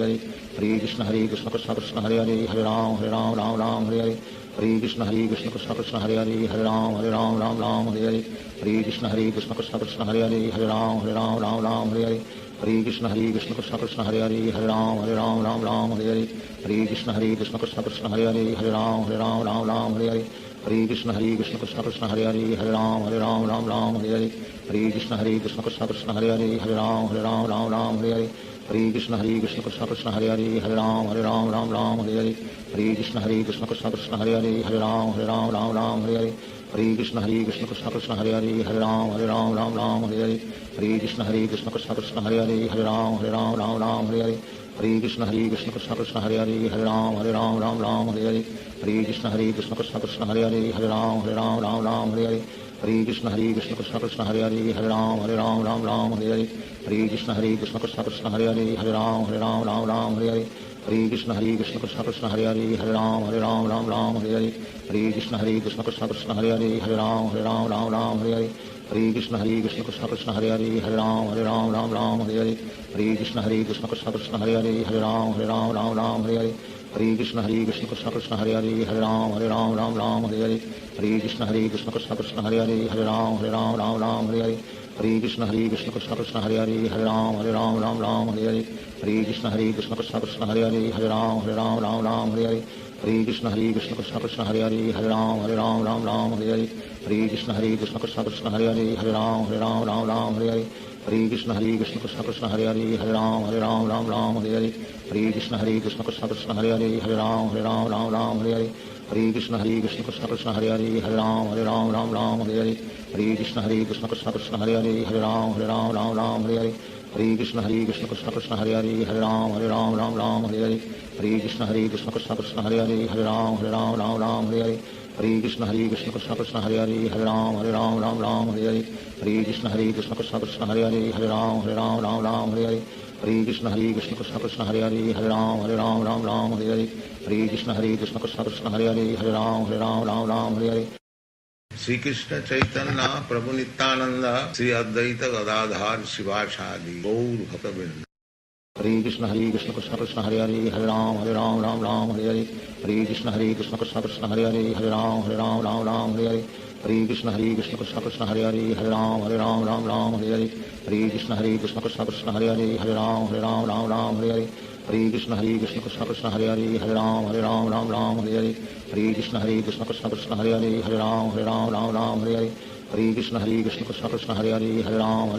Hare Hare Krishna Krishna Krishna Hare Hare Hare Ram Hare Hare Hare Krishna Krishna Krishna Hare Hare Hare Ram Hare Hare Hare Krishna Krishna Krishna Hare Hare Hare Ram Hare Hare Hare Krishna Krishna Krishna Hare Hare Hare Ram Hare Hare Hare Krishna Krishna Krishna Hare Hare Hare Ram Hare Hare Hare Krishna Krishna Krishna Hare Hare Hare Ram Hare Hare Hare Krishna Krishna Krishna Hare Hare Hare Ram Hare Hare Hare Krishna Krishna Krishna Hare Hare Hare Ram Hare Hare Hare Krishna Krishna Krishna Hare Hare Hare Ram Hare Hare Hare Krishna Krishna Krishna Hare Hare Hare Ram Hare Hare Hare Krishna Krishna Krishna Hare Hare Hare Ram Hare Hare Hare Krishna Krishna Krishna Hare Hare Hare Ram Hare Hare Hare Krishna Krishna Krishna Hare Hare Hare Ram Hare Hare Hare Krishna Krishna Krishna Hare Hare Hare Ram Hare Hare Hare Krishna Krishna Krishna Hare Hare Hare Ram Hare Hare Hare Krishna Krishna Krishna Hare Hare Hare Ram Hare Hare Hare Krishna Krishna Krishna Hare Hare Hare Ram Hare Hare Hare Krishna Krishna Krishna Hare Hare Hare Ram Hare Hare Hare Krishna Krishna Krishna Hare Hare Hare Ram Hare Hare Hare Krishna Krishna Krishna Hare Hare Hare Ram Hare Hare Hare Krishna Krishna Krishna Hare Hare Hare Ram Hare Hare Hare Krishna Krishna Krishna Hare Hare Hare Ram Hare Hare Hare Krishna Krishna Krishna Hare Hare Hare Ram Hare Hare Hare Krishna Krishna Krishna Hare Hare Hare Ram Hare Hare Hare Krishna Krishna Krishna Hare Hare Hare Ram Hare Hare Hare Krishna Krishna Krishna Hare Hare Hare Ram Hare Hare Hare Krishna Krishna Krishna Hare Hare Hare Ram Hare Hare Hare Krishna Krishna Krishna Hare Hare Hare Ram Hare Hare Hare Krishna Krishna Krishna Hare Hare Hare Ram Hare Hare Hare Krishna Krishna Krishna Hare Hare Hare Ram Hare Hare Hare Krishna Krishna Krishna Hare Hare Hare Ram Hare Hare Hare Krishna Krishna Krishna Hare Hare Hare Ram Hare Hare Shri Krishna Chaitanya Prabhu Nityanand Shri Advaita Gadadhar शिवासादि Gaur भक्तवृंद। Hare Krishna Krishna Krishna Hare Hare Hare Ram Hare Hare Hare Krishna Krishna Krishna Hare Hare Hare Ram Hare Hare Hare Krishna Krishna Krishna Hare Hare Hare Ram Hare Hare Hare Krishna Krishna Krishna Hare Hare Hare Ram Hare Hare Hare Krishna Krishna Krishna Hare Hare Hare Ram Hare Hare Hare Krishna Krishna Krishna Hare Hare Hare Ram Hare Hare Hare Krishna Krishna Krishna Hare Hare Hare Ram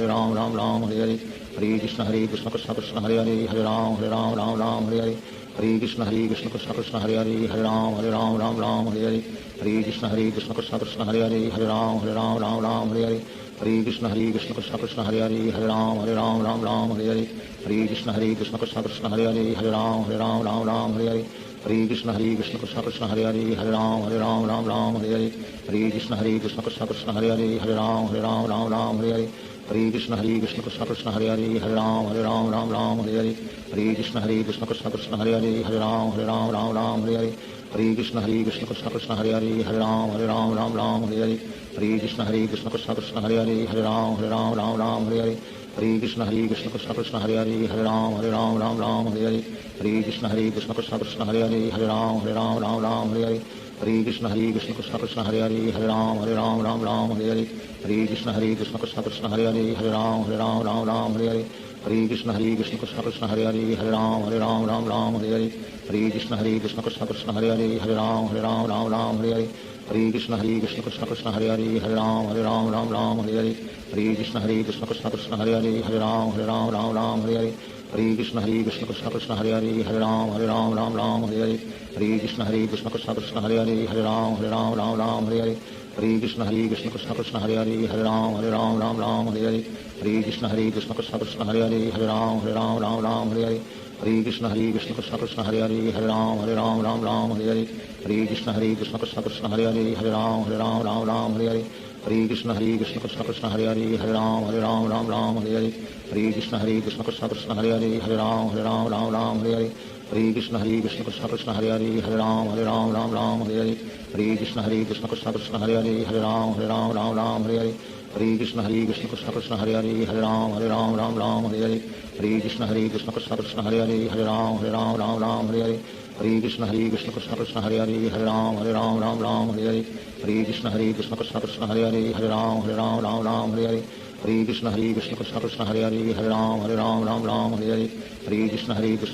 Hare Hare Hare Krishna Krishna Krishna Hare Hare Hare Ram Hare Hare Hare Krishna Krishna Krishna Hare Hare Hare Ram Hare Hare Hare Krishna Krishna Krishna Hare Hare Hare Ram Hare Hare Hare Krishna Krishna Krishna Hare Hare Ram Ram Ram Hare Hare Hare Krishna Krishna Krishna Hare Hare Ram Ram Hare Hare Hare Krishna Krishna Krishna Hare Hare Ram Ram Hare Hare Hare Krishna Krishna Krishna Hare Hare Ram Ram Hare Hare Hare Krishna Krishna Krishna Hare Hare Ram Ram Hare Hare Hare Krishna Krishna Krishna Hare Hare Ram Ram Hare Hare Hare Krishna Krishna Krishna Hare Hare Ram Ram Hare Hare Hare Krishna Krishna Krishna Hare Hare Ram Ram Hare Hare Hare Krishna Krishna Krishna Krishna Hare Hare Ram Ram Hare Hare Hare Krishna Krishna Krishna Krishna Hare Hare Ram Ram Hare Hare Hare Krishna Krishna Krishna Krishna Hare Hare Ram Ram Hare Hare Hare Krishna Krishna Krishna Krishna Hare Hare Ram Ram Hare Hare Hare Krishna Krishna Krishna Krishna Hare Hare Ram Ram Hare Hare Hare Krishna Krishna Krishna Krishna Hare Hare Ram Ram Hare Hare Hare Krishna Krishna Krishna Krishna Hare Hare Ram Ram Hare Hare Hare Krishna Krishna Krishna Krishna Hare Hare Ram Ram Hare Hare Hare Krishna Krishna Krishna Krishna Hare Hare Ram Ram Hare Hare Hare Krishna Krishna Krishna Krishna Hare Hare Ram Ram Hare Hare Hare Krishna Krishna Krishna Krishna Hare Hare Ram Ram Hare Hare Hare Krishna Krishna Krishna Krishna Hare Hare Ram Ram Hare Hare Hare Krishna Krishna Krishna Krishna Hare Hare Ram Ram Hare Hare Hare Krishna Krishna Krishna Krishna Hare Hare Ram Ram Hare Hare Hare Krishna Krishna Krishna Krishna Hare Hare Ram Ram Hare Hare Hare Krishna Krishna Krishna Krishna Hare Hare Ram Ram Hare Hare Hare Krishna Krishna Krishna Krishna Hare Hare Ram Ram Hare Hare Hare Krishna Krishna Krishna Krishna Hare Hare Ram Ram Hare Hare Hare Krishna Krishna Krishna Krishna Hare Hare Ram Ram Hare Hare Hare Krishna Krishna Krishna Krishna Hare Hare Ram Ram Hare Hare Hare Krishna Krishna Krishna Krishna Hare Hare Ram Ram Hare Hare Hare Krishna Krishna Krishna Krishna Hare Hare Ram Ram Hare Hare Hare Krishna Krishna Krishna Krishna Hare Hare Ram Ram Hare Hare Hare Krishna Krishna Krishna Krishna Hare Hare Ram Ram Hare Hare Hare Krishna Krishna Krishna Krishna Hare Hare Ram Ram Hare Hare Hare Krishna Krishna Krishna Krishna Hare Hare Ram Ram Hare Hare Hare Krishna Krishna Krishna Krishna Hare Hare Ram Ram Hare Hare Hare Krishna Krishna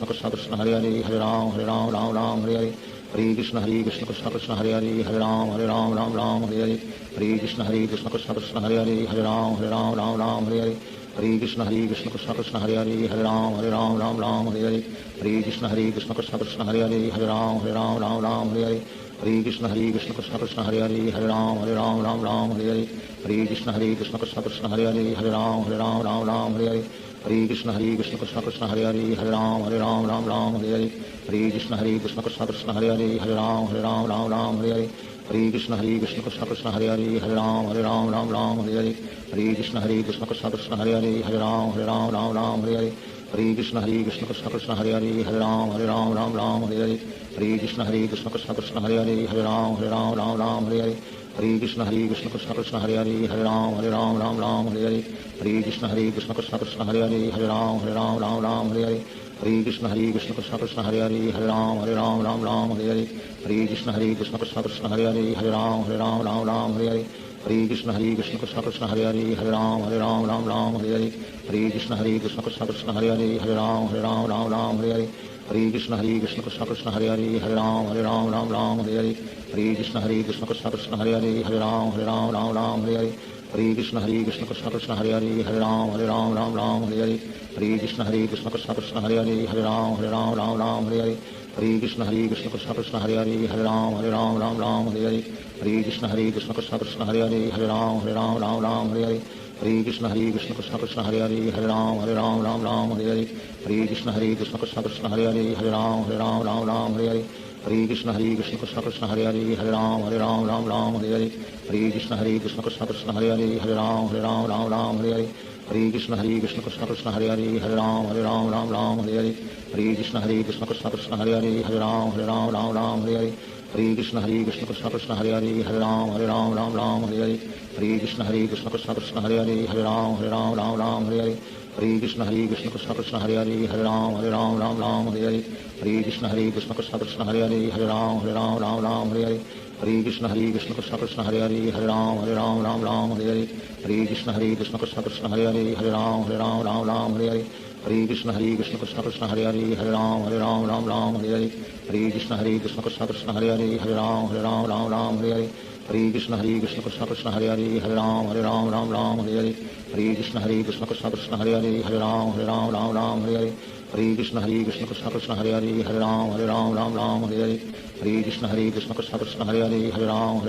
Krishna Krishna Hare Hare Ram Ram Hare Hare Hare Krishna Krishna Krishna Krishna Hare Hare Ram Ram Hare Hare Hare Krishna Krishna Krishna Krishna Hare Hare Ram Ram Hare Hare Hare Krishna Krishna Krishna Krishna Hare Hare Ram Ram Hare Hare Hare Krishna Krishna Krishna Krishna Hare Hare Ram Ram Hare Hare Hare Krishna Krishna Krishna Krishna Hare Hare Ram Ram Hare Hare Hare Krishna Krishna Krishna Krishna Hare Hare Ram Ram Hare Hare Hare Krishna Krishna Krishna Krishna Hare Hare Ram Ram Hare Hare Hare Krishna Krishna Krishna Krishna Hare Hare Ram Ram Hare Hare Hare Krishna Krishna Krishna Krishna Hare Hare Ram Ram Hare Hare Hare Krishna Krishna Krishna Krishna Hare Hare Ram Ram Hare Hare Hare Krishna Krishna Krishna Krishna Hare Hare Ram Ram Hare Hare Hare Krishna Krishna Krishna Krishna Hare Hare Ram Ram Hare Hare Hare Krishna Krishna Krishna Krishna Hare Hare Ram Ram Hare Hare Hare Krishna Krishna Krishna Krishna Hare Hare Ram Ram Hare Hare Hare Krishna Krishna Krishna Krishna Hare Hare Ram Ram Hare Hare Hare Krishna Krishna Krishna Krishna Hare Hare Ram Ram Hare Hare Hare Krishna Krishna Krishna Krishna Hare Hare Ram Ram Hare Hare Hare Krishna Krishna Krishna Krishna Hare Hare Ram Ram Hare Hare Hare Krishna Krishna Krishna Krishna Hare Hare Ram Ram Hare Hare Hare Krishna Krishna Krishna Krishna Hare Hare Ram Ram Hare Hare Hare Krishna Krishna Krishna Krishna Hare Hare Ram Ram Hare Hare Hare Krishna Krishna Krishna Krishna Hare Hare Ram Ram Hare Hare Hare Krishna Krishna Krishna Krishna Hare Hare Ram Ram Hare Hare Hare Krishna Krishna Krishna Krishna Hare Hare Ram Ram Hare Hare Hare Krishna Krishna Krishna Krishna Hare Hare Ram Ram Hare Hare Hare Krishna Krishna Krishna Krishna Hare Hare Ram Ram Hare Hare Hare Krishna Krishna Krishna Krishna Hare Hare Ram Ram Hare Hare Hare Krishna Krishna Krishna Krishna Hare Hare Ram Ram Hare Hare Hare Krishna Krishna Krishna Krishna Hare Hare Ram Ram Hare Hare Hare Krishna Krishna Krishna Krishna Hare Hare Ram Ram Hare Hare Hare Krishna Krishna Krishna Krishna Hare Hare Ram Ram Hare Hare Hare Krishna Krishna Krishna Krishna Hare Hare Ram Ram Hare Hare Hare Krishna Krishna Krishna Krishna Hare Hare Ram Ram Hare Hare Hare Krishna Krishna Krishna Krishna Hare Hare Ram Ram Hare Hare Hare Krishna Krishna Krishna Krishna Hare Hare Ram Ram Hare Hare Hare Krishna Krishna Krishna Krishna Hare Hare Ram Ram Hare Hare Hare Krishna Krishna Krishna Krishna Hare Hare Ram Ram Hare Hare Hare Krishna Krishna Krishna Krishna Hare Hare Ram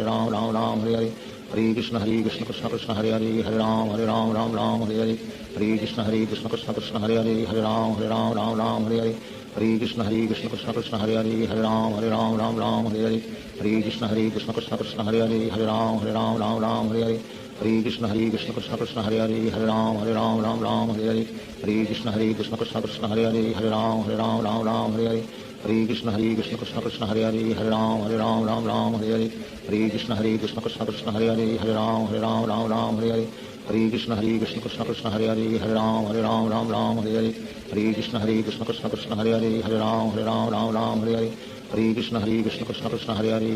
Ram Hare Hare Hare Krishna Krishna Krishna Hare Hare Hare Ram Ram Ram Hare Hare Hare Krishna Krishna Krishna Hare Hare Hare Ram Ram Hare Hare Hare Krishna Krishna Krishna Hare Hare Hare Ram Ram Hare Hare Hare Krishna Krishna Krishna Hare Hare Hare Ram Ram Hare Hare Hare Krishna Krishna Krishna Hare Hare Hare Ram Ram Hare Hare Hare Krishna Krishna Krishna Hare Hare Hare Ram Ram Hare Hare Hare Krishna Krishna Krishna Hare Hare Hare Ram Hare Hare Hare Krishna Krishna Krishna Hare Hare Hare Ram Hare Hare Hare Krishna Krishna Krishna Hare Hare Hare Ram Hare Hare Hare Krishna Krishna Krishna Hare Hare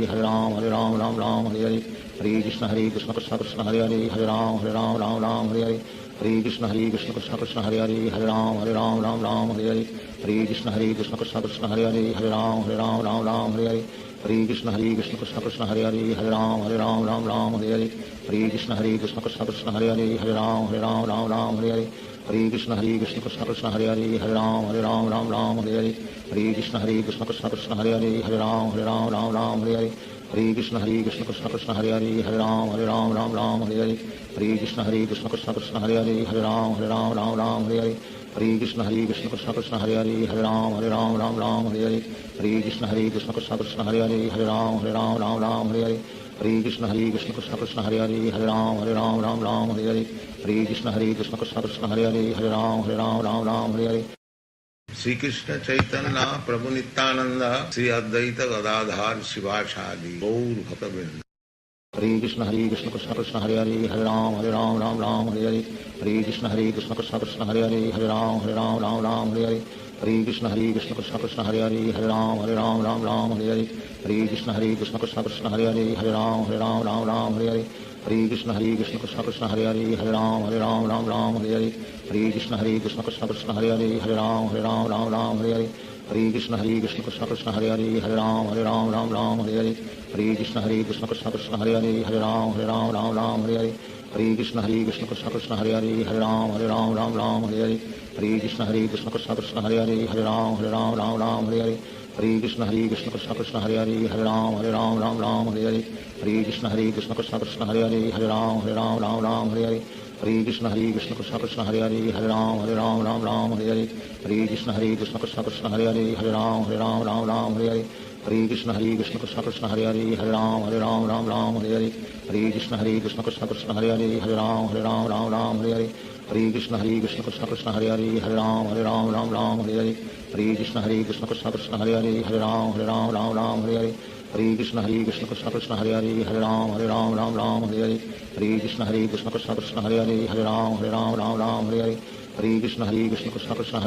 Hare Ram Hare Hare Hare Krishna Krishna Krishna Hare Hare Hare Ram Hare Hare Hare Krishna Krishna Krishna Hare Hare Hare Ram Hare Hare Hare Krishna Krishna Krishna Hare Hare Hare Ram Hare Hare Hare Krishna Krishna Krishna Hare Hare Hare Ram Hare Hare Hare Krishna Krishna Krishna Hare Hare Hare Ram Hare Hare Hare Krishna Krishna Krishna Hare Hare Hare Ram Hare Hare Hare Krishna Krishna Krishna Hare Hare Hare Ram Hare Hare Hare Krishna Krishna Krishna Hare Hare Hare Ram Hare Hare Hare Krishna Krishna Krishna Hare Hare Hare Ram Hare Hare Hare Krishna Krishna Krishna Hare Hare Hare Ram Hare Hare Hare Krishna Krishna Krishna Hare Hare Hare Ram Hare Hare Hare Krishna Krishna Krishna Hare Hare Hare Ram Hare Hare Hare Krishna Krishna Krishna Hare Hare Hare Ram Hare Hare Hare Krishna Krishna Krishna Hare Hare Hare Ram Hare Hare Shri Krishna Chaitanya Prabhu Nityanand Shri Advaita Gadadhar Shivacharya Gaur भक्तवृंद। Hare Krishna Krishna Krishna Hare Hare Hare Ram Hare Hare Hare Krishna Krishna Krishna Hare Hare Hare Ram Hare Hare Hare Krishna Krishna Krishna Hare Hare Hare Ram Hare Hare Hare Krishna Krishna Krishna Hare Hare Hare Ram Hare Hare Hare Krishna Krishna Krishna Hare Hare Hare Ram Hare Hare Hare Krishna Krishna Krishna Hare Hare Hare Ram Hare Hare Hare Krishna Krishna Krishna Hare Hare Hare Ram Hare Hare Hare Krishna Krishna Krishna Hare Hare Hare Ram Hare Hare Hare Krishna Krishna Krishna Hare Hare Hare Ram Hare Hare Hare Krishna Krishna Krishna Hare Hare Hare Ram Hare Hare Hare Krishna Krishna Krishna Hare Hare Hare Ram Hare Hare Hare Krishna Krishna Krishna Hare Hare Hare Ram Hare Hare Hare Krishna Krishna Krishna Hare Hare Hare Ram Hare Hare Hare Krishna Krishna Krishna Hare Hare Hare Ram Hare Hare Hare Krishna Krishna Krishna Hare Hare Hare Ram Hare Hare Hare Krishna Krishna Krishna Hare Hare Hare Ram Hare Hare Hare Krishna Krishna Krishna Hare Hare Hare Ram Hare Hare Hare Krishna Krishna Krishna Hare Hare Hare Ram Hare Hare Hare Krishna Krishna Krishna Hare Hare Hare Ram Hare Hare Hare Krishna Krishna Krishna Hare Hare Hare Ram Hare Hare Hare Krishna Krishna Krishna Hare Hare Hare Ram Hare Hare Hare Krishna Krishna Krishna Hare Hare Hare Ram Hare Hare Hare Krishna Krishna Krishna Hare Hare Hare Ram Hare Hare Hare Krishna Krishna Krishna Hare Hare Hare Ram Hare Hare Hare Krishna Krishna Krishna Hare Hare Hare Ram Hare Hare Hare Krishna Krishna Krishna Hare Hare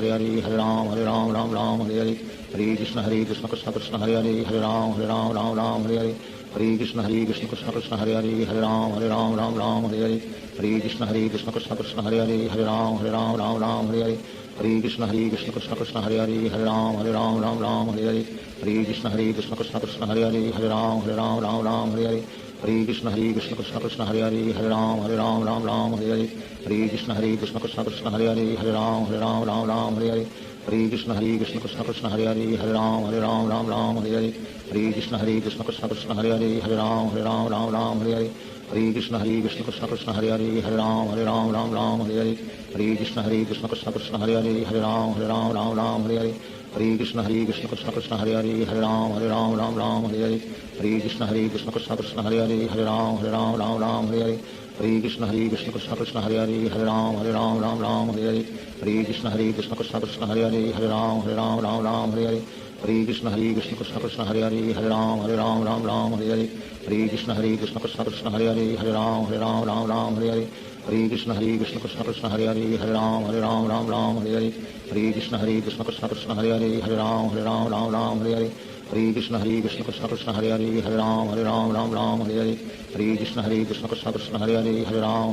Hare Ram Hare Hare Hare Krishna Krishna Krishna Hare Hare Hare Ram Hare Hare Hare Krishna Krishna Krishna Hare Hare Hare Ram Hare Hare Hare Krishna Krishna Krishna Hare Hare Hare Ram Hare Hare Hare Krishna Krishna Krishna Hare Hare Hare Ram Hare Hare Hare Krishna Krishna Krishna Hare Hare Hare Ram Hare Hare Hare Krishna Krishna Krishna Hare Hare Hare Ram Hare Hare Hare Krishna Krishna Krishna Hare Hare Hare Ram Hare Hare Hare Krishna Krishna Krishna Hare Hare Hare Ram Hare Hare Hare Krishna Krishna Krishna Hare Hare Hare Ram Hare Hare Hare Krishna Krishna Krishna Hare Hare Hare Ram Hare Hare Hare Krishna Krishna Krishna Hare Hare Hare Ram Hare Hare Hare Krishna Krishna Krishna Hare Hare Hare Ram Hare Hare Hare Krishna Krishna Krishna Hare Hare Hare Ram Hare Hare Hare Krishna Krishna Krishna Hare Hare Hare Ram Hare Hare Hare Krishna Krishna Krishna Hare Hare Hare Ram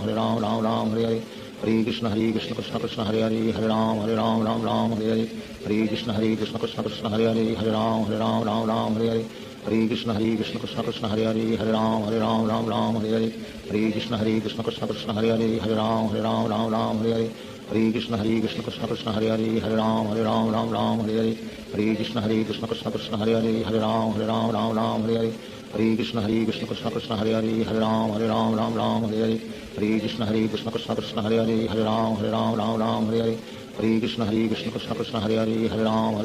Hare Hare Hare Krishna Krishna Krishna Hare Hare Hare Ram Hare Hare Hare Krishna Krishna Krishna Hare Hare Hare Ram Hare Hare Hare Krishna Krishna Krishna Hare Hare Hare Ram Hare Hare Hare Krishna Krishna Krishna Hare Hare Hare Ram Hare Hare Hare Krishna Krishna Krishna Hare Hare Hare Ram Hare Hare Hare Krishna Krishna Krishna Hare Hare Hare Ram Hare Hare Hare Krishna Krishna Krishna Hare Hare Hare Ram Hare Hare Hare Krishna Krishna Krishna Hare Hare Ram Ram Ram Hare Hare Hare Krishna Krishna Krishna Hare Hare Ram Ram Hare Hare Hare Krishna Krishna Krishna Hare Hare Ram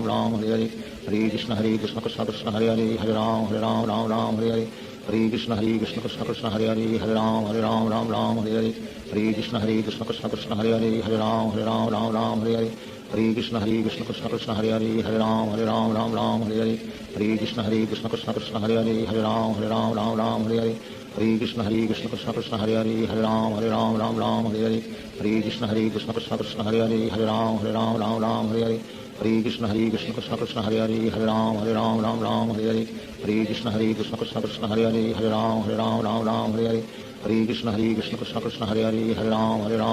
Ram Hare Hare Hare Krishna Krishna Krishna Hare Hare Ram Ram Hare Hare Hare Krishna Krishna Krishna Hare Hare Ram Ram Hare Hare Hare Krishna Krishna Krishna Hare Hare Ram Ram Hare Hare Hare Krishna Krishna Krishna Hare Hare Ram Ram Hare Hare Hare Krishna Krishna Krishna Krishna Hare Hare Ram Ram Hare Hare Hare Krishna Krishna Krishna Krishna Hare Hare Ram Ram Hare Hare Hare Krishna Krishna Krishna Krishna Hare Hare Ram Ram Hare Hare Hare Krishna Krishna Krishna Krishna Hare Hare Ram Ram Hare Hare Hare Krishna Krishna Krishna Krishna Hare Hare Ram Ram Hare Hare Hare Krishna Krishna Krishna Krishna Hare Hare Ram Ram Hare Hare Hare Krishna Krishna Krishna Krishna Hare Hare Ram Ram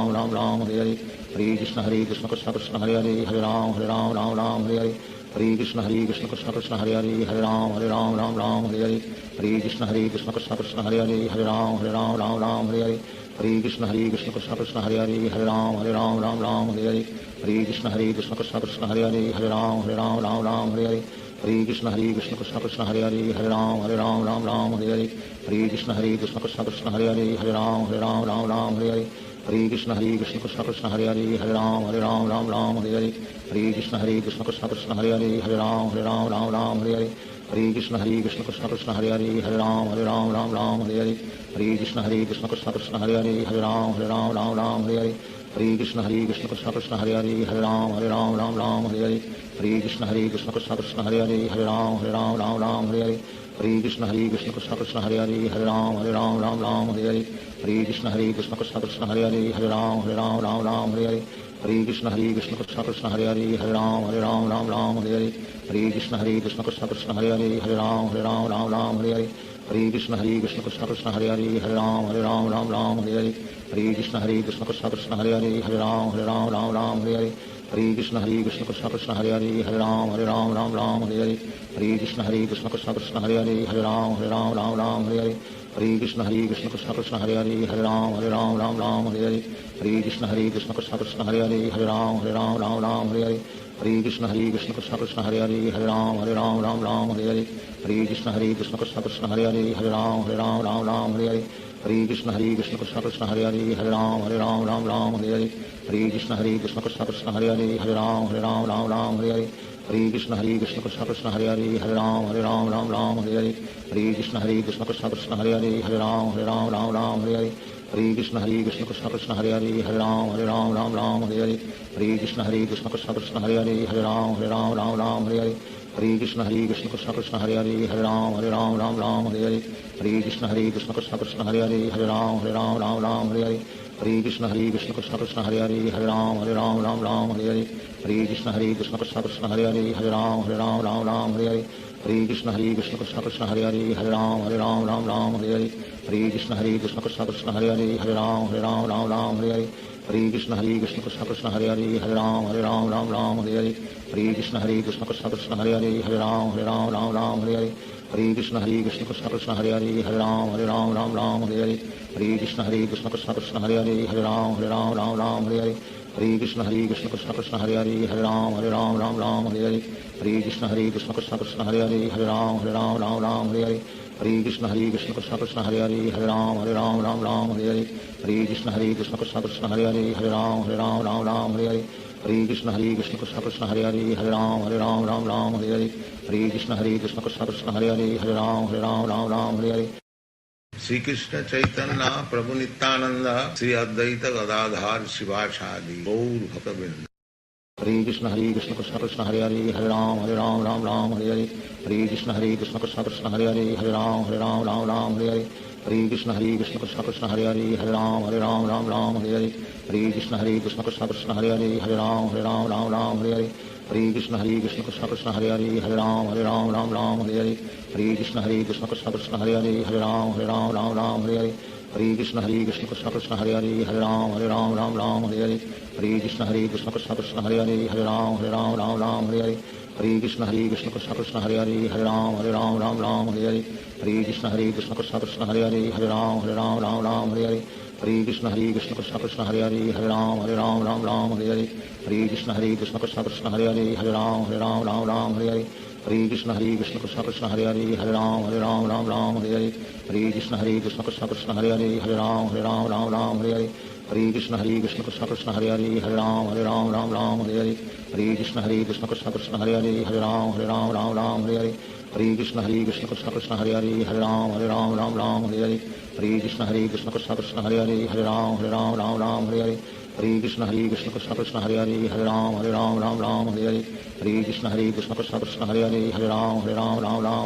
Hare Hare Hare Krishna Krishna Krishna Krishna Hare Hare Ram Ram Hare Hare Hare Krishna Krishna Krishna Krishna Hare Hare Ram Ram Hare Hare Hare Krishna Krishna Krishna Krishna Hare Hare Ram Ram Hare Hare Hare Krishna Krishna Krishna Krishna Hare Hare Ram Ram Hare Hare Hare Krishna Krishna Krishna Krishna Hare Hare Ram Ram Hare Hare Hare Krishna Krishna Krishna Krishna Hare Hare Ram Ram Hare Hare Hare Krishna Krishna Krishna Krishna Hare Hare Ram Ram Hare Hare Hare Krishna Krishna Krishna Krishna Hare Hare Ram Ram Hare Hare Hare Krishna Krishna Krishna Krishna Hare Hare Ram Ram Hare Hare Hare Krishna Krishna Krishna Krishna Hare Hare Ram Ram Hare Hare Hare Krishna Krishna Krishna Krishna Hare Hare Ram Ram Hare Hare Hare Krishna Krishna Krishna Krishna Hare Hare Ram Ram Hare Hare Hare Krishna Krishna Krishna Krishna Hare Hare Ram Ram Hare Hare Hare Krishna Krishna Krishna Krishna Hare Hare Ram Ram Hare Hare Hare Krishna Krishna Krishna Krishna Hare Hare Ram Ram Hare Hare Hare Krishna Krishna Krishna Krishna Hare Hare Ram Ram Hare Hare Hare Krishna Krishna Krishna Krishna Hare Hare Ram Ram Hare Hare Hare Krishna Krishna Krishna Krishna Hare Hare Ram Ram Hare Hare Hare Krishna Krishna Krishna Krishna Hare Hare Ram Ram Hare Hare Hare Krishna Krishna Krishna Krishna Hare Hare Ram Ram Hare Hare Hare Krishna Krishna Krishna Krishna Hare Hare Ram Ram Hare Hare Hare Krishna Krishna Krishna Krishna Hare Hare Ram Ram Hare Hare Hare Krishna Krishna Krishna Krishna Hare Hare Ram Ram Hare Hare Hare Krishna Krishna Krishna Krishna Hare Hare Ram Ram Hare Hare Hare Krishna Krishna Krishna Krishna Hare Hare Ram Ram Hare Hare Hare Krishna Krishna Krishna Krishna Hare Hare Ram Ram Hare Hare Hare Krishna Krishna Krishna Krishna Hare Hare Ram Ram Hare Hare Hare Krishna Krishna Krishna Krishna Hare Hare Ram Ram Hare Hare Hare Krishna Krishna Krishna Krishna Hare Hare Ram Ram Hare Hare Hare Krishna Krishna Krishna Krishna Hare Hare Ram Ram Hare Hare Hare Krishna Krishna Krishna Krishna Hare Hare Ram Ram Hare Hare Hare Krishna Krishna Krishna Krishna Hare Hare Ram Ram Hare Hare Hare Krishna Krishna Krishna Krishna Hare Hare Ram Ram Hare Hare Hare Krishna Krishna Krishna Krishna Hare Hare Ram Ram Hare Hare Hare Krishna Krishna Krishna Krishna Hare Hare Ram Ram Hare Hare Hare Krishna Krishna Krishna Krishna Hare Hare Ram Ram Hare Hare Hare Krishna Krishna Krishna Krishna Hare Hare Ram Ram Hare Hare Hare Krishna Krishna Krishna Krishna Hare Hare Ram Ram Hare Hare Hare Krishna Krishna Krishna Krishna Hare Hare Ram Ram Hare Hare Hare Krishna Krishna Krishna Krishna Hare Hare Ram Ram Hare Hare Hare Krishna Krishna Krishna Krishna Hare Hare Ram Ram Hare Hare Hare Krishna Krishna Krishna Krishna Hare Hare Ram Ram Hare Hare Hare Krishna Krishna Krishna Krishna Hare Hare Ram Ram Hare Hare Hare Krishna Krishna Krishna Krishna Hare Hare Ram Ram Hare Hare Hare Krishna Krishna Krishna Krishna Hare Hare Ram Ram Hare Hare Hare Krishna Krishna Krishna Krishna Hare Hare Ram Ram Hare Hare Shri Krishna Chaitanya Prabhu Nityanand Shri Advaita Gadadhar शिवासादि Gaur भक्तवृंद। Hare Krishna Krishna Krishna Hare Hare Ram Ram Hare Hare Hare Krishna Krishna Krishna Krishna Hare Hare Ram Ram Hare Hare Hare Krishna Krishna Krishna Krishna Hare Hare Ram Ram Hare Hare Hare Krishna Krishna Krishna Krishna Hare Hare Ram Ram Hare Hare Hare Krishna Krishna Krishna Krishna Hare Hare Ram Ram Hare Hare Hare Krishna Krishna Krishna Krishna Hare Hare Ram Ram Hare Hare Hare Krishna Krishna Krishna Krishna Hare Hare Ram Ram Hare Hare Hare Krishna Krishna Krishna Krishna Hare Hare Ram Ram Hare Hare Hare Krishna Krishna Krishna Krishna Hare Hare Ram Ram Hare Hare Hare Krishna Krishna Krishna Krishna Hare Hare Ram Ram Hare Hare Hare Krishna Krishna Krishna Krishna Hare Hare Ram Ram Hare Hare Hare Krishna Krishna Krishna Krishna Hare Hare Ram Ram Hare Hare Hare Krishna Krishna Krishna Hare Hare Ram Ram Ram Hare Hare Hare Krishna Krishna Krishna Hare Hare Ram Ram Hare Hare Hare Krishna Krishna Krishna Hare Hare Ram Ram Hare Hare Hare Krishna Krishna Krishna Hare Hare Ram Ram Hare Hare Hare Krishna Krishna Krishna Hare Hare Ram Ram Hare Hare Hare Krishna Krishna Krishna Hare Hare Ram Ram Hare Hare Hare Krishna Krishna Krishna Hare Hare Ram Ram Hare Hare Hare Krishna Krishna Krishna Hare Hare Ram Ram Hare Hare Hare Krishna Krishna Krishna Hare Hare Ram Ram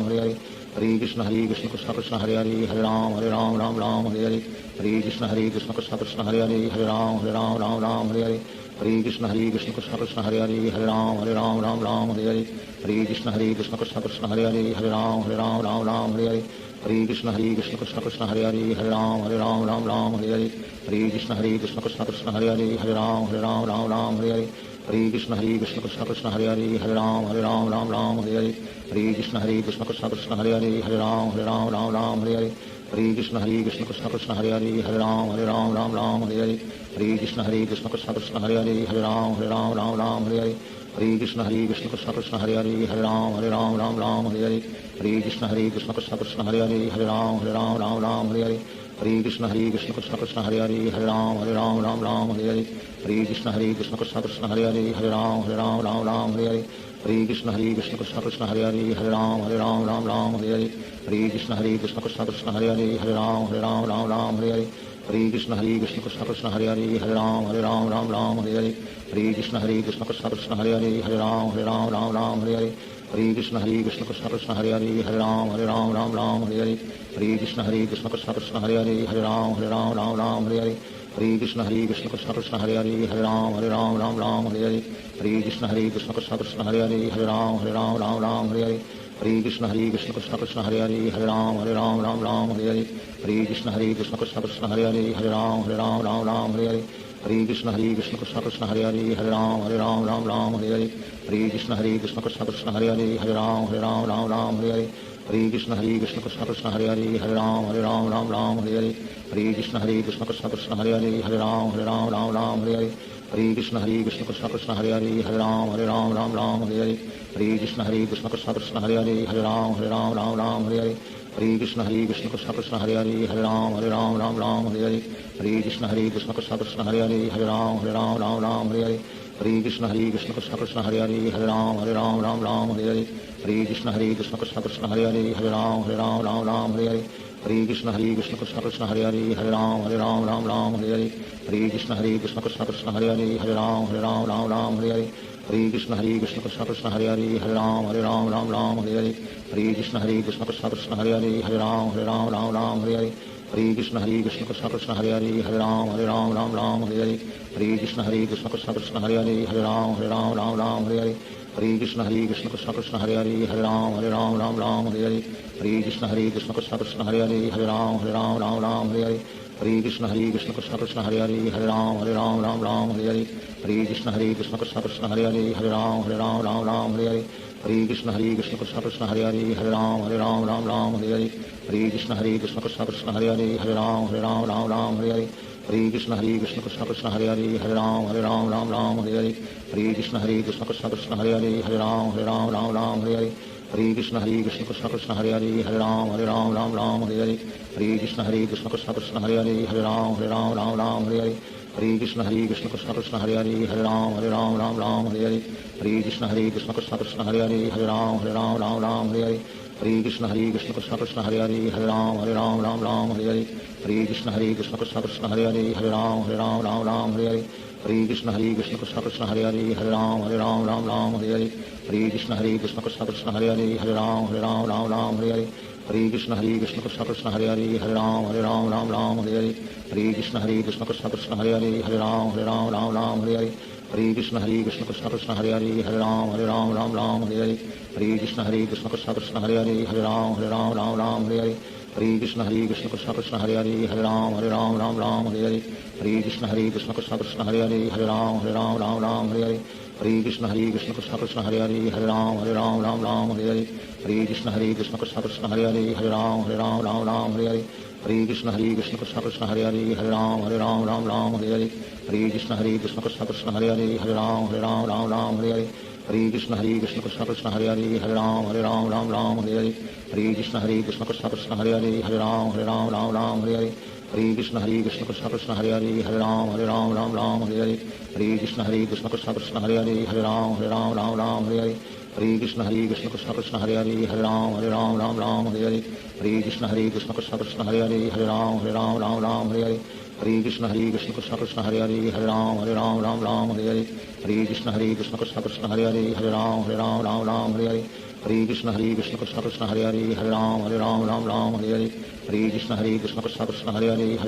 Hare Hare Hare Krishna Krishna Krishna Krishna Hare Hare Ram Ram Hare Hare Hare Krishna Krishna Krishna Krishna Hare Hare Ram Ram Hare Hare Hare Krishna Krishna Krishna Krishna Hare Hare Ram Ram Hare Hare Hare Krishna Krishna Krishna Krishna Hare Hare Ram Ram Hare Hare Hare Krishna Krishna Krishna Krishna Hare Hare Ram Ram Hare Hare Hare Krishna Krishna Krishna Krishna Hare Hare Ram Ram Hare Hare Hare Krishna Krishna Krishna Krishna Hare Hare Ram Ram Hare Hare Hare Krishna Krishna Krishna Krishna Hare Hare Ram Ram Hare Hare Hare Krishna Krishna Krishna Krishna Hare Hare Ram Ram Hare Hare Hare Krishna Krishna Krishna Krishna Hare Hare Ram Ram Hare Hare Hare Krishna Krishna Krishna Krishna Hare Hare Ram Ram Hare Hare Hare Krishna Krishna Krishna Krishna Hare Hare Ram Ram Hare Hare Hare Krishna Krishna Krishna Krishna Hare Hare Ram Ram Hare Hare Hare Krishna Krishna Krishna Krishna Hare Hare Ram Ram Hare Hare Hare Krishna Krishna Krishna Krishna Hare Hare Ram Ram Hare Hare Hare Krishna Krishna Krishna Krishna Hare Hare Ram Ram Hare Hare Hare Krishna Krishna Krishna Krishna Hare Hare Ram Ram Hare Hare Hare Krishna Krishna Krishna Krishna Hare Hare Ram Ram Hare Hare Hare Krishna Krishna Krishna Krishna Hare Hare Ram Ram Hare Hare Hare Krishna Krishna Krishna Krishna Hare Hare Ram Ram Hare Hare Hare Krishna Krishna Krishna Krishna Hare Hare Ram Ram Hare Hare Hare Krishna Krishna Krishna Krishna Hare Hare Ram Ram Hare Hare Hare Krishna Krishna Krishna Krishna Hare Hare Ram Ram Hare Hare Hare Krishna Krishna Krishna Krishna Hare Hare Ram Ram Hare Hare Hare Krishna Krishna Krishna Krishna Hare Hare Ram Ram Hare Hare Hare Krishna Krishna Krishna Krishna Hare Hare Ram Ram Hare Hare Hare Krishna Krishna Krishna Krishna Hare Hare Ram Ram Hare Hare Hare Krishna Krishna Krishna Krishna Hare Hare Ram Ram Hare Hare Hare Krishna Krishna Krishna Krishna Hare Hare Ram Ram Hare Hare Hare Krishna Krishna Krishna Krishna Hare Hare Ram Ram Hare Hare Hare Krishna Krishna Krishna Krishna Hare Hare Ram Ram Hare Hare Hare Krishna Krishna Krishna Krishna Hare Hare Ram Ram Hare Hare Hare Krishna Krishna Krishna Krishna Hare Hare Ram Ram Hare Hare Hare Krishna Krishna Krishna Krishna Hare Hare Ram Ram Hare Hare Hare Krishna Krishna Krishna Krishna Hare Hare Ram Ram Hare Hare Hare Krishna Krishna Krishna Krishna Hare Hare Ram Ram Hare Hare Hare Krishna Krishna Krishna Krishna Hare Hare Ram Ram Hare Hare Hare Krishna Krishna Krishna Krishna Hare Hare Ram Ram Hare Hare Hare Krishna Krishna Krishna Krishna Hare Hare Ram Ram Hare Hare Hare Krishna Krishna Krishna Krishna Hare Hare Ram Ram Hare Hare Hare Krishna Krishna Krishna Krishna Hare Hare Ram Ram Hare Hare Hare Krishna Krishna Krishna Krishna Hare Hare Ram Ram Hare Hare Hare Krishna Krishna Krishna Krishna Hare Hare Ram Ram Hare Hare Hare Krishna Krishna Krishna Krishna Hare Hare Ram Ram Hare Hare Hare Krishna Krishna Krishna Krishna Hare Hare Ram Ram Hare Hare Hare Krishna Krishna Krishna Krishna Hare Hare Ram Ram Hare Hare Hare Krishna Krishna Krishna Krishna Hare Hare Ram Ram Hare Hare Hare Krishna Krishna Krishna Krishna Hare Hare Ram Ram Hare Hare Hare Krishna Krishna Krishna Krishna Hare Hare Ram Ram Hare Hare Hare Krishna Krishna Krishna Krishna Hare Hare Ram Ram Hare Hare Hare Krishna Krishna Krishna Krishna Hare Hare Ram Ram Hare Hare Hare Krishna Krishna Krishna Krishna Hare Hare Ram Ram Hare Hare Hare Krishna Krishna Krishna Krishna Hare Hare Ram Ram Hare Hare Hare Krishna Krishna Krishna Krishna Hare Hare Ram Ram Hare Hare Hare Krishna Krishna Krishna Krishna Hare Hare Ram Ram Hare Hare Hare Krishna Krishna Krishna Krishna Hare Hare Ram Ram Hare Hare Hare Krishna Krishna Krishna Krishna Hare Hare Ram Ram Hare Hare Hare Krishna Krishna Krishna Krishna Hare Hare Ram Ram Hare Hare Hare Krishna Krishna Krishna Krishna Hare Hare Ram Ram Hare Hare Hare Krishna Krishna Krishna Krishna Hare Hare Ram Ram Hare Hare Hare Krishna Krishna Krishna Krishna Hare Hare Ram Ram Hare Hare Hare Krishna Krishna Krishna Krishna Hare Hare Ram Ram Hare Hare Hare Krishna Krishna Krishna Krishna Hare Hare Ram Ram Hare Hare Hare Krishna Krishna Krishna Krishna Hare Hare Ram Ram Hare Hare Hare Krishna Krishna Krishna Krishna Hare Hare Ram Ram Hare Hare Hare Krishna Krishna Krishna Hare Hare Hare Ram Ram Ram Hare Hare Hare Krishna Krishna Krishna Hare Hare Hare Ram Ram Hare Hare Hare Krishna Krishna Krishna Hare Hare Hare Ram Ram Hare Hare Hare Krishna Krishna Krishna Hare Hare Hare Ram Ram Hare Hare Hare Krishna Krishna Krishna Hare Hare Hare Ram Ram Hare Hare Hare Krishna Krishna Krishna Hare Hare Hare Ram Ram Hare Hare Hare Krishna Krishna Krishna Hare Hare Hare Ram Ram Hare Hare Hare Krishna Krishna Krishna Hare Hare Hare Ram Ram Hare Hare Hare Krishna Krishna Krishna Hare Hare Hare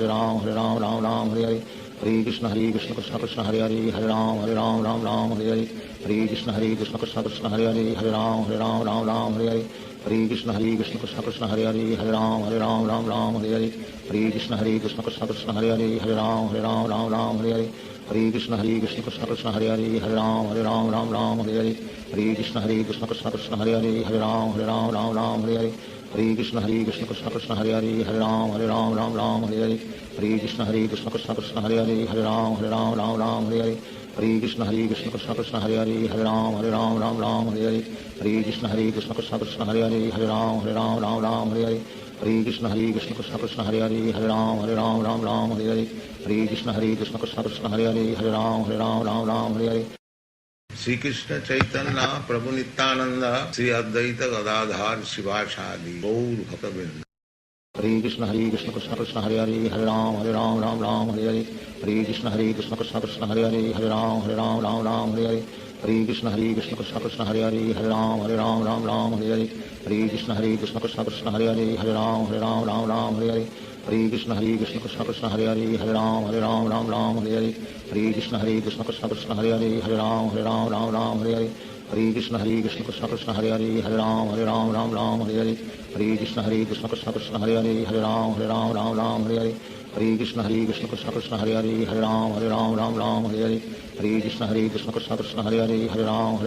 Ram Ram Hare Hare Hare Krishna Krishna Krishna Hare Hare Hare Ram Ram Hare Hare Hare Krishna Krishna Krishna Hare Hare Hare Ram Ram Hare Hare Hare Krishna Krishna Krishna Hare Hare Hare Ram Ram Hare Hare Hare Krishna Krishna Krishna Hare Hare Hare Ram Ram Hare Hare Hare Krishna Krishna Krishna Hare Hare Hare Ram Ram Hare Hare Hare Krishna Krishna Krishna Hare Hare Hare Ram Ram Hare Hare Hare Krishna Krishna Krishna Hare Hare Hare Ram Ram Hare Hare Hare Krishna Krishna Krishna Hare Hare Hare Ram Ram Hare Hare Hare Krishna Krishna Krishna Hare Hare Hare Ram Ram Hare Hare Hare Krishna Krishna Krishna Hare Hare Hare Ram Ram Hare Hare Hare Krishna Krishna Krishna Hare Hare Hare Ram Ram Hare Hare Hare Krishna Krishna Krishna Hare Hare Hare Ram Hare Hare Hare Krishna Krishna Krishna Hare Hare Hare Ram Hare Hare Shri Krishna Chaitanya Prabhu Nityanand Shri Advaita Gadadhar शिवासादि Gaur भक्तवृंद। Hare Krishna Krishna Krishna Hare Hare Hare Ram Ram Hare Hare Hare Krishna Krishna Krishna Hare Hare Hare Ram Ram Hare Hare Hare Krishna Krishna Krishna Hare Hare Hare Ram Ram Hare Hare Hare Krishna Krishna Krishna Hare Hare Hare Ram Ram Hare Hare Hare Krishna Krishna Krishna Hare Hare Hare Ram Ram Hare Hare Hare Krishna Krishna Krishna Hare Hare Hare Ram Ram Hare Hare Hare Krishna Krishna Krishna Hare Hare Hare Ram Ram Hare Hare Hare Krishna Krishna Krishna Hare Hare Hare Ram Ram Hare Hare Hare Krishna Krishna Krishna Hare Hare Hare Ram Ram Hare Hare Hare Krishna Krishna Krishna Hare Hare Hare Ram Ram Hare Hare Hare Krishna Krishna Krishna Hare Hare Hare Ram Ram Hare Hare Hare Krishna Krishna Krishna Hare Hare Hare Ram Ram Hare Hare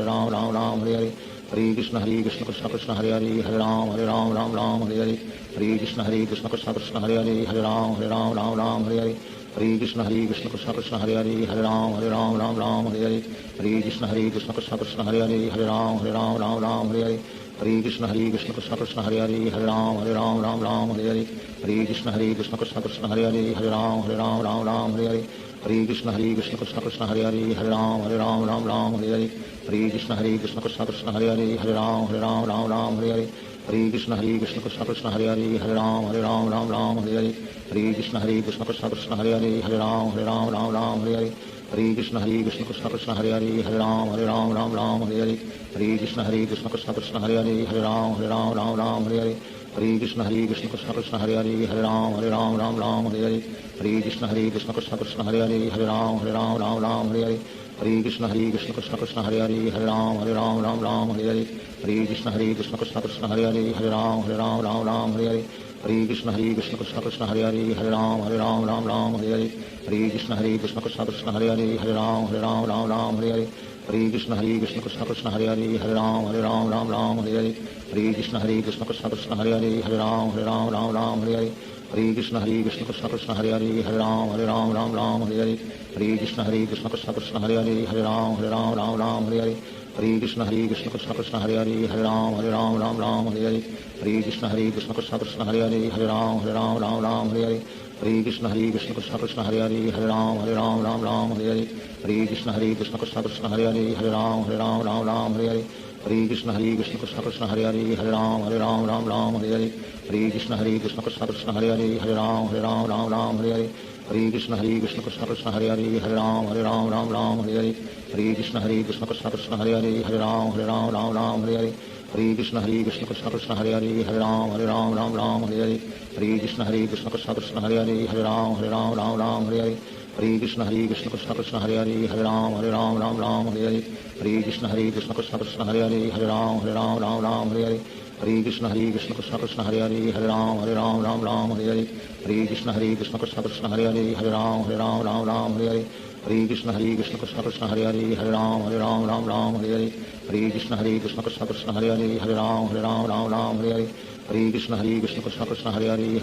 Hare Krishna Krishna Krishna Hare Hare Hare Ram Ram Hare Hare Hare Krishna Krishna Krishna Hare Hare Hare Ram Ram Hare Hare Hare Krishna Krishna Krishna Hare Hare Hare Ram Ram Hare Hare Hare Krishna Krishna Krishna Hare Hare Hare Ram Ram Hare Hare Hare Krishna Krishna Krishna Hare Hare Hare Ram Ram Hare Hare Hare Krishna Krishna Krishna Hare Hare Hare Ram Ram Hare Hare Hare Krishna Krishna Krishna Hare Hare Hare Ram Ram Hare Hare Hare Krishna Krishna Krishna Hare Hare Hare Ram Ram Hare Hare Hare Krishna Krishna Krishna Hare Hare Hare Ram Ram Hare Hare Hare Krishna Krishna Krishna Hare Hare Hare Ram Ram Hare Hare Hare Krishna Krishna Krishna Hare Hare Hare Ram Ram Hare Hare Hare Krishna Krishna Krishna Hare Hare Hare Ram Ram Hare Hare Hare Krishna Krishna Krishna Hare Hare Hare Ram Ram Hare Hare Hare Krishna Krishna Krishna Hare Hare Hare Ram Ram Hare Hare Hare Krishna Krishna Krishna Hare Hare Hare Ram Ram Hare Hare Hare Krishna Krishna Krishna Hare Hare Hare Ram Ram Hare Hare Hare Krishna Krishna Krishna Hare Hare Hare Ram Ram Hare Hare Hare Krishna Krishna Krishna Hare Hare Hare Ram Ram Hare Hare Hare Krishna Krishna Krishna Hare Hare Hare Ram Ram Hare Hare Hare Krishna Krishna Krishna Hare Hare Hare Ram Ram Hare Hare Hare Krishna Krishna Krishna Hare Hare Hare Ram Ram Hare Hare Hare Krishna Krishna Krishna Hare Hare Hare Ram Ram Hare Hare Hare Krishna Krishna Krishna Hare Hare Hare Ram Ram Hare Hare Hare Krishna Krishna Krishna Hare Hare Hare Ram Ram Hare Hare Hare Krishna Krishna Krishna Hare Hare Hare Ram Ram Hare Hare Hare Krishna Krishna Krishna Hare Hare Hare Ram Ram Hare Hare Hare Krishna Krishna Krishna Hare Hare Hare Ram Ram Hare Hare Hare Krishna Krishna Krishna Hare Hare Hare Ram Ram Hare Hare Hare Krishna Krishna Krishna Hare Hare Hare Ram Ram Hare Hare Hare Krishna Krishna Krishna Hare Hare Hare Ram Ram Hare Hare Hare Krishna Krishna Krishna Hare Hare Hare Ram Ram Hare Hare Hare Krishna Krishna Krishna Hare Hare Hare Ram Ram Hare Hare Hare Krishna Krishna Krishna Hare Hare Hare Ram Ram Hare Hare Hare Krishna Krishna Krishna Hare Hare Hare Ram Ram Hare Hare Hare Krishna Krishna Krishna Hare Hare Hare Ram Ram Hare Hare Hare Krishna Krishna Krishna Hare Hare Hare Ram Ram Hare Hare Hare Krishna Krishna Krishna Hare Hare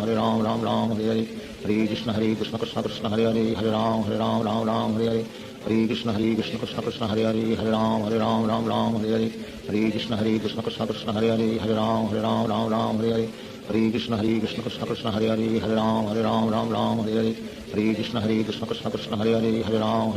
Hare Ram Ram Hare Hare Hare Krishna Krishna Krishna Hare Hare Hare Ram Ram Hare Hare Hare Krishna Krishna Krishna Hare Hare Hare Ram Ram Ram Hare Hare Hare Krishna Krishna Krishna Hare Hare Hare Ram Ram Hare Hare Hare Krishna Krishna Krishna Hare Hare Hare Ram Ram Hare Hare Hare Krishna Krishna Krishna Hare Hare Hare Ram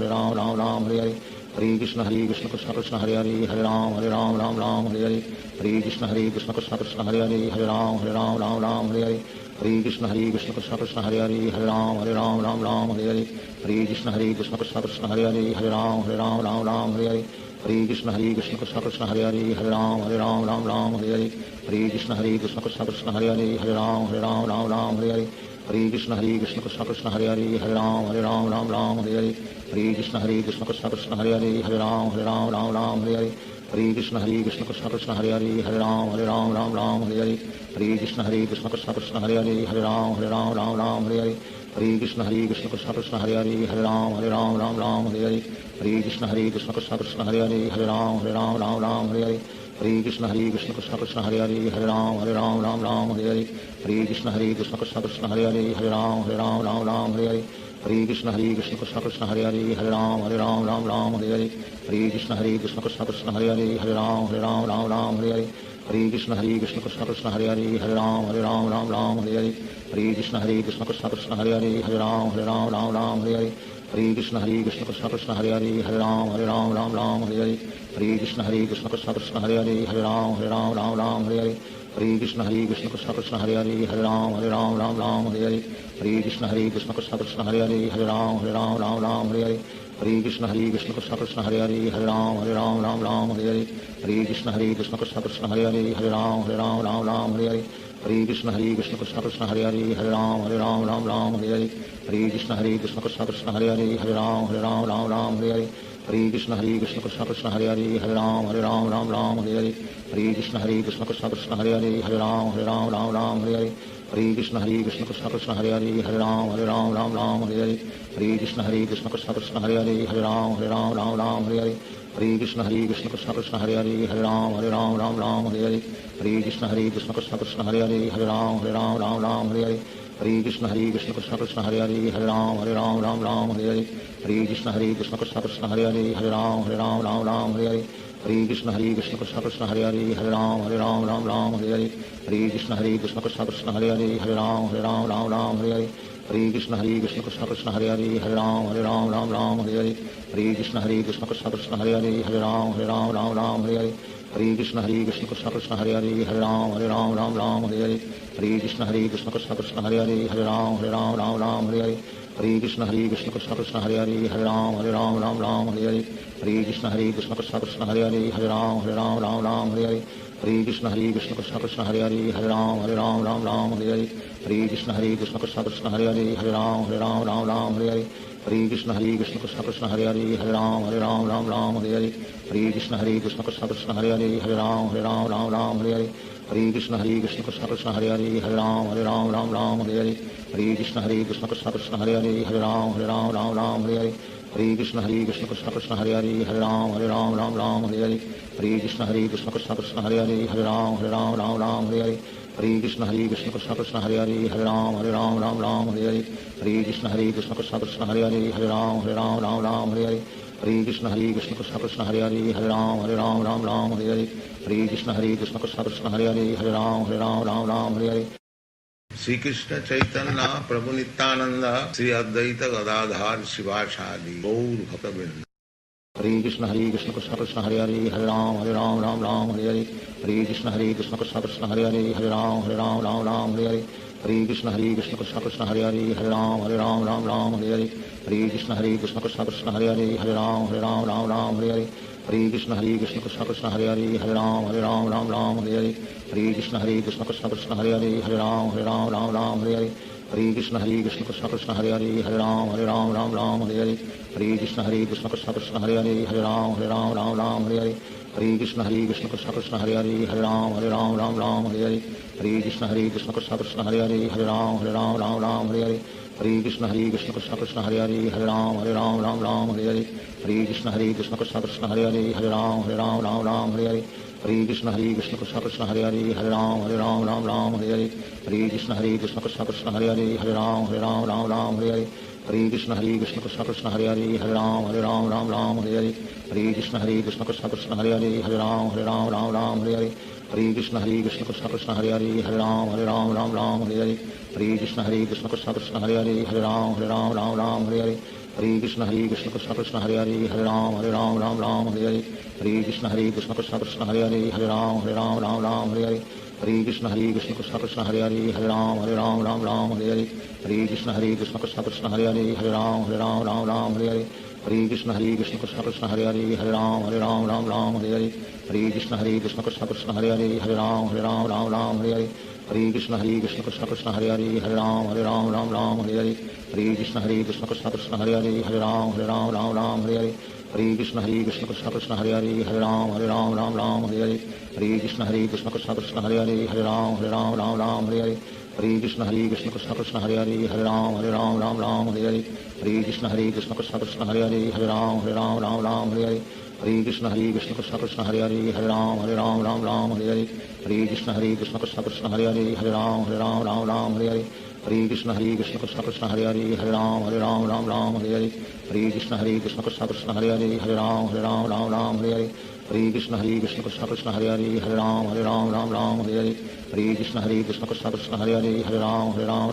Ram Hare Hare Hare Krishna Krishna Krishna Hare Hare Hare Ram Ram Hare Hare Hare Krishna Krishna Krishna Hare Hare Hare Ram Ram Hare Hare Hare Krishna Krishna Krishna Hare Hare Hare Ram Ram Hare Hare Hare Krishna Krishna Krishna Hare Hare Hare Ram Ram Hare Hare Hare Krishna Krishna Krishna Hare Hare Hare Ram Ram Hare Hare Hare Krishna Krishna Krishna Hare Hare Hare Ram Ram Hare Hare Hare Krishna Krishna Krishna Hare Hare Hare Ram Ram Hare Hare Hare Krishna Krishna Krishna Hare Hare Hare Ram Ram Hare Hare Hare Krishna Krishna Krishna Hare Hare Hare Ram Ram Hare Hare Hare Krishna Krishna Krishna Hare Hare Hare Ram Ram Hare Hare Hare Krishna Krishna Krishna Hare Hare Hare Ram Ram Hare Hare Hare Krishna Krishna Krishna Hare Hare Hare Ram Ram Hare Hare Hare Krishna Krishna Krishna Hare Hare Hare Ram Ram Hare Hare Hare Krishna Krishna Krishna Hare Hare Hare Ram Ram Hare Hare Hare Krishna Krishna Krishna Hare Hare Hare Ram Ram Hare Hare Hare Krishna Krishna Krishna Hare Hare Hare Ram Ram Hare Hare Hare Krishna Krishna Krishna Hare Hare Hare Ram Ram Hare Hare Hare Krishna Krishna Krishna Hare Hare Hare Ram Ram Hare Hare Hare Krishna Krishna Krishna Hare Hare Hare Ram Ram Hare Hare Hare Krishna Krishna Krishna Hare Hare Hare Ram Ram Hare Hare Hare Krishna Krishna Krishna Hare Hare Hare Ram Ram Hare Hare Hare Krishna Krishna Krishna Hare Hare Hare Ram Ram Hare Hare Hare Krishna Krishna Krishna Hare Hare Hare Ram Ram Hare Hare Hare Krishna Krishna Krishna Hare Hare Hare Ram Ram Hare Hare Hare Krishna Krishna Krishna Hare Hare Hare Ram Ram Hare Hare Hare Krishna Krishna Krishna Hare Hare Hare Ram Ram Hare Hare Hare Krishna Krishna Krishna Hare Hare Hare Ram Ram Hare Hare Hare Krishna Krishna Krishna Hare Hare Hare Ram Ram Hare Hare Hare Krishna Krishna Krishna Hare Hare Hare Ram Ram Hare Hare Hare Krishna Krishna Krishna Hare Hare Hare Ram Ram Hare Hare Hare Krishna Krishna Krishna Hare Hare Hare Ram Ram Hare Hare Hare Krishna Krishna Krishna Hare Hare Hare Ram Ram Hare Hare Hare Krishna Krishna Krishna Hare Hare Hare Ram Ram Hare Hare Hare Krishna Krishna Krishna Hare Hare Hare Ram Ram Hare Hare Hare Krishna Krishna Krishna Hare Hare Hare Ram Ram Hare Hare Hare Krishna Krishna Krishna Hare Hare Hare Ram Ram Hare Hare Hare Krishna Krishna Krishna Hare Hare Hare Ram Ram Hare Hare Hare Krishna Krishna Krishna Hare Hare Hare Ram Ram Hare Hare Hare Krishna Krishna Krishna Hare Hare Hare Ram Ram Hare Hare Hare Krishna Krishna Krishna Hare Hare Hare Ram Ram Hare Hare Hare Krishna Krishna Krishna Hare Hare Hare Ram Ram Hare Hare Hare Krishna Krishna Krishna Hare Hare Hare Ram Ram Hare Hare Hare Krishna Krishna Krishna Hare Hare Hare Ram Ram Hare Hare Hare Krishna Krishna Krishna Hare Hare Hare Ram Ram Hare Hare Hare Krishna Krishna Krishna Hare Hare Hare Ram Ram Hare Hare Hare Krishna Krishna Krishna Hare Hare Hare Ram Ram Hare Hare Hare Krishna Krishna Krishna Hare Hare Hare Ram Ram Hare Hare Hare Krishna Krishna Krishna Hare Hare Hare Ram Ram Hare Hare Hare Krishna Krishna Krishna Hare Hare Hare Ram Ram Hare Hare Hare Krishna Krishna Krishna Hare Hare Hare Ram Ram Hare Hare Hare Krishna Krishna Krishna Hare Hare Hare Ram Ram Hare Hare Hare Krishna Krishna Krishna Hare Hare Hare Ram Ram Hare Hare Hare Krishna Krishna Krishna Hare Hare Hare Ram Ram Hare Hare Hare Krishna Krishna Krishna Hare Hare Hare Ram Hare Hare Shri Krishna Chaitanya Prabhu Nityanand Shri Advaita Gadadhar शिवासादि Gaur भक्तवृंद Hare Krishna Krishna Krishna Hare Hare Hare Ram Ram Hare Hare Hare Krishna Krishna Krishna Hare Hare Hare Ram Hare Hare Hare Krishna Krishna Krishna Hare Hare Hare Ram Hare Hare Hare Krishna Krishna Krishna Hare Hare Hare Ram Hare Hare Hare Krishna Krishna Krishna Hare Hare Hare Ram Hare Hare Hare Krishna Krishna Krishna Hare Hare Hare Ram Hare Hare Hare Krishna Krishna Krishna Hare Hare Hare Ram Hare Hare Hare Krishna Krishna Krishna Hare Hare Hare Ram Hare Hare Hare Krishna Krishna Krishna Hare Hare Hare Ram Hare Hare Hare Krishna Krishna Krishna Hare Hare Hare Ram Hare Hare Hare Krishna Krishna Krishna Hare Hare Hare Ram Hare Hare Hare Krishna Krishna Krishna Hare Hare Hare Ram Hare Hare Hare Krishna Krishna Krishna Hare Hare Hare Ram Hare Hare Hare Krishna Krishna Krishna Hare Hare Hare Ram Hare Hare Hare Krishna Krishna Krishna Hare Hare Hare Ram Hare Hare Hare Hare Krishna Krishna Krishna Hare Hare Ram Ram Ram Hare Hare Hare Krishna Krishna Krishna Hare Hare Ram Ram Hare Hare Hare Krishna Krishna Krishna Hare Hare Ram Ram Hare Hare Hare Krishna Krishna Krishna Hare Hare Ram Ram Hare Hare Hare Krishna Krishna Krishna Hare Hare Ram Ram Hare Hare Hare Krishna Krishna Krishna Hare Hare Ram Ram Hare Hare Hare Krishna Krishna Krishna Hare Hare Ram Ram Hare Hare Hare Krishna Krishna Krishna Hare Hare Ram Ram Hare Hare Hare Krishna Krishna Krishna Hare Hare Ram Ram Hare Hare Hare Krishna Krishna Krishna Krishna Hare Hare Ram Ram Hare Hare Hare Krishna Krishna Krishna Hare Hare Ram Ram Hare Hare Hare Krishna Krishna Krishna Krishna Hare Hare Ram Ram Hare Hare Hare Krishna Krishna Krishna Krishna Hare Hare Ram Ram Hare Hare Hare Krishna Krishna Krishna Krishna Hare Hare Ram Ram Hare Hare Hare Krishna Krishna Krishna Krishna Hare Hare Ram Ram Hare Hare Hare Krishna Krishna Krishna Krishna Hare Hare Ram Ram Hare Hare Hare Krishna Krishna Krishna Krishna Hare Hare Ram Ram Hare Hare Hare Krishna Krishna Krishna Krishna Hare Hare Ram Ram Hare Hare Hare Krishna Krishna Krishna Krishna Hare Hare Ram Ram Hare Hare Hare Krishna Krishna Krishna Krishna Hare Hare Ram Ram Hare Hare Hare Krishna Krishna Krishna Krishna Hare Hare Ram Ram Hare Hare Hare Krishna Krishna Krishna Krishna Hare Hare Ram Ram Hare Hare Hare Krishna Krishna Krishna Krishna Hare Hare Ram Ram Hare Hare Hare Krishna Krishna Krishna Krishna Hare Hare Ram Ram Hare Hare Hare Krishna Krishna Krishna Krishna Hare Hare Ram Ram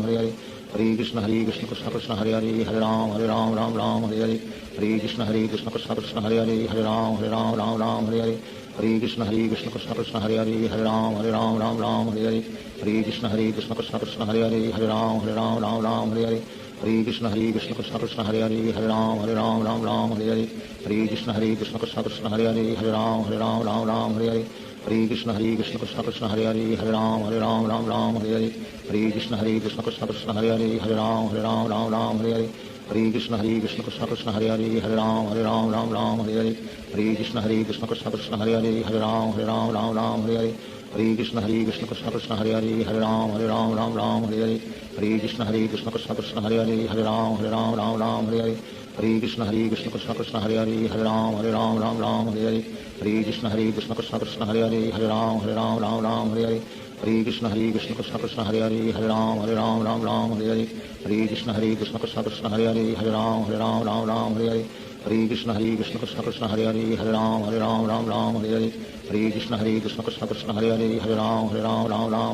Hare Hare Hare Krishna Krishna Krishna Krishna Hare Hare Ram Ram Hare Hare Hare Krishna Krishna Krishna Krishna Hare Hare Ram Ram Hare Hare Hare Krishna Krishna Krishna Krishna Hare Hare Ram Ram Hare Hare Hare Krishna Krishna Krishna Krishna Hare Hare Ram Ram Hare Hare Hare Krishna Krishna Krishna Krishna Hare Hare Ram Ram Hare Hare Hare Krishna Krishna Krishna Krishna Hare Hare Ram Ram Hare Hare Hare Krishna Krishna Krishna Krishna Hare Hare Ram Ram Hare Hare Hare Krishna Krishna Krishna Krishna Hare Hare Ram Ram Hare Hare Hare Krishna Krishna Krishna Krishna Hare Hare Ram Ram Hare Hare Hare Krishna Krishna Krishna Krishna Hare Hare Ram Ram Hare Hare Hare Krishna Krishna Krishna Krishna Hare Hare Ram Ram Hare Hare Hare Krishna Krishna Krishna Krishna Hare Hare Ram Ram Hare Hare Hare Krishna Krishna Krishna Krishna Hare Hare Ram Ram Hare Hare Hare Krishna Krishna Krishna Krishna Hare Hare Ram Ram Hare Hare Hare Krishna Krishna Krishna Krishna Hare Hare Ram Ram Hare Hare Hare Krishna Krishna Krishna Krishna Hare Hare Ram Ram Hare Hare Hare Krishna Krishna Krishna Krishna Hare Hare Ram Ram Hare Hare Hare Krishna Krishna Krishna Krishna Hare Hare Ram Ram Hare Hare Hare Krishna Krishna Krishna Krishna Hare Hare Ram Ram Hare Hare Hare Krishna Krishna Krishna Krishna Hare Hare Ram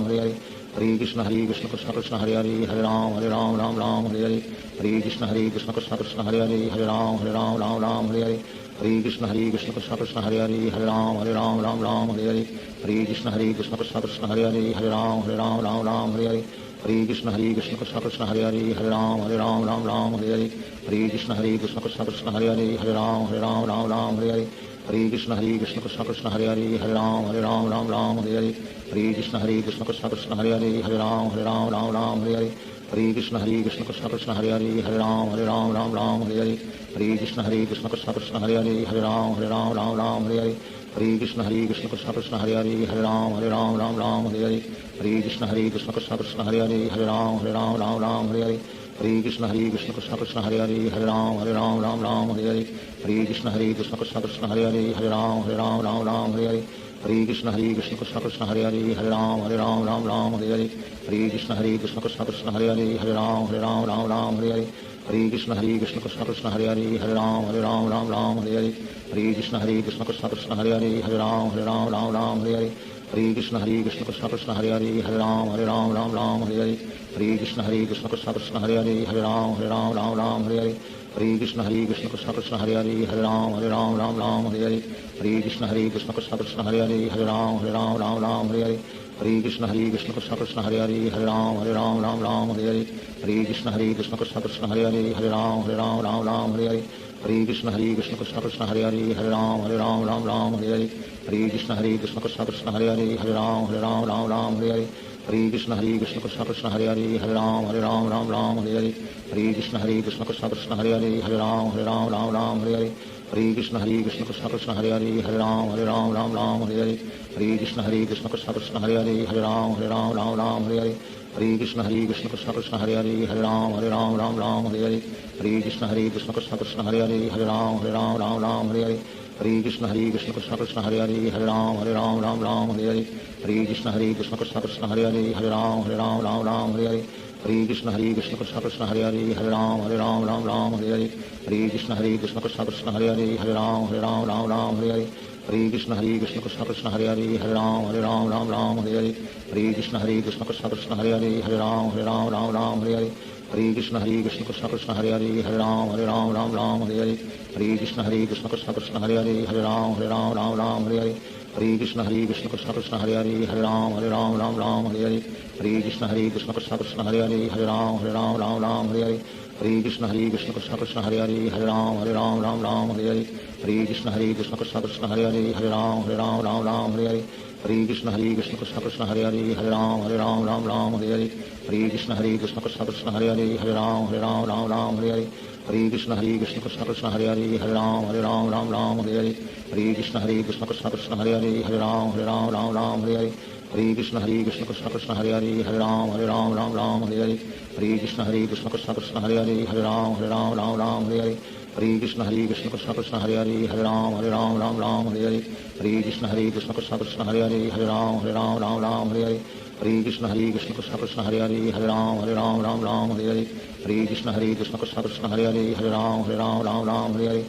Ram Hare Hare Hare Krishna Krishna Krishna Krishna Hare Hare Ram Ram Hare Hare Hare Krishna Krishna Krishna Krishna Hare Hare Ram Ram Hare Hare Hare Krishna Krishna Krishna Krishna Hare Hare Ram Ram Hare Hare Hare Krishna Krishna Krishna Krishna Hare Hare Ram Ram Hare Hare Hare Krishna Krishna Krishna Krishna Hare Hare Ram Ram Hare Hare Hare Krishna Krishna Krishna Krishna Hare Hare Ram Ram Hare Hare Hare Krishna Krishna Krishna Krishna Hare Hare Ram Ram Hare Hare Hare Krishna Krishna Krishna Krishna Hare Hare Ram Ram Hare Hare Hare Krishna Krishna Krishna Krishna Hare Hare Ram Ram Hare Hare Hare Krishna Krishna Krishna Krishna Hare Hare Ram Ram Hare Hare Hare Krishna Krishna Krishna Krishna Hare Hare Ram Ram Hare Hare Hare Krishna Krishna Krishna Krishna Hare Hare Ram Ram Hare Hare Hare Krishna Krishna Krishna Krishna Hare Hare Ram Ram Hare Hare Hare Krishna Krishna Krishna Krishna Hare Hare Ram Ram Hare Hare Hare Krishna Krishna Krishna Krishna Hare Hare Ram Ram Hare Hare Hare Krishna Krishna Krishna Krishna Hare Hare Ram Ram Hare Hare Hare Krishna Krishna Krishna Krishna Hare Hare Ram Ram Hare Hare Hare Krishna Krishna Krishna Krishna Hare Hare Ram Ram Hare Hare Hare Krishna Krishna Krishna Krishna Hare Hare Ram Ram Hare Hare Hare Krishna Krishna Krishna Krishna Hare Hare Ram Ram Hare Hare Hare Krishna Krishna Krishna Krishna Hare Hare Ram Ram Hare Hare Hare Krishna Krishna Krishna Krishna Hare Hare Ram Ram Hare Hare Hare Krishna Krishna Krishna Krishna Hare Hare Ram Ram Hare Hare Hare Krishna Krishna Krishna Krishna Hare Hare Ram Ram Hare Hare Hare Krishna Krishna Krishna Krishna Hare Hare Ram Ram Hare Hare Hare Krishna Krishna Krishna Krishna Hare Hare Ram Ram Hare Hare Hare Krishna Krishna Krishna Krishna Hare Hare Ram Ram Hare Hare Hare Krishna Krishna Krishna Krishna Hare Hare Ram Ram Hare Hare Hare Krishna Krishna Krishna Krishna Hare Hare Ram Ram Hare Hare Hare Krishna Krishna Krishna Hare Hare Hare Ram Ram Ram Hare Hare Hare Krishna Krishna Krishna Hare Hare Hare Ram Ram Hare Hare Hare Krishna Krishna Krishna Hare Hare Hare Ram Ram Hare Hare Hare Krishna Krishna Krishna Hare Hare Hare Ram Ram Hare Hare Hare Krishna Krishna Krishna Hare Hare Hare Ram Ram Hare Hare Hare Krishna Krishna Krishna Hare Hare Hare Ram Ram Hare Hare Hare Krishna Krishna Krishna Hare Hare Hare Ram Ram Hare Hare Hare Krishna Krishna Krishna Hare Hare Hare Ram Ram Hare Hare Hare Krishna Krishna Krishna Hare Hare Hare Ram Ram Hare Hare Hare Krishna Krishna Krishna Hare Hare Hare Ram Ram Hare Hare Hare Krishna Krishna Krishna Hare Hare Hare Ram Ram Hare Hare Hare Krishna Krishna Krishna Hare Hare Hare Ram Ram Hare Hare Hare Krishna Krishna Krishna Hare Hare Hare Ram Ram Hare Hare Hare Krishna Krishna Krishna Hare Hare Hare Ram Ram Hare Hare Hare Krishna Krishna Krishna Hare Hare Hare Ram Ram Hare Hare Hare Krishna Krishna Krishna Hare Hare Hare Ram Ram Hare Hare Hare Krishna Krishna Krishna Hare Hare Hare Ram Ram Hare Hare Hare Krishna Krishna Krishna Hare Hare Hare Ram Ram Hare Hare Hare Krishna Krishna Krishna Hare Hare Hare Ram Ram Hare Hare Hare Krishna Krishna Krishna Hare Hare Hare Ram Hare Hare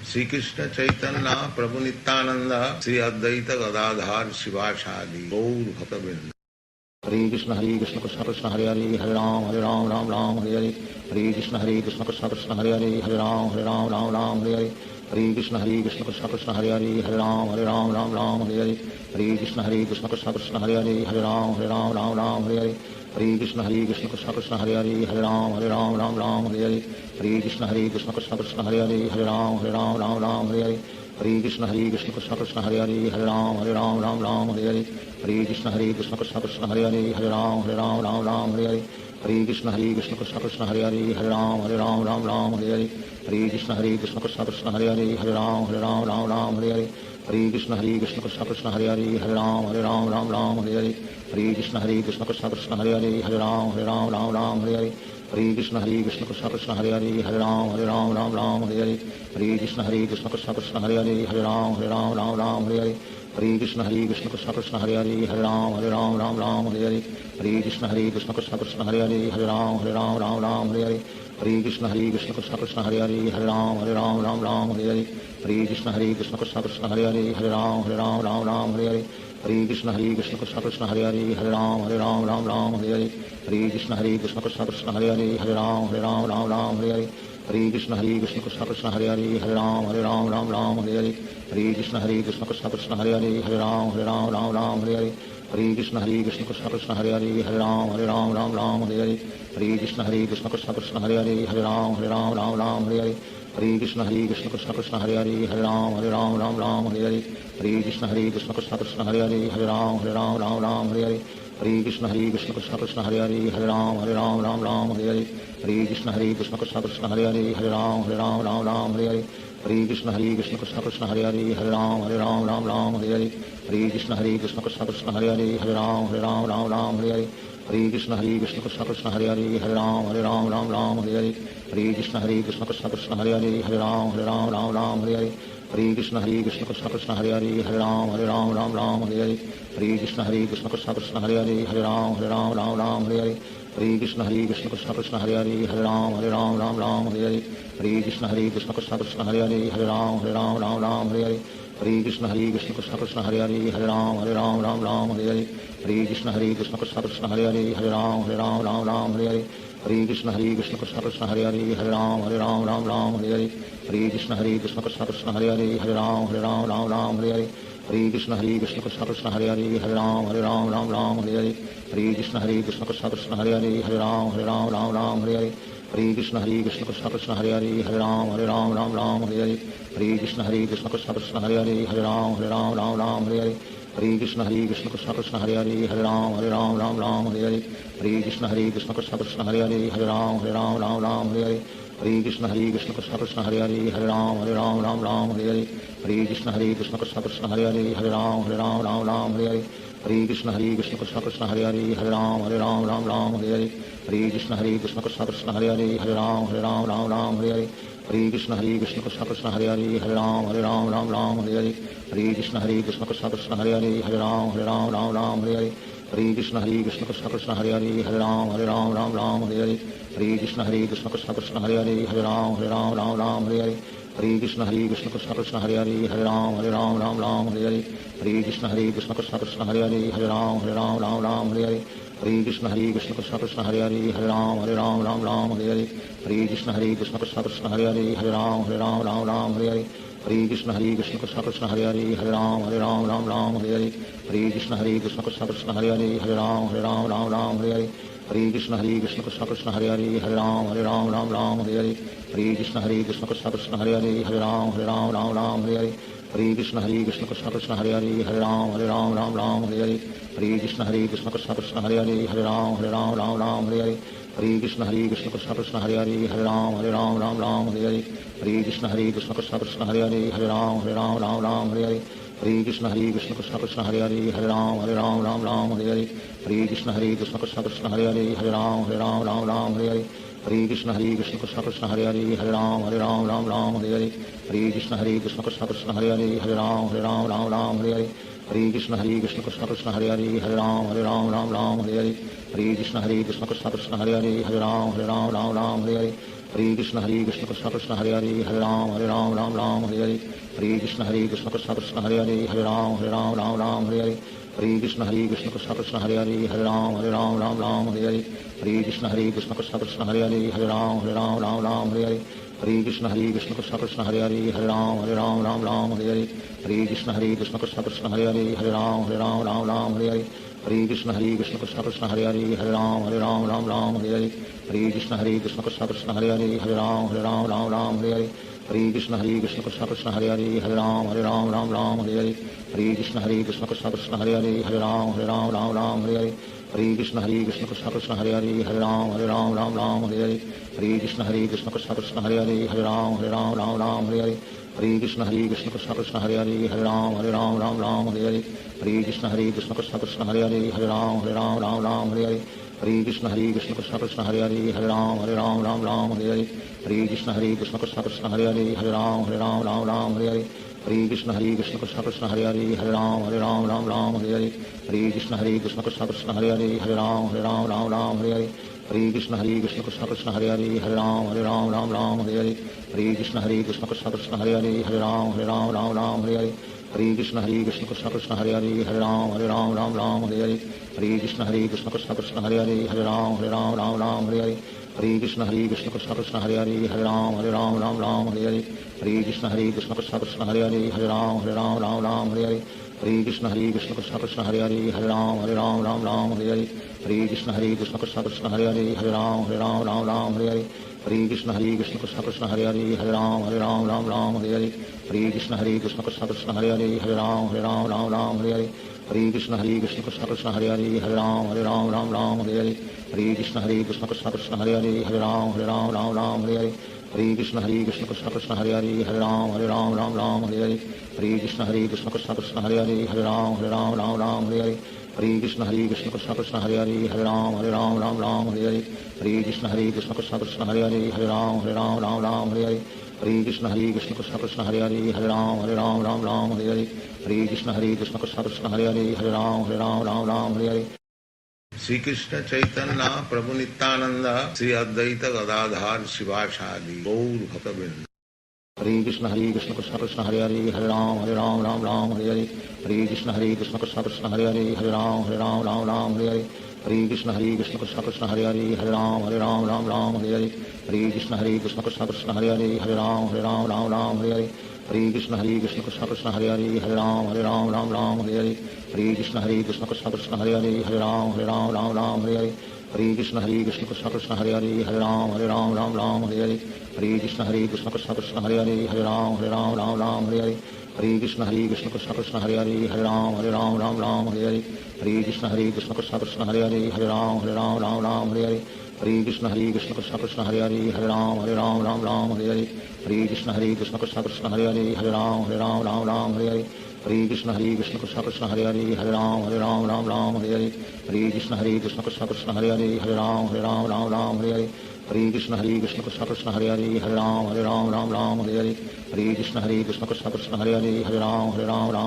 Shri Krishna Chaitanya Prabhu Nityanand Shri Advaita Gadadhar शिवासादि Gaur भक्तवृंद Hare Krishna Krishna Krishna Hare Hare Hare Ram Ram Hare Hare Hare Krishna Krishna Krishna Hare Hare Hare Ram Hare Hare Hare Krishna Krishna Krishna Hare Hare Hare Ram Hare Hare Hare Krishna Krishna Krishna Hare Hare Hare Ram Hare Hare Hare Krishna Krishna Krishna Hare Hare Hare Ram Hare Hare Hare Krishna Krishna Krishna Hare Hare Hare Ram Hare Hare Hare Krishna Krishna Krishna Hare Hare Hare Ram Hare Hare Hare Krishna Krishna Krishna Hare Hare Hare Ram Hare Hare Hare Krishna Krishna Krishna Hare Hare Hare Ram Hare Hare Hare Krishna Krishna Krishna Hare Hare Hare Ram Hare Hare Hare Krishna Krishna Krishna Hare Hare Hare Ram Hare Hare Hare Krishna Krishna Krishna Hare Hare Hare Ram Hare Hare Hare Krishna Krishna Krishna Hare Hare Hare Ram Hare Hare Hare Krishna Krishna Krishna Hare Hare Hare Ram Hare Hare Hare Krishna Krishna Krishna Hare Hare Hare Ram Hare Hare Hare Krishna Krishna Krishna Hare Hare Hare Ram Hare Hare Hare Krishna Krishna Krishna Hare Hare Hare Ram Hare Hare Hare Krishna Krishna Krishna Hare Hare Hare Ram Hare Hare Hare Krishna Krishna Krishna Hare Hare Hare Ram Hare Hare Hare Krishna Krishna Krishna Hare Hare Hare Ram Hare Hare Hare Krishna Krishna Krishna Hare Hare Hare Ram Hare Hare Hare Krishna Krishna Krishna Hare Hare Hare Ram Hare Hare Hare Krishna Krishna Krishna Hare Hare Hare Ram Hare Hare Hare Krishna Krishna Krishna Hare Hare Hare Ram Hare Hare Hare Krishna Krishna Krishna Hare Hare Hare Ram Hare Hare Hare Krishna Krishna Krishna Hare Hare Hare Ram Hare Hare Hare Krishna Krishna Krishna Hare Hare Hare Ram Hare Hare Hare Krishna Krishna Krishna Hare Hare Hare Ram Hare Hare Hare Krishna Krishna Krishna Hare Hare Hare Ram Hare Hare Hare Krishna Krishna Krishna Hare Hare Hare Ram Hare Hare Hare Krishna Krishna Krishna Hare Hare Hare Ram Hare Hare Hare Krishna Krishna Krishna Hare Hare Hare Ram Hare Hare Hare Krishna Krishna Krishna Hare Hare Hare Ram Hare Hare Hare Krishna Krishna Krishna Hare Hare Hare Ram Hare Hare Hare Krishna Krishna Krishna Hare Hare Hare Ram Hare Hare Hare Krishna Krishna Krishna Hare Hare Hare Ram Hare Hare Hare Krishna Krishna Krishna Hare Hare Hare Ram Hare Hare Hare Krishna Krishna Krishna Hare Hare Hare Ram Hare Hare Hare Krishna Krishna Krishna Hare Hare Hare Ram Hare Hare Hare Krishna Krishna Krishna Hare Hare Hare Ram Hare Hare Hare Krishna Krishna Krishna Hare Hare Hare Ram Hare Hare Hare Krishna Krishna Krishna Hare Hare Hare Ram Hare Hare Hare Krishna Krishna Krishna Hare Hare Hare Ram Hare Hare Hare Krishna Krishna Krishna Hare Hare Hare Ram Hare Hare Hare Krishna Krishna Krishna Hare Hare Hare Ram Hare Hare Hare Krishna Krishna Krishna Hare Hare Hare Ram Hare Hare Hare Krishna Krishna Krishna Hare Hare Hare Ram Hare Hare Hare Krishna Krishna Krishna Hare Hare Hare Ram Hare Hare Hare Krishna Krishna Krishna Hare Hare Hare Ram Hare Hare Hare Krishna Krishna Krishna Hare Hare Hare Ram Hare Hare Hare Krishna Krishna Krishna Hare Hare Hare Ram Hare Hare Hare Krishna Krishna Krishna Hare Hare Hare Ram Hare Hare Hare Krishna Krishna Krishna Hare Hare Hare Ram Hare Hare Hare Krishna Krishna Krishna Hare Hare Ram Ram Ram Hare Hare Hare Krishna Krishna Krishna Hare Hare Ram Ram Hare Hare Hare Krishna Krishna Krishna Hare Hare Ram Ram Hare Hare Hare Krishna Krishna Krishna Hare Hare Ram Ram Hare Hare Hare Krishna Krishna Krishna Hare Hare Ram Ram Hare Hare Hare Krishna Krishna Krishna Hare Hare Ram Ram Hare Hare Hare Krishna Krishna Krishna Hare Hare Ram Ram Hare Hare Hare Krishna Krishna Krishna Hare Hare Ram Ram Hare Hare Hare Krishna Krishna Krishna Hare Hare Ram Ram Hare Hare Hare Krishna Krishna Krishna Hare Hare Ram Ram Hare Hare Hare Krishna Krishna Krishna Hare Hare Ram Ram Hare Hare Hare Krishna Krishna Krishna Hare Hare Ram Ram Hare Hare Hare Krishna Krishna Krishna Hare Hare Ram Ram Hare Hare Hare Krishna Krishna Krishna Hare Hare Ram Ram Hare Hare Hare Krishna Krishna Krishna Krishna Hare Hare Ram Ram Hare Hare Hare Krishna Krishna Krishna Krishna Hare Hare Ram Ram Hare Hare Hare Krishna Krishna Krishna Krishna Hare Hare Ram Ram Hare Hare Hare Krishna Krishna Krishna Krishna Hare Hare Ram Ram Hare Hare Hare Krishna Krishna Krishna Krishna Hare Hare Ram Ram Hare Hare Hare Krishna Krishna Krishna Krishna Hare Hare Ram Ram Hare Hare Hare Krishna Krishna Krishna Krishna Hare Hare Ram Ram Hare Hare Hare Krishna Krishna Krishna Krishna Hare Hare Ram Ram Hare Hare Hare Krishna Krishna Krishna Krishna Hare Hare Ram Ram Hare Hare Hare Krishna Krishna Krishna Krishna Hare Hare Ram Ram Hare Hare Hare Krishna Krishna Krishna Krishna Hare Hare Ram Ram Hare Hare Hare Krishna Krishna Krishna Krishna Hare Hare Ram Ram Hare Hare Hare Krishna Krishna Krishna Krishna Hare Hare Ram Ram Hare Hare Hare Krishna Krishna Krishna Krishna Hare Hare Ram Ram Hare Hare Hare Krishna Krishna Krishna Krishna Hare Hare Ram Ram Hare Hare Hare Krishna Krishna Krishna Krishna Hare Hare Ram Ram Hare Hare Hare Krishna Krishna Krishna Krishna Hare Hare Ram Ram Hare Hare Hare Krishna Krishna Krishna Krishna Hare Hare Ram Ram Hare Hare Hare Krishna Krishna Krishna Krishna Hare Hare Ram Ram Hare Hare Hare Krishna Krishna Krishna Krishna Hare Hare Ram Ram Hare Hare Hare Krishna Krishna Krishna Krishna Hare Hare Ram Ram Hare Hare Hare Krishna Krishna Krishna Krishna Hare Hare Ram Ram Hare Hare Hare Krishna Krishna Krishna Krishna Hare Hare Ram Ram Hare Hare Hare Krishna Krishna Krishna Krishna Hare Hare Ram Ram Hare Hare Hare Krishna Krishna Krishna Krishna Hare Hare Ram Ram Hare Hare Hare Krishna Krishna Krishna Krishna Hare Hare Ram Ram Hare Hare Hare Krishna Krishna Krishna Krishna Hare Hare Ram Ram Hare Hare Hare Krishna Krishna Krishna Krishna Hare Hare Ram Ram Hare Hare Hare Krishna Krishna Krishna Krishna Hare Hare Ram Ram Hare Hare Hare Krishna Krishna Krishna Krishna Hare Hare Ram Ram Hare Hare Hare Krishna Krishna Krishna Krishna Hare Hare Ram Ram Hare Hare Hare Krishna Krishna Krishna Krishna Hare Hare Ram Ram Hare Hare Hare Krishna Krishna Krishna Krishna Hare Hare Ram Ram Hare Hare Hare Krishna Krishna Krishna Krishna Hare Hare Ram Ram Hare Hare Hare Krishna Krishna Krishna Krishna Hare Hare Ram Ram Hare Hare Hare Krishna Krishna Krishna Krishna Hare Hare Ram Ram Hare Hare Hare Krishna Krishna Krishna Krishna Hare Hare Ram Ram Hare Hare Hare Krishna Krishna Krishna Krishna Hare Hare Ram Ram Hare Hare Hare Krishna Krishna Krishna Krishna Hare Hare Ram Ram Hare Hare Hare Krishna Krishna Krishna Krishna Hare Hare Ram Ram Hare Hare Hare Krishna Krishna Krishna Krishna Hare Hare Ram Ram Hare Hare Hare Krishna Krishna Krishna Krishna Hare Hare Ram Ram Hare Hare Shri Krishna Chaitanya Prabhu Nityanand Shri Advaita Gadadhar शिवासादि Gaur भक्तवृंद। Hare Krishna Krishna Krishna Hare Hare Ram Ram Hare Hare Hare Krishna Krishna Krishna Krishna Hare Hare Ram Ram Hare Hare Hare Krishna Krishna Krishna Krishna Hare Hare Ram Ram Hare Hare Hare Krishna Krishna Krishna Krishna Hare Hare Ram Ram Hare Hare Hare Krishna Krishna Krishna Krishna Hare Hare Ram Ram Hare Hare Hare Krishna Krishna Krishna Krishna Hare Hare Ram Ram Hare Hare Hare Krishna Krishna Krishna Krishna Hare Hare Ram Ram Hare Hare Hare Krishna Krishna Krishna Krishna Hare Hare Ram Ram Hare Hare Hare Krishna Krishna Krishna Krishna Hare Hare Ram Ram Hare Hare Hare Krishna Krishna Krishna Krishna Hare Hare Ram Ram Hare Hare Hare Krishna Krishna Krishna Krishna Hare Hare Ram Ram Hare Hare Hare Krishna Krishna Krishna Krishna Hare Hare Ram Ram Hare Hare Hare Krishna Krishna Krishna Krishna Hare Hare Ram Ram Hare Hare Hare Krishna Krishna Krishna Krishna Hare Hare Ram Ram Hare Hare Hare Hare Krishna Krishna Krishna Hare Hare Ram Ram Ram Hare Hare Hare Krishna Krishna Krishna Hare Hare Ram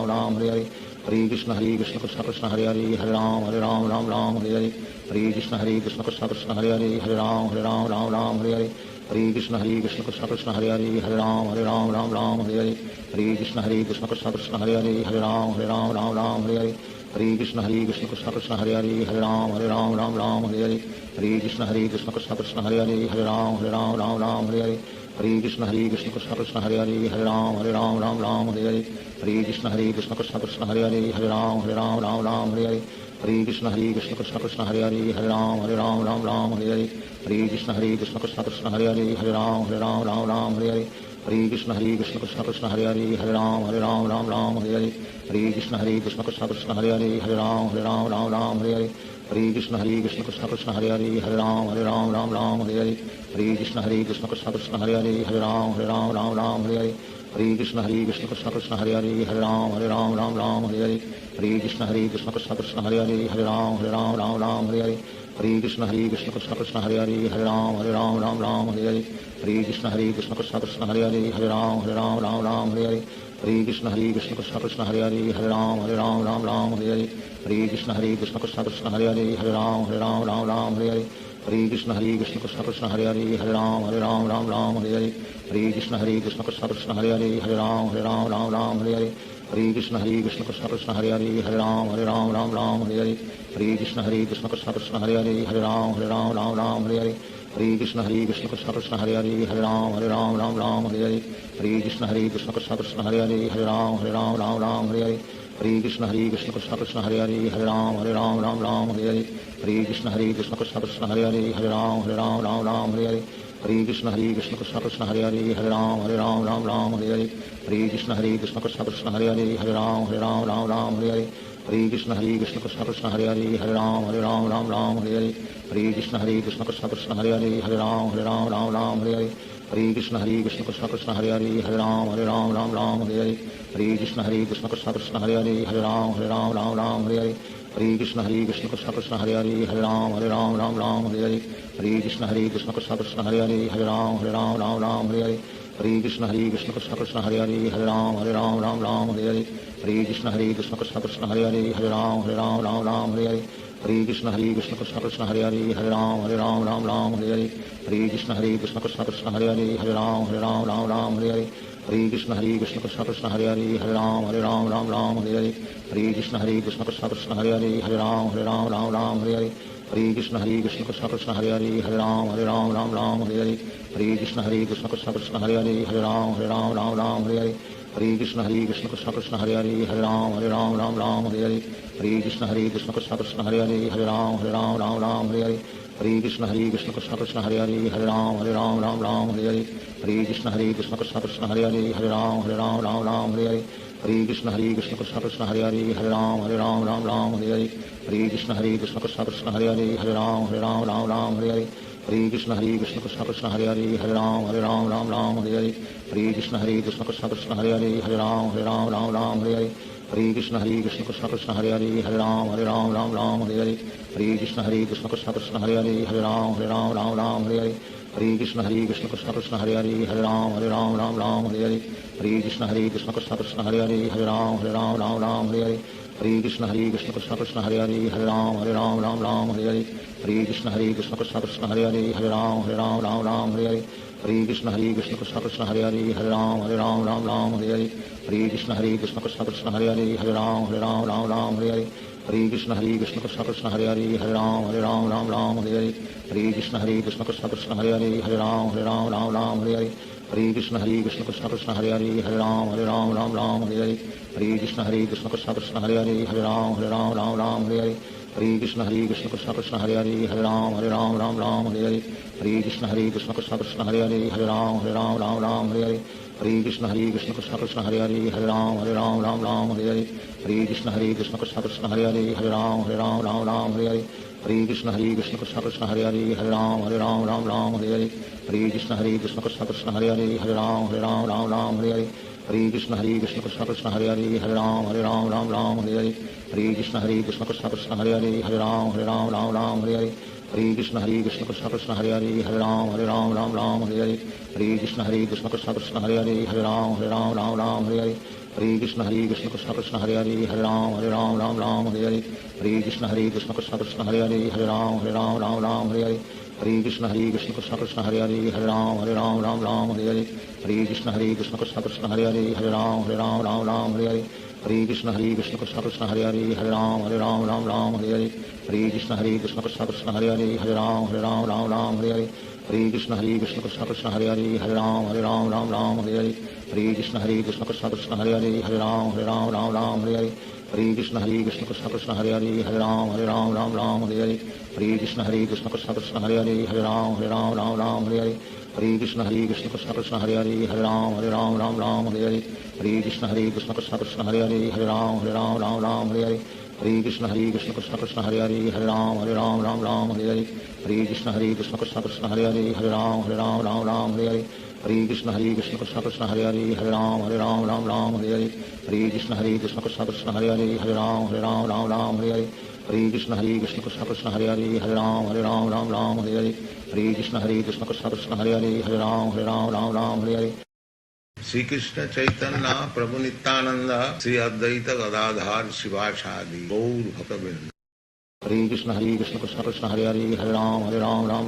Ram Hare Hare Hare Krishna Krishna Krishna Hare Hare Ram Ram Hare Hare Hare Krishna Krishna Krishna Hare Hare Ram Ram Hare Hare Hare Krishna Krishna Krishna Hare Hare Ram Ram Hare Hare Hare Krishna Krishna Krishna Hare Hare Ram Ram Hare Hare Hare Krishna Krishna Krishna Hare Hare Ram Ram Hare Hare Hare Krishna Krishna Krishna Hare Hare Ram Ram Hare Hare Hare Krishna Krishna Krishna Hare Hare Ram Ram Hare Hare Hare Krishna Krishna Krishna Hare Hare Ram Ram Hare Hare Hare Krishna Krishna Krishna Hare Hare Ram Ram Hare Hare Hare Krishna Krishna Krishna Hare Hare Ram Ram Hare Hare Hare Krishna Krishna Krishna Hare Hare Ram Ram Hare Hare Hare Krishna Krishna Krishna Hare Hare Ram Ram Hare Hare Hare Krishna Krishna Krishna Hare Hare Ram Ram Hare Hare Hare Krishna Krishna Krishna Hare Hare Ram Ram Hare Hare Hare Krishna Krishna Krishna Hare Hare Ram Ram Hare Hare Hare Krishna Krishna Krishna Hare Hare Ram Ram Hare Hare Hare Krishna Krishna Krishna Hare Hare Ram Ram Hare Hare Hare Krishna Krishna Krishna Hare Hare Ram Ram Hare Hare Hare Krishna Krishna Krishna Hare Hare Ram Ram Hare Hare Hare Krishna Krishna Krishna Hare Hare Ram Ram Hare Hare Hare Krishna Krishna Krishna Hare Hare Ram Ram Hare Hare Hare Krishna Krishna Krishna Hare Hare Ram Ram Hare Hare Hare Krishna Krishna Krishna Hare Hare Ram Ram Hare Hare Hare Krishna Krishna Krishna Hare Hare Ram Ram Hare Hare Hare Krishna Krishna Krishna Hare Hare Ram Ram Hare Hare Hare Krishna Krishna Krishna Hare Hare Ram Ram Hare Hare Hare Krishna Krishna Krishna Hare Hare Ram Ram Hare Hare Hare Krishna Krishna Krishna Hare Hare Ram Ram Hare Hare Hare Krishna Krishna Krishna Hare Hare Ram Ram Hare Hare Hare Krishna Krishna Krishna Hare Hare Ram Ram Hare Hare Hare Krishna Krishna Krishna Hare Hare Ram Ram Hare Hare Hare Krishna Krishna Krishna Hare Hare Ram Ram Hare Hare Hare Krishna Krishna Krishna Hare Hare Ram Ram Hare Hare Hare Krishna Krishna Krishna Hare Hare Ram Ram Hare Hare Hare Krishna Krishna Krishna Hare Hare Ram Ram Hare Hare Hare Krishna Krishna Krishna Hare Hare Ram Ram Hare Hare Hare Krishna Krishna Krishna Hare Hare Ram Ram Hare Hare Hare Krishna Krishna Krishna Hare Hare Ram Ram Hare Hare Hare Krishna Krishna Krishna Hare Hare Ram Ram Hare Hare Hare Krishna Krishna Krishna Hare Hare Ram Ram Hare Hare Hare Krishna Krishna Krishna Hare Hare Ram Ram Hare Hare Hare Krishna Krishna Krishna Hare Hare Ram Ram Hare Hare Hare Krishna Krishna Krishna Hare Hare Ram Ram Hare Hare Hare Krishna Krishna Krishna Hare Hare Ram Ram Hare Hare Hare Krishna Krishna Krishna Hare Hare Ram Ram Hare Hare Hare Krishna Krishna Krishna Hare Hare Ram Ram Hare Hare Hare Krishna Krishna Krishna Hare Hare Ram Ram Hare Hare Hare Krishna Krishna Krishna Hare Hare Ram Ram Hare Hare Hare Krishna Krishna Krishna Hare Hare Ram Ram Hare Hare Hare Krishna Krishna Krishna Hare Hare Ram Ram Hare Hare Hare Krishna Krishna Krishna Hare Hare Ram Ram Hare Hare Hare Krishna Krishna Krishna Hare Hare Ram Ram Hare Hare Hare Krishna Krishna Krishna Hare Hare Ram Ram Hare Hare Hare Krishna Krishna Krishna Hare Hare Ram Ram Hare Hare Hare Krishna Krishna Krishna Hare Hare Ram Ram Hare Hare Hare Krishna Krishna Krishna Hare Hare Ram Ram Hare Hare Hare Krishna Krishna Krishna Hare Hare Ram Ram Hare Hare Hare Krishna Krishna Krishna Hare Hare Ram Ram Hare Hare Hare Krishna Krishna Krishna Hare Hare Ram Ram Hare Hare Hare Krishna Krishna Krishna Hare Hare Ram Ram Hare Hare Hare Krishna Krishna Krishna Hare Hare Ram Ram Hare Hare Hare Krishna Krishna Krishna Hare Hare Ram Ram Hare Hare Hare Krishna Krishna Krishna Hare Hare Ram Ram Hare Hare Hare Krishna Krishna Krishna Hare Hare Ram Ram Hare Hare Hare Krishna Krishna Krishna Hare Hare Ram Ram Hare Hare Hare Krishna Krishna Krishna Hare Hare Ram Ram Hare Hare Hare Krishna Krishna Krishna Hare Hare Ram Ram Hare Hare Hare Krishna Krishna Krishna Hare Hare Ram Ram Hare Hare Hare Krishna Krishna Krishna Hare Hare Ram Ram Hare Hare Hare Krishna Krishna Krishna Hare Hare Ram Ram Hare Hare Hare Krishna Krishna Krishna Hare Hare Ram Ram Hare Hare Hare Krishna Krishna Krishna Hare Hare Ram Ram Hare Hare Hare Krishna Krishna Krishna Hare Hare Ram Ram Hare Hare Hare Krishna Krishna Krishna Hare Ram Ram Ram Hare Hare Hare Krishna Krishna Krishna Hare Ram Ram Hare Hare Hare Krishna Krishna Krishna Hare Ram Ram Hare Hare Hare Krishna Krishna Krishna Hare Ram Ram Hare Hare Hare Krishna Krishna Krishna Hare Ram Hare Hare Hare Krishna Krishna Krishna Hare Ram Hare Hare Hare Krishna Krishna Krishna Hare Ram Hare Hare Hare Krishna Krishna Krishna Hare Ram Hare Hare Hare Krishna Krishna Krishna Hare Ram Hare Hare Hare Krishna Krishna Krishna Hare Ram Hare Hare Hare Krishna Krishna Krishna Hare Ram Hare Hare Hare Krishna Krishna Krishna Hare Ram Hare Hare Hare Krishna Krishna Krishna Hare Ram Hare Hare Hare Krishna Krishna Krishna Hare Ram Hare Hare Hare Krishna Krishna Krishna Hare Ram Hare Hare Hare Krishna Krishna Krishna Hare Ram Hare Hare Hare Krishna Krishna Krishna Hare Ram Hare Hare Hare Krishna Krishna Krishna Hare Ram Hare Hare Hare Krishna Krishna Krishna Hare Ram Hare Hare Hare Krishna Krishna Krishna Hare Ram Hare Hare Shri Krishna Chaitanya Prabhu Nityanand Shri Advaita Gadadhar शिवासादि Gaur भक्तवृंद Hare Krishna Krishna Krishna Hare Ram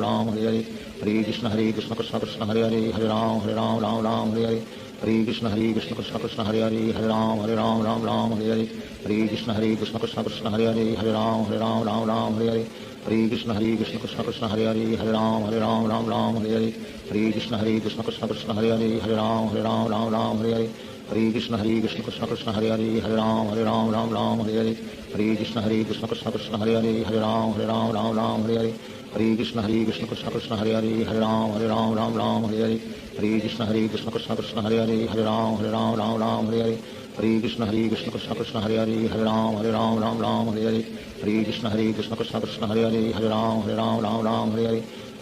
Ram Hare Hare Hare Krishna Krishna Krishna Hare Ram Hare Hare Hare Krishna Krishna Krishna Hare Ram Hare Hare Hare Krishna Krishna Krishna Hare Ram Hare Hare Hare Krishna Krishna Krishna Hare Ram Hare Hare Hare Krishna Krishna Krishna Hare Ram Hare Hare Hare Krishna Krishna Krishna Hare Ram Hare Hare Hare Krishna Krishna Krishna Hare Ram Hare Hare Hare Krishna Krishna Krishna Hare Ram Hare Hare Hare Krishna Krishna Krishna Hare Ram Hare Hare Hare Krishna Krishna Krishna Hare Ram Hare Hare Hare Krishna Krishna Krishna Hare Ram Hare Hare Hare Krishna Krishna Krishna Hare Ram Hare Hare Hare Krishna Krishna Krishna Hare Ram Hare Hare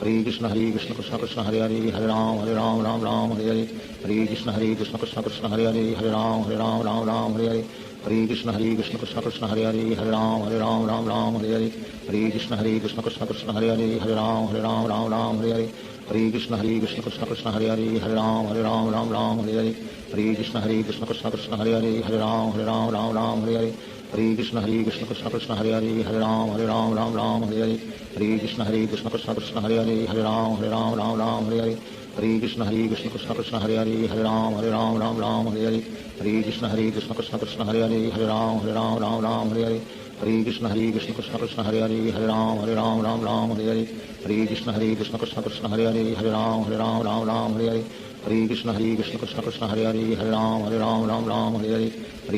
Hare Krishna Krishna Krishna Hare Ram Hare Hare Hare Krishna Krishna Krishna Hare Ram Hare Hare Hare Krishna Krishna Krishna Hare Ram Hare Hare Hare Krishna Krishna Krishna Hare Ram Hare Hare Hare Krishna Krishna Krishna Hare Ram Hare Hare Hare Krishna Krishna Krishna Hare Ram Hare Hare Hare Krishna Krishna Krishna Hare Ram Hare Hare Hare Krishna Krishna Krishna Hare Ram Hare Hare Hare Krishna Krishna Krishna Hare Ram Hare Hare Hare Krishna Krishna Krishna Hare Ram Hare Hare Hare Krishna Krishna Krishna Hare Ram Hare Hare Hare Krishna Krishna Krishna Hare Ram Hare Hare Hare Krishna Krishna Krishna Hare Ram Hare Hare Hare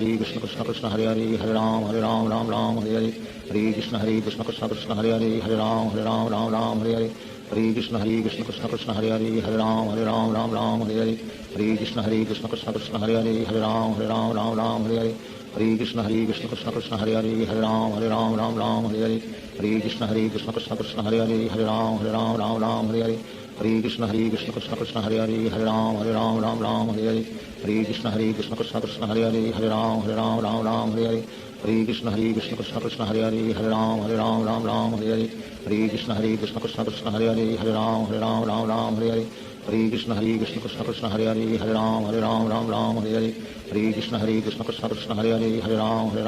Krishna Krishna Krishna Hare Ram Hare Hare Hare Krishna Krishna Krishna Hare Ram Hare Hare Hare Krishna Krishna Krishna Hare Ram Hare Hare Hare Krishna Krishna Krishna Hare Ram Hare Hare Hare Krishna Krishna Krishna Hare Ram Hare Hare Hare Krishna Krishna Krishna Hare Ram Hare Hare Hare Krishna Krishna Krishna Hare Ram Hare Hare Hare Krishna Krishna Krishna Hare Ram Hare Hare Hare Krishna Krishna Krishna Hare Ram Hare Hare Hare Krishna Krishna Krishna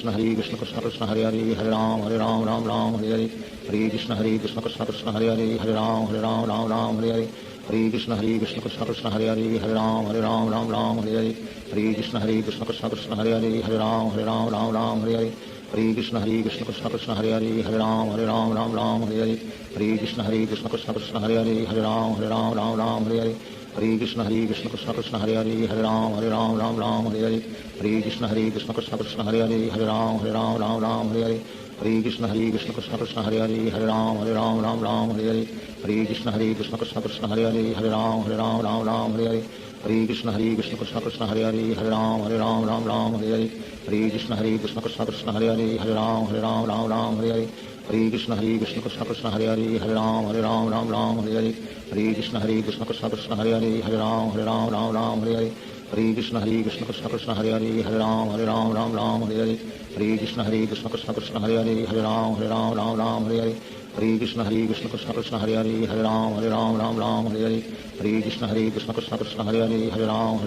Hare Ram Hare Hare Hare Krishna Krishna Krishna Hare Ram Hare Hare Hare Krishna Krishna Krishna Hare Ram Hare Hare Hare Krishna Krishna Krishna Hare Ram Hare Hare Hare Krishna Krishna Krishna Hare Ram Hare Hare Hare Krishna Krishna Krishna Hare Ram Hare Hare Hare Krishna Krishna Krishna Hare Ram Hare Hare Hare Krishna Krishna Krishna Hare Ram Hare Hare Hare Krishna Krishna Krishna Hare Ram Hare Hare Hare Krishna Krishna Krishna Hare Ram Hare Hare Hare Krishna Krishna Krishna Hare Ram Hare Hare Hare Krishna Krishna Krishna Hare Ram Hare Hare Hare Krishna Krishna Krishna Hare Ram Hare Hare Hare Krishna Krishna Krishna Hare Ram Hare Hare Hare Krishna Krishna Krishna Hare Ram Hare Hare Hare Krishna Krishna Krishna Hare Ram Hare Hare Hare Krishna Krishna Krishna Hare Hare Hare Ram Ram Ram Hare Hare Hare Krishna Krishna Krishna Hare Hare Hare Ram Ram Hare Hare Hare Krishna Krishna Krishna Hare Hare Hare Ram Ram Hare Hare Hare Krishna Krishna Krishna Hare Hare Hare Ram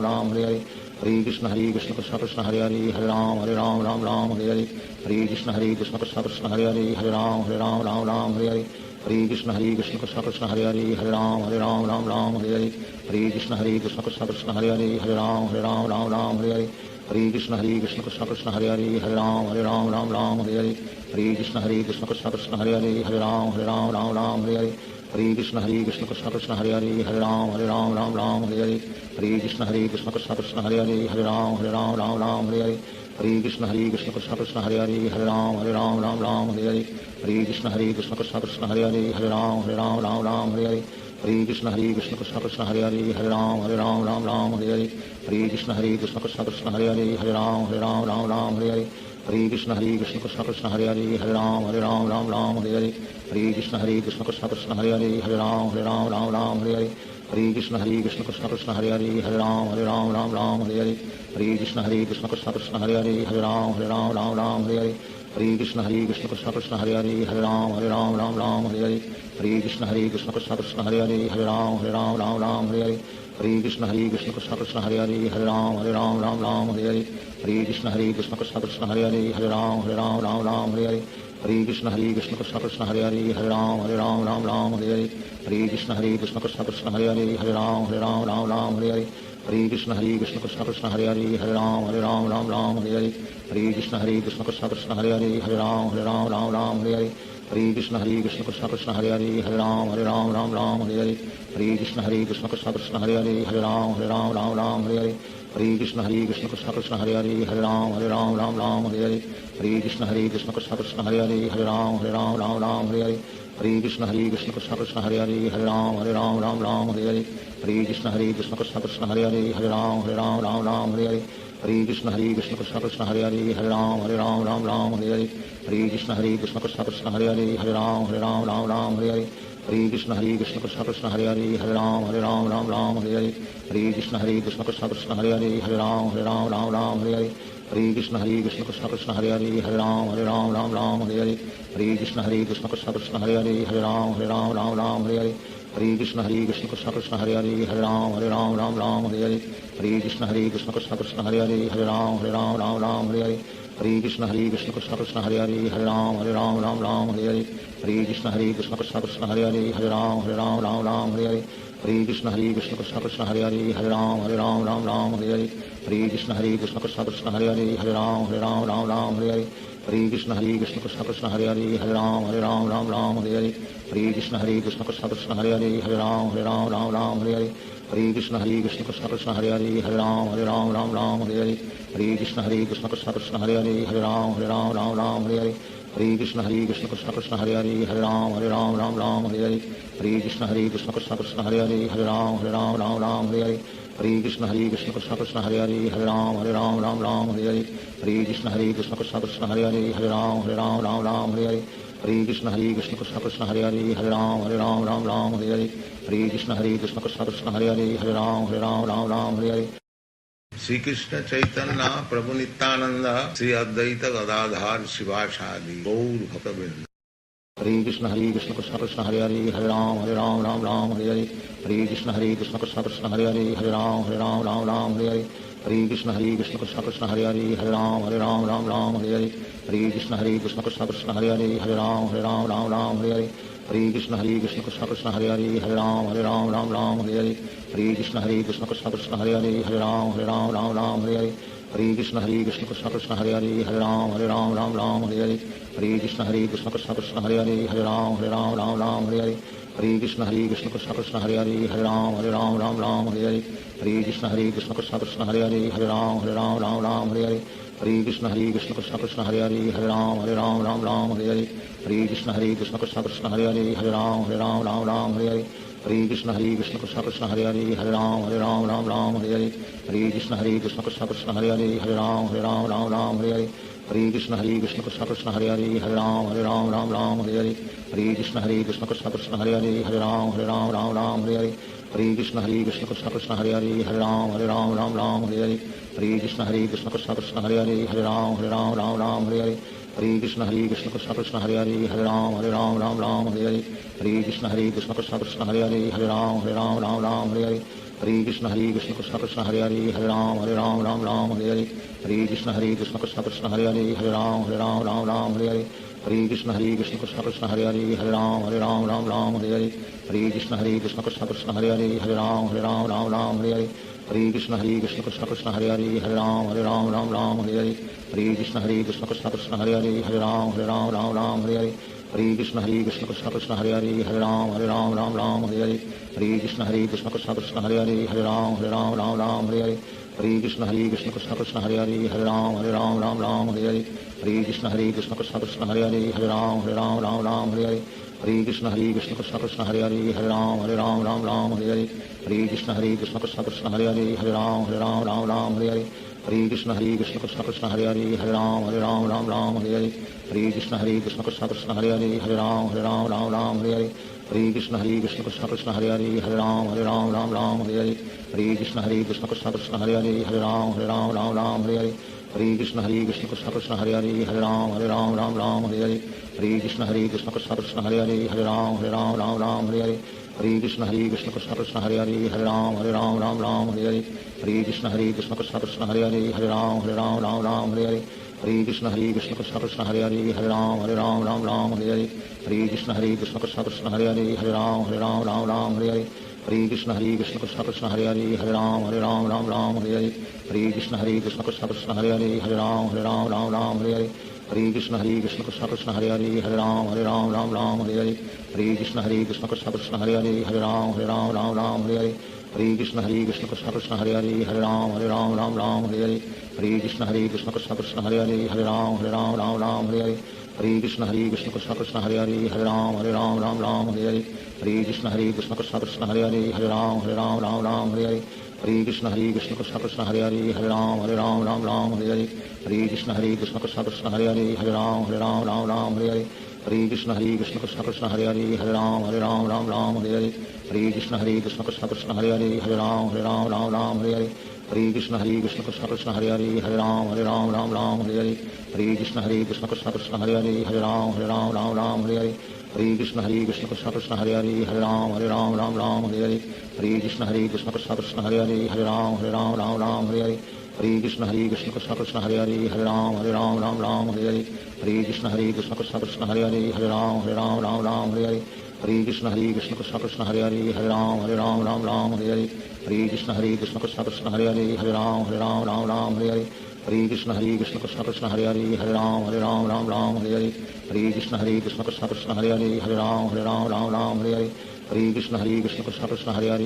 Ram Hare Hare Hare Krishna Krishna Krishna Hare Hare Hare Ram Ram Hare Hare Hare Krishna Krishna Krishna Hare Hare Hare Ram Ram Hare Hare Hare Krishna Krishna Krishna Hare Hare Hare Ram Ram Hare Hare Hare Krishna Krishna Krishna Hare Hare Hare Ram Ram Hare Hare Hare Krishna Krishna Krishna Hare Hare Hare Ram Ram Hare Hare Hare Krishna Krishna Krishna Hare Hare Hare Ram Ram Hare Hare Hare Krishna Krishna Krishna Hare Hare Hare Ram Ram Hare Hare Hare Krishna Krishna Krishna Hare Hare Hare Ram Ram Hare Hare Hare Krishna Krishna Krishna Hare Hare Hare Ram Ram Hare Hare Hare Krishna Krishna Krishna Hare Hare Hare Ram Ram Hare Hare Hare Krishna Krishna Krishna Hare Hare Hare Ram Ram Hare Hare Hare Krishna Krishna Krishna Hare Hare Hare Ram Ram Hare Hare Hare Krishna Krishna Krishna Hare Hare Hare Ram Ram Hare Hare Hare Krishna Krishna Krishna Hare Hare Hare Ram Ram Hare Hare Hare Krishna Krishna Krishna Hare Hare Hare Ram Ram Hare Hare Hare Krishna Krishna Krishna Hare Hare Hare Ram Ram Hare Hare Hare Krishna Krishna Krishna Hare Hare Hare Ram Ram Hare Hare Hare Krishna Krishna Krishna Hare Hare Hare Ram Ram Hare Hare Hare Krishna Krishna Krishna Hare Hare Hare Ram Ram Hare Hare Hare Krishna Krishna Krishna Hare Hare Hare Ram Ram Hare Hare Hare Krishna Krishna Krishna Hare Hare Hare Ram Ram Hare Hare Hare Krishna Krishna Krishna Hare Hare Hare Ram Ram Hare Hare Hare Krishna Krishna Krishna Hare Hare Hare Ram Ram Hare Hare Hare Krishna Krishna Krishna Hare Hare Hare Ram Ram Hare Hare Hare Krishna Krishna Krishna Hare Hare Hare Ram Ram Hare Hare Hare Krishna Krishna Krishna Hare Hare Hare Ram Ram Hare Hare Hare Krishna Krishna Krishna Hare Hare Hare Ram Ram Hare Hare Hare Krishna Krishna Krishna Hare Hare Hare Ram Ram Hare Hare Hare Krishna Krishna Krishna Hare Hare Hare Ram Ram Hare Hare Hare Krishna Krishna Krishna Hare Hare Hare Ram Ram Hare Hare Hare Krishna Krishna Krishna Hare Hare Hare Ram Ram Hare Hare Hare Krishna Krishna Krishna Hare Hare Hare Ram Ram Hare Hare Hare Krishna Krishna Krishna Hare Hare Hare Ram Ram Hare Hare Hare Krishna Krishna Krishna Hare Hare Hare Ram Ram Hare Hare Hare Krishna Krishna Krishna Hare Hare Hare Ram Ram Hare Hare Hare Krishna Krishna Krishna Hare Hare Hare Ram Ram Hare Hare Hare Krishna Krishna Krishna Hare Hare Hare Ram Ram Hare Hare Hare Krishna Krishna Krishna Hare Hare Hare Ram Ram Hare Hare Hare Krishna Krishna Krishna Hare Hare Hare Ram Ram Hare Hare Hare Krishna Krishna Krishna Hare Hare Hare Ram Ram Hare Hare Hare Krishna Krishna Krishna Hare Hare Hare Ram Ram Hare Hare Hare Krishna Krishna Krishna Hare Hare Hare Ram Ram Hare Hare Hare Krishna Krishna Krishna Hare Hare Hare Ram Ram Hare Hare Hare Krishna Krishna Krishna Hare Hare Hare Ram Ram Hare Hare Hare Krishna Krishna Krishna Hare Hare Hare Ram Ram Hare Hare Hare Krishna Krishna Krishna Hare Hare Hare Ram Ram Hare Hare Hare Krishna Krishna Krishna Hare Hare Hare Ram Ram Hare Hare Hare Krishna Krishna Krishna Hare Hare Hare Ram Ram Hare Hare Hare Krishna Krishna Krishna Hare Hare Hare Ram Ram Hare Hare Hare Krishna Krishna Krishna Hare Hare Hare Ram Ram Hare Hare Hare Krishna Krishna Krishna Hare Hare Hare Ram Ram Hare Hare Hare Krishna Krishna Krishna Hare Hare Hare Ram Hare Hare Shri Krishna Chaitanya Prabhu Nityanand Shri Advaita Gadadhar शिवासादि Gaur भक्तवृंद Hare Krishna Krishna Krishna Hare Hare Hare Ram Ram Hare Hare Hare Krishna Krishna Krishna Hare Hare Hare Ram Hare Hare Hare Krishna Krishna Krishna Hare Hare Hare Ram Hare Hare Hare Krishna Krishna Krishna Hare Hare Hare Ram Hare Hare Hare Krishna Krishna Krishna Hare Hare Hare Ram Hare Hare Hare Krishna Krishna Krishna Hare Hare Hare Ram Hare Hare Hare Krishna Krishna Krishna Hare Hare Hare Ram Hare Hare Hare Krishna Krishna Krishna Hare Hare Hare Ram Hare Hare Hare Krishna Krishna Krishna Hare Hare Hare Ram Hare Hare Hare Krishna Krishna Krishna Hare Hare Hare Ram Hare Hare Hare Krishna Krishna Krishna Hare Hare Hare Ram Hare Hare Hare Krishna Krishna Krishna Hare Hare Hare Ram Hare Hare Hare Krishna Krishna Krishna Hare Hare Hare Ram Hare Hare Hare Krishna Krishna Krishna Hare Hare Hare Ram Hare Hare Hare Krishna Krishna Krishna Hare Hare Hare Ram Hare Hare Hare Krishna Krishna Krishna Hare Hare Hare Ram Ram Ram Hare Hare Hare Krishna Krishna Krishna Hare Hare Hare Ram Ram Hare Hare Hare Krishna Krishna Krishna Hare Hare Hare Ram Ram Hare Hare Hare Krishna Krishna Krishna Hare Hare Hare Ram Ram Hare Hare Hare Krishna Krishna Krishna Hare Hare Hare Ram Ram Hare Hare Hare Krishna Krishna Krishna Hare Hare Hare Ram Ram Hare Hare Hare Krishna Krishna Krishna Hare Hare Hare Ram Ram Hare Hare Hare Krishna Krishna Krishna Hare Hare Hare Ram Ram Hare Hare Hare Krishna Krishna Krishna Hare Hare Hare Ram Ram Hare Hare Hare Krishna Krishna Krishna Hare Hare Hare Ram Ram Hare Hare Hare Krishna Krishna Krishna Hare Hare Hare Ram Ram Hare Hare Hare Krishna Krishna Krishna Hare Hare Hare Ram Ram Hare Hare Hare Krishna Krishna Krishna Hare Hare Hare Ram Ram Hare Hare Hare Krishna Krishna Krishna Hare Hare Hare Ram Ram Hare Hare Hare Krishna Krishna Krishna Hare Hare Hare Ram Ram Hare Hare Hare Krishna Krishna Krishna Hare Hare Hare Ram Ram Hare Hare Hare Krishna Krishna Krishna Hare Hare Hare Ram Ram Hare Hare Hare Krishna Krishna Krishna Hare Hare Hare Ram Ram Hare Hare Hare Krishna Krishna Krishna Hare Hare Hare Ram Ram Hare Hare Hare Krishna Krishna Krishna Hare Hare Hare Ram Ram Hare Hare Hare Krishna Krishna Krishna Hare Hare Hare Ram Ram Hare Hare Hare Krishna Krishna Krishna Hare Hare Hare Ram Ram Hare Hare Hare Krishna Krishna Krishna Hare Hare Hare Ram Ram Hare Hare Hare Krishna Krishna Krishna Hare Hare Hare Ram Ram Hare Hare Hare Krishna Krishna Krishna Hare Hare Hare Ram Ram Hare Hare Hare Krishna Krishna Krishna Hare Hare Hare Ram Ram Hare Hare Hare Krishna Krishna Krishna Hare Hare Hare Ram Ram Hare Hare Hare Krishna Krishna Krishna Hare Hare Hare Ram Ram Hare Hare Hare Krishna Krishna Krishna Hare Hare Hare Ram Ram Hare Hare Hare Krishna Krishna Krishna Hare Hare Hare Ram Ram Hare Hare Hare Krishna Krishna Krishna Hare Hare Hare Ram Ram Hare Hare Hare Krishna Krishna Krishna Hare Hare Hare Ram Ram Hare Hare Hare Krishna Krishna Krishna Hare Hare Hare Ram Ram Hare Hare Hare Krishna Krishna Krishna Hare Hare Hare Ram Ram Hare Hare Hare Krishna Krishna Krishna Hare Hare Hare Ram Ram Hare Hare Hare Krishna Krishna Krishna Hare Hare Hare Ram Ram Hare Hare Hare Krishna Krishna Krishna Hare Hare Hare Ram Ram Hare Hare Hare Krishna Krishna Krishna Hare Hare Hare Ram Ram Hare Hare Hare Krishna Krishna Krishna Hare Hare Hare Ram Ram Hare Hare Hare Krishna Krishna Krishna Hare Hare Hare Ram Ram Hare Hare Hare Krishna Krishna Krishna Hare Hare Hare Ram Ram Hare Hare Hare Krishna Krishna Krishna Hare Hare Hare Ram Ram Hare Hare Hare Krishna Krishna Krishna Hare Hare Hare Ram Ram Hare Hare Hare Krishna Krishna Krishna Hare Hare Hare Ram Ram Hare Hare Hare Krishna Krishna Krishna Hare Hare Hare Ram Ram Hare Hare Hare Krishna Krishna Krishna Hare Hare Hare Ram Ram Hare Hare Hare Krishna Krishna Krishna Hare Hare Hare Ram Ram Hare Hare Hare Krishna Krishna Krishna Hare Hare Hare Ram Ram Hare Hare Hare Krishna Krishna Krishna Hare Hare Hare Ram Ram Hare Hare Hare Krishna Krishna Krishna Hare Hare Hare Ram Ram Hare Hare Hare Krishna Krishna Krishna Hare Hare Hare Ram Ram Hare Hare Hare Krishna Krishna Krishna Hare Hare Hare Ram Ram Hare Hare Hare Krishna Krishna Krishna Hare Hare Hare Ram Ram Hare Hare Hare Krishna Krishna Krishna Hare Hare Hare Ram Ram Hare Hare Hare Krishna Krishna Krishna Hare Hare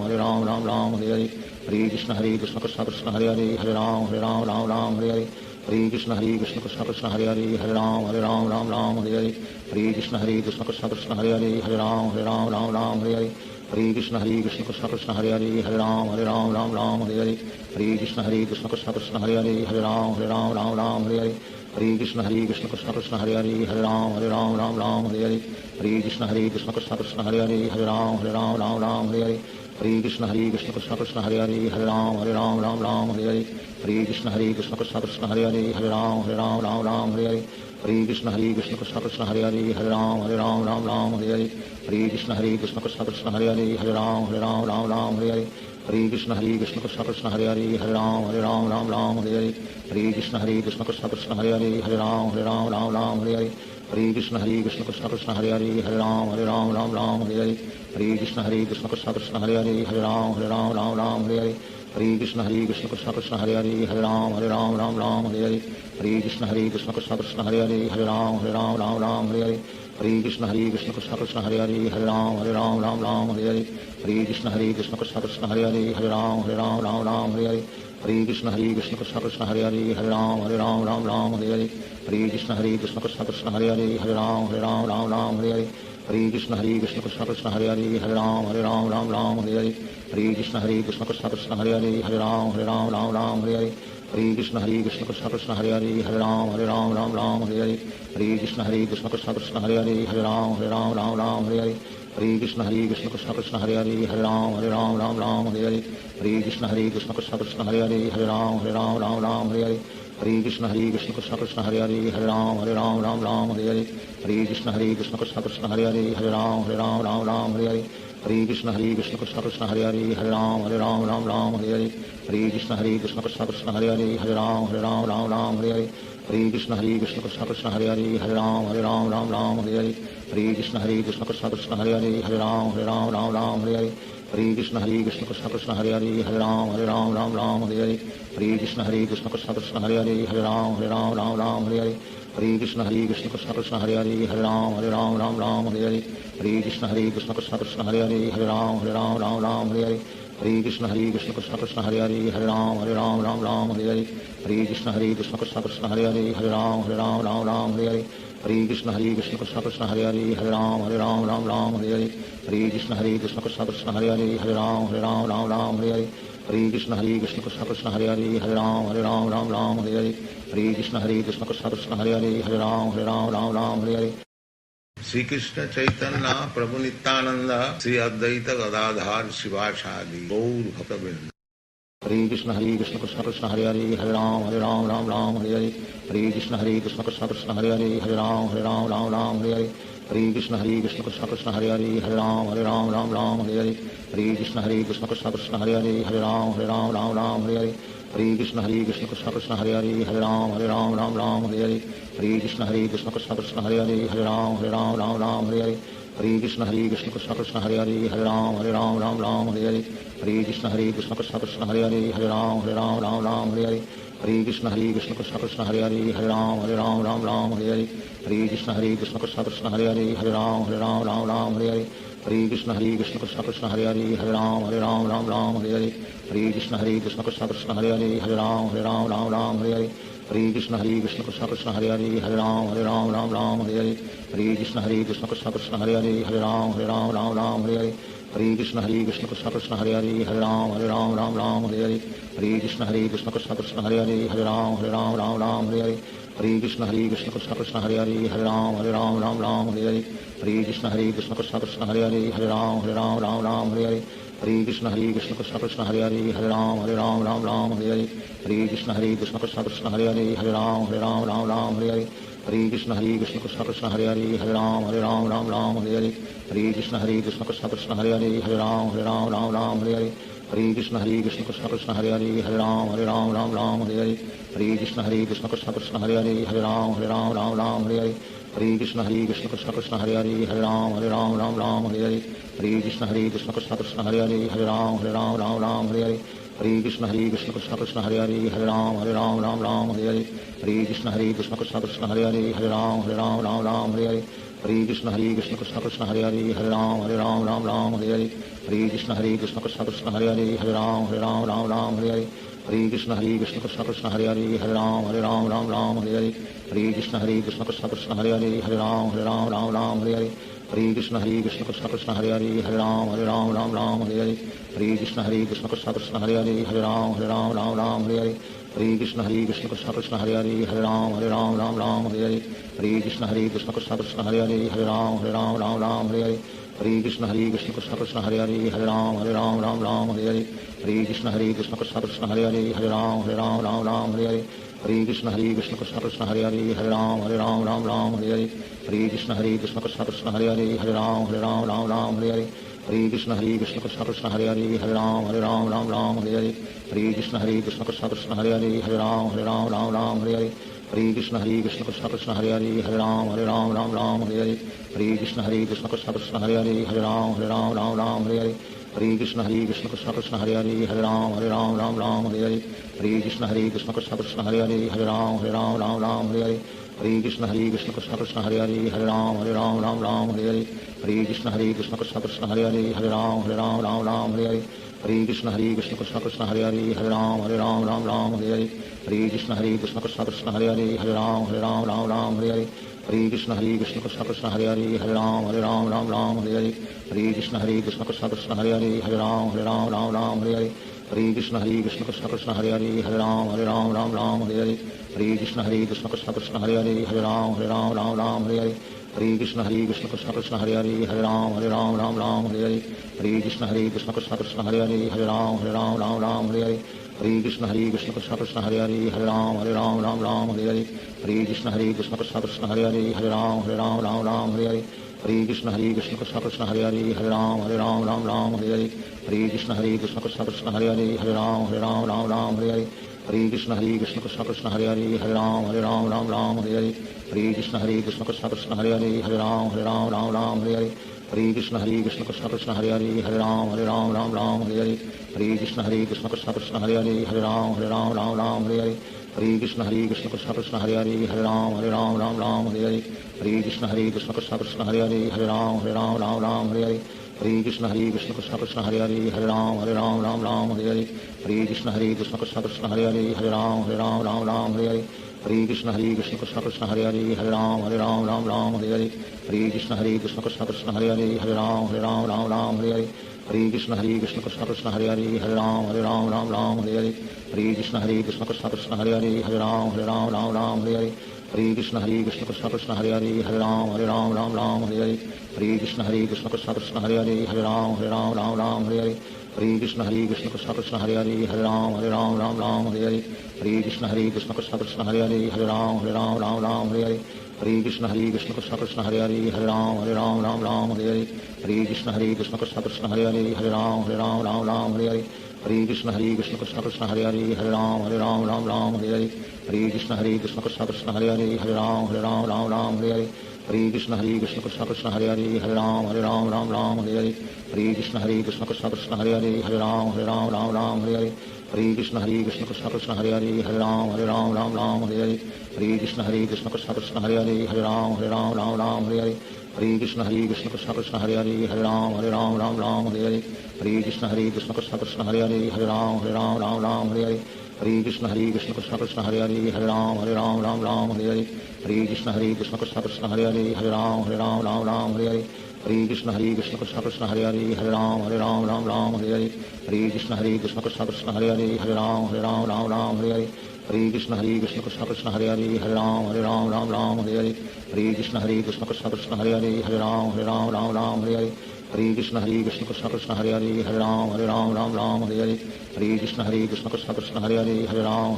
Hare Ram Ram Hare Hare Hare Krishna Krishna Krishna Hare Hare Hare Ram Ram Hare Hare Hare Krishna Krishna Krishna Hare Hare Hare Ram Ram Hare Hare Hare Krishna Krishna Krishna Hare Hare Hare Ram Ram Hare Hare Hare Krishna Krishna Krishna Hare Hare Hare Ram Ram Hare Hare Hare Krishna Krishna Krishna Hare Hare Hare Ram Ram Hare Hare Hare Krishna Krishna Krishna Hare Hare Hare Ram Ram Hare Hare Hare Krishna Krishna Krishna Hare Hare Hare Ram Ram Hare Hare Hare Krishna Krishna Krishna Hare Hare Hare Ram Ram Hare Hare Hare Krishna Krishna Krishna Hare Hare Hare Ram Ram Hare Hare Hare Krishna Krishna Krishna Hare Hare Hare Ram Ram Hare Hare Hare Krishna Krishna Krishna Hare Hare Hare Ram Ram Hare Hare Hare Krishna Krishna Krishna Hare Hare Hare Ram Ram Hare Hare Hare Krishna Krishna Krishna Hare Hare Hare Ram Ram Hare Hare Hare Krishna Krishna Krishna Hare Hare Hare Ram Ram Hare Hare Hare Krishna Krishna Krishna Hare Hare Hare Ram Ram Hare Hare Hare Krishna Krishna Krishna Hare Hare Hare Ram Ram Hare Hare Hare Krishna Krishna Krishna Hare Hare Hare Ram Ram Hare Hare Hare Krishna Krishna Krishna Hare Hare Hare Ram Ram Hare Hare Hare Krishna Krishna Krishna Hare Hare Hare Ram Ram Hare Hare Hare Krishna Krishna Krishna Hare Hare Hare Ram Ram Hare Hare Hare Krishna Krishna Krishna Hare Hare Hare Ram Ram Ram Hare Hare Hare Krishna Krishna Krishna Hare Hare Hare Ram Ram Hare Hare Hare Krishna Krishna Krishna Hare Hare Hare Ram Ram Hare Hare Hare Krishna Krishna Krishna Hare Hare Hare Ram Ram Hare Hare Hare Krishna Krishna Krishna Hare Hare Hare Ram Ram Hare Hare Hare Krishna Krishna Krishna Hare Hare Hare Ram Ram Hare Hare Hare Krishna Krishna Krishna Hare Hare Hare Ram Ram Hare Hare Hare Krishna Krishna Krishna Hare Hare Hare Ram Ram Hare Hare Hare Krishna Krishna Krishna Hare Hare Hare Ram Ram Hare Hare Hare Krishna Krishna Krishna Hare Hare Hare Ram Ram Hare Hare Hare Krishna Krishna Krishna Hare Hare Hare Ram Ram Hare Hare Hare Krishna Krishna Krishna Hare Hare Hare Ram Ram Hare Hare Hare Krishna Krishna Krishna Hare Hare Hare Ram Ram Hare Hare Hare Krishna Krishna Krishna Hare Hare Hare Ram Ram Hare Hare Hare Krishna Krishna Krishna Hare Hare Hare Ram Ram Hare Hare Hare Krishna Krishna Krishna Hare Hare Hare Ram Ram Hare Hare Hare Krishna Krishna Krishna Hare Hare Hare Ram Ram Hare Hare Hare Krishna Krishna Krishna Hare Hare Hare Ram Ram Hare Hare Hare Krishna Krishna Krishna Hare Hare Hare Ram Ram Hare Hare Hare Krishna Krishna Krishna Hare Hare Hare Ram Hare Hare Shri Krishna Chaitanya Prabhu Nityanand Shri Advaita Gadadhar शिवासादि Gaur भक्तवृंद Hare Krishna Krishna Krishna Hare Hare Hare Ram Hare Hare Hare Krishna Krishna Krishna Hare Hare Hare Ram Hare Hare Hare Krishna Krishna Krishna Hare Hare Hare Ram Hare Hare Hare Krishna Krishna Krishna Hare Hare Hare Ram Hare Hare Hare Krishna Krishna Krishna Hare Hare Hare Ram Hare Hare Hare Krishna Krishna Krishna Hare Hare Hare Ram Hare Hare Hare Krishna Krishna Krishna Hare Hare Hare Ram Hare Hare Hare Krishna Krishna Krishna Hare Hare Hare Ram Hare Hare Hare Krishna Krishna Krishna Hare Hare Hare Ram Hare Hare Hare Krishna Krishna Krishna Hare Hare Hare Ram Hare Hare Hare Krishna Krishna Krishna Hare Hare Hare Ram Hare Hare Hare Krishna Krishna Krishna Hare Hare Hare Ram Hare Hare Hare Krishna Krishna Krishna Hare Hare Hare Ram Hare Hare Hare Krishna Krishna Krishna Hare Hare Hare Ram Hare Hare Hare Krishna Krishna Krishna Hare Hare Hare Ram Hare Hare Hare Krishna Krishna Krishna Hare Hare Hare Ram Hare Hare Hare Krishna Krishna Krishna Hare Hare Hare Ram Hare Hare Hare Krishna Krishna Krishna Hare Hare Hare Ram Hare Hare Hare Krishna Krishna Krishna Hare Hare Hare Ram Hare Hare Hare Krishna Krishna Krishna Hare Hare Hare Ram Hare Hare Hare Krishna Krishna Krishna Hare Hare Hare Ram Hare Hare Hare Krishna Krishna Krishna Hare Hare Hare Ram Hare Hare Hare Krishna Krishna Krishna Hare Hare Hare Ram Hare Hare Hare Krishna Krishna Krishna Hare Hare Hare Ram Hare Hare Hare Krishna Krishna Krishna Hare Hare Hare Ram Hare Hare Hare Krishna Krishna Krishna Hare Hare Hare Ram Hare Hare Hare Krishna Krishna Krishna Hare Hare Hare Ram Hare Hare Hare Krishna Krishna Krishna Hare Hare Hare Ram Hare Hare Hare Krishna Krishna Krishna Hare Hare Hare Ram Hare Hare Hare Krishna Krishna Krishna Hare Hare Hare Ram Hare Hare Hare Krishna Krishna Krishna Hare Hare Hare Ram Hare Hare Hare Krishna Krishna Krishna Hare Hare Hare Ram Hare Hare Hare Krishna Krishna Krishna Hare Hare Hare Ram Hare Hare Hare Krishna Krishna Krishna Hare Hare Hare Ram Hare Hare Hare Krishna Krishna Krishna Hare Hare Hare Ram Hare Hare Hare Krishna Krishna Krishna Hare Hare Hare Ram Hare Hare Hare Krishna Krishna Krishna Hare Hare Hare Ram Hare Hare Hare Krishna Krishna Krishna Hare Hare Hare Ram Hare Hare Hare Krishna Krishna Krishna Hare Hare Hare Ram Hare Hare Hare Krishna Krishna Krishna Hare Hare Hare Ram Hare Hare Hare Krishna Krishna Krishna Hare Hare Hare Ram Hare Hare Hare Krishna Krishna Krishna Hare Hare Hare Ram Hare Hare Hare Krishna Krishna Krishna Hare Hare Hare Ram Hare Hare Hare Krishna Krishna Krishna Hare Hare Hare Ram Hare Hare Hare Krishna Krishna Krishna Hare Hare Hare Ram Hare Hare Krishna Krishna Krishna Hare Hare Hare Ram Hare Hare Krishna Krishna Krishna Hare Hare Hare Ram Hare Hare Krishna Krishna Krishna Hare Hare Hare Ram Hare Hare Krishna Krishna Krishna Hare Hare Hare Ram Hare Hare Krishna Krishna Krishna Hare Hare Hare Ram Hare Hare Krishna Krishna Krishna Hare Hare Hare Ram Hare Hare Krishna Krishna Krishna Hare Hare Hare Ram Hare Hare Hare Krishna Krishna Krishna Hare Hare Hare Ram Ram Ram Hare Hare Hare Krishna Krishna Krishna Hare Hare Hare Ram Ram Hare Hare Hare Krishna Krishna Krishna Hare Hare Hare Ram Ram Hare Hare Hare Krishna Krishna Krishna Hare Hare Hare Ram Ram Hare Hare Hare Krishna Krishna Krishna Hare Hare Hare Ram Ram Hare Hare Hare Krishna Krishna Krishna Hare Hare Hare Ram Ram Hare Hare Hare Krishna Krishna Krishna Hare Hare Hare Ram Ram Hare Hare Hare Krishna Krishna Krishna Hare Hare Hare Ram Ram Hare Hare Hare Krishna Krishna Krishna Hare Hare Hare Ram Ram Hare Hare Hare Krishna Krishna Krishna Hare Hare Hare Ram Ram Hare Hare Hare Krishna Krishna Krishna Hare Hare Hare Ram Ram Hare Hare Hare Krishna Krishna Krishna Hare Hare Hare Ram Ram Hare Hare Hare Krishna Krishna Krishna Hare Hare Hare Ram Ram Hare Hare Hare Krishna Krishna Krishna Hare Hare Hare Ram Ram Hare Hare Hare Krishna Krishna Krishna Hare Hare Hare Ram Ram Hare Hare Hare Krishna Krishna Krishna Hare Hare Hare Ram Ram Hare Hare Hare Krishna Krishna Krishna Hare Hare Hare Ram Ram Hare Hare Hare Krishna Krishna Krishna Hare Hare Hare Ram Ram Hare Hare Hare Krishna Krishna Krishna Hare Hare Hare Ram Ram Hare Hare Hare Krishna Krishna Krishna Hare Hare Hare Ram Ram Hare Hare Hare Krishna Krishna Krishna Hare Hare Hare Ram Ram Hare Hare Hare Krishna Krishna Krishna Hare Hare Hare Ram Ram Hare Hare Hare Krishna Krishna Krishna Hare Hare Hare Ram Ram Hare Hare Hare Krishna Krishna Krishna Hare Hare Hare Ram Ram Hare Hare Hare Krishna Krishna Krishna Hare Hare Hare Ram Ram Hare Hare Hare Krishna Krishna Krishna Hare Hare Hare Ram Ram Hare Hare Hare Krishna Krishna Krishna Hare Hare Hare Ram Ram Hare Hare Hare Krishna Krishna Krishna Hare Hare Hare Ram Ram Hare Hare Hare Krishna Krishna Krishna Hare Hare Hare Ram Ram Hare Hare Hare Krishna Krishna Krishna Hare Hare Hare Ram Ram Hare Hare Hare Krishna Krishna Krishna Hare Hare Hare Ram Ram Hare Hare Hare Krishna Krishna Krishna Hare Hare Hare Ram Ram Hare Hare Hare Krishna Krishna Krishna Hare Hare Hare Ram Ram Hare Hare Hare Krishna Krishna Krishna Hare Hare Hare Ram Ram Hare Hare Hare Krishna Krishna Krishna Hare Hare Hare Ram Ram Hare Hare Hare Krishna Krishna Krishna Hare Hare Hare Ram Ram Hare Hare Hare Krishna Krishna Krishna Hare Hare Hare Ram Ram Hare Hare Hare Krishna Krishna Krishna Hare Hare Hare Ram Ram Hare Hare Hare Krishna Krishna Krishna Hare Hare Hare Ram Ram Hare Hare Hare Krishna Krishna Krishna Hare Hare Hare Ram Ram Hare Hare Hare Krishna Krishna Krishna Hare Hare Hare Ram Ram Hare Hare Hare Krishna Krishna Krishna Hare Hare Hare Ram Ram Hare Hare Hare Krishna Krishna Krishna Hare Hare Hare Ram Ram Hare Hare Hare Krishna Krishna Krishna Hare Hare Hare Ram Ram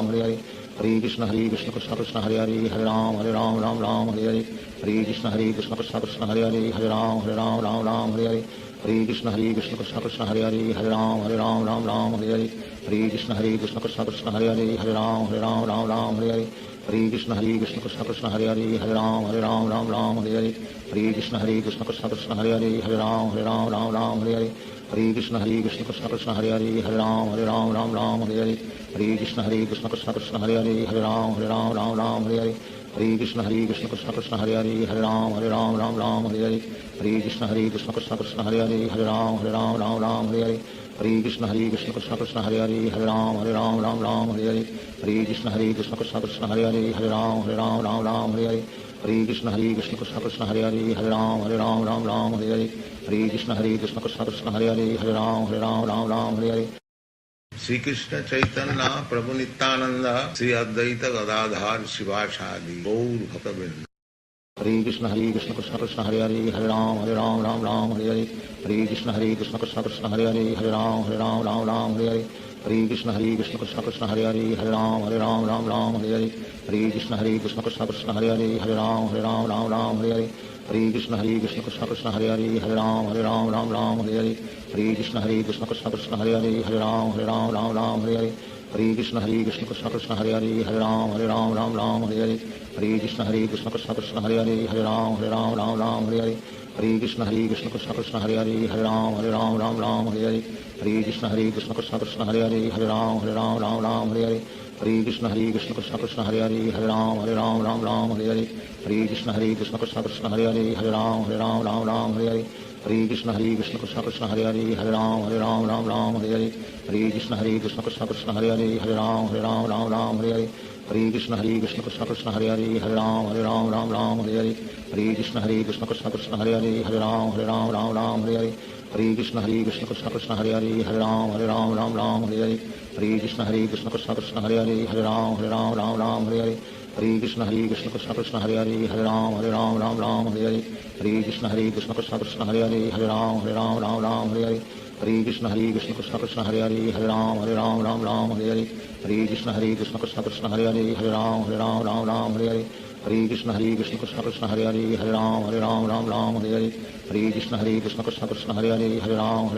Hare Hare Hare Krishna Krishna Krishna Hare Hare Hare Ram Ram Hare Hare Hare Krishna Krishna Krishna Hare Hare Hare Ram Ram Hare Hare Hare Krishna Krishna Krishna Hare Hare Hare Ram Ram Hare Hare Hare Krishna Krishna Krishna Hare Hare Hare Ram Ram Hare Hare Hare Krishna Krishna Krishna Hare Hare Hare Ram Ram Hare Hare Hare Krishna Krishna Krishna Hare Hare Hare Ram Ram Hare Hare Hare Krishna Krishna Krishna Hare Hare Hare Ram Ram Hare Hare Hare Krishna Krishna Krishna Hare Hare Hare Ram Ram Hare Hare Hare Krishna Krishna Krishna Hare Hare Hare Ram Ram Hare Hare Hare Krishna Krishna Krishna Hare Hare Hare Ram Ram Hare Hare Hare Krishna Krishna Krishna Hare Hare Hare Ram Hare Hare Hare Krishna Krishna Krishna Hare Hare Hare Ram Hare Hare Shri Krishna Chaitanya Prabhu Nityanand Shri Advaita Gadadhar शिवासादि Gaur भक्तवृंद। Hare Krishna Krishna Krishna Hare Hare Hare Ram Ram Hare Hare Hare Krishna Krishna Krishna Hare Hare Hare Ram Hare Hare Hare Krishna Krishna Krishna Hare Hare Hare Ram Hare Hare Hare Krishna Krishna Krishna Hare Hare Hare Ram Hare Hare Hare Krishna Krishna Krishna Hare Hare Hare Ram Hare Hare Hare Krishna Krishna Krishna Hare Hare Hare Ram Hare Hare Hare Krishna Krishna Krishna Hare Hare Hare Ram Hare Hare Hare Krishna Krishna Krishna Hare Hare Hare Ram Hare Hare Hare Krishna Krishna Krishna Hare Hare Hare Ram Hare Hare Hare Krishna Krishna Krishna Hare Hare Hare Ram Hare Hare Hare Krishna Krishna Krishna Hare Hare Hare Ram Hare Hare Hare Krishna Krishna Krishna Hare Hare Hare Ram Hare Hare Hare Krishna Krishna Krishna Hare Hare Hare Ram Hare Hare Hare Krishna Krishna Krishna Hare Hare Hare Ram Hare Hare Hare Krishna Krishna Krishna Hare Hare Ram Ram Ram Hare Hare Hare Krishna Krishna Krishna Hare Hare Ram Ram Hare Hare Hare Krishna Krishna Krishna Hare Hare Ram Ram Hare Hare Hare Krishna Krishna Krishna Hare Hare Ram Ram Hare Hare Hare Krishna Krishna Krishna Hare Hare Ram Ram Hare Hare Hare Krishna Krishna Krishna Hare Hare Ram Ram Hare Hare Hare Krishna Krishna Krishna Hare Hare Ram Ram Hare Hare Hare Krishna Krishna Krishna Hare Hare Ram Ram Hare Hare Hare Krishna Krishna Krishna Hare Hare Ram Ram Hare Hare Hare Krishna Krishna Krishna Hare Hare Ram Ram Hare Hare Hare Krishna Krishna Krishna Hare Hare Ram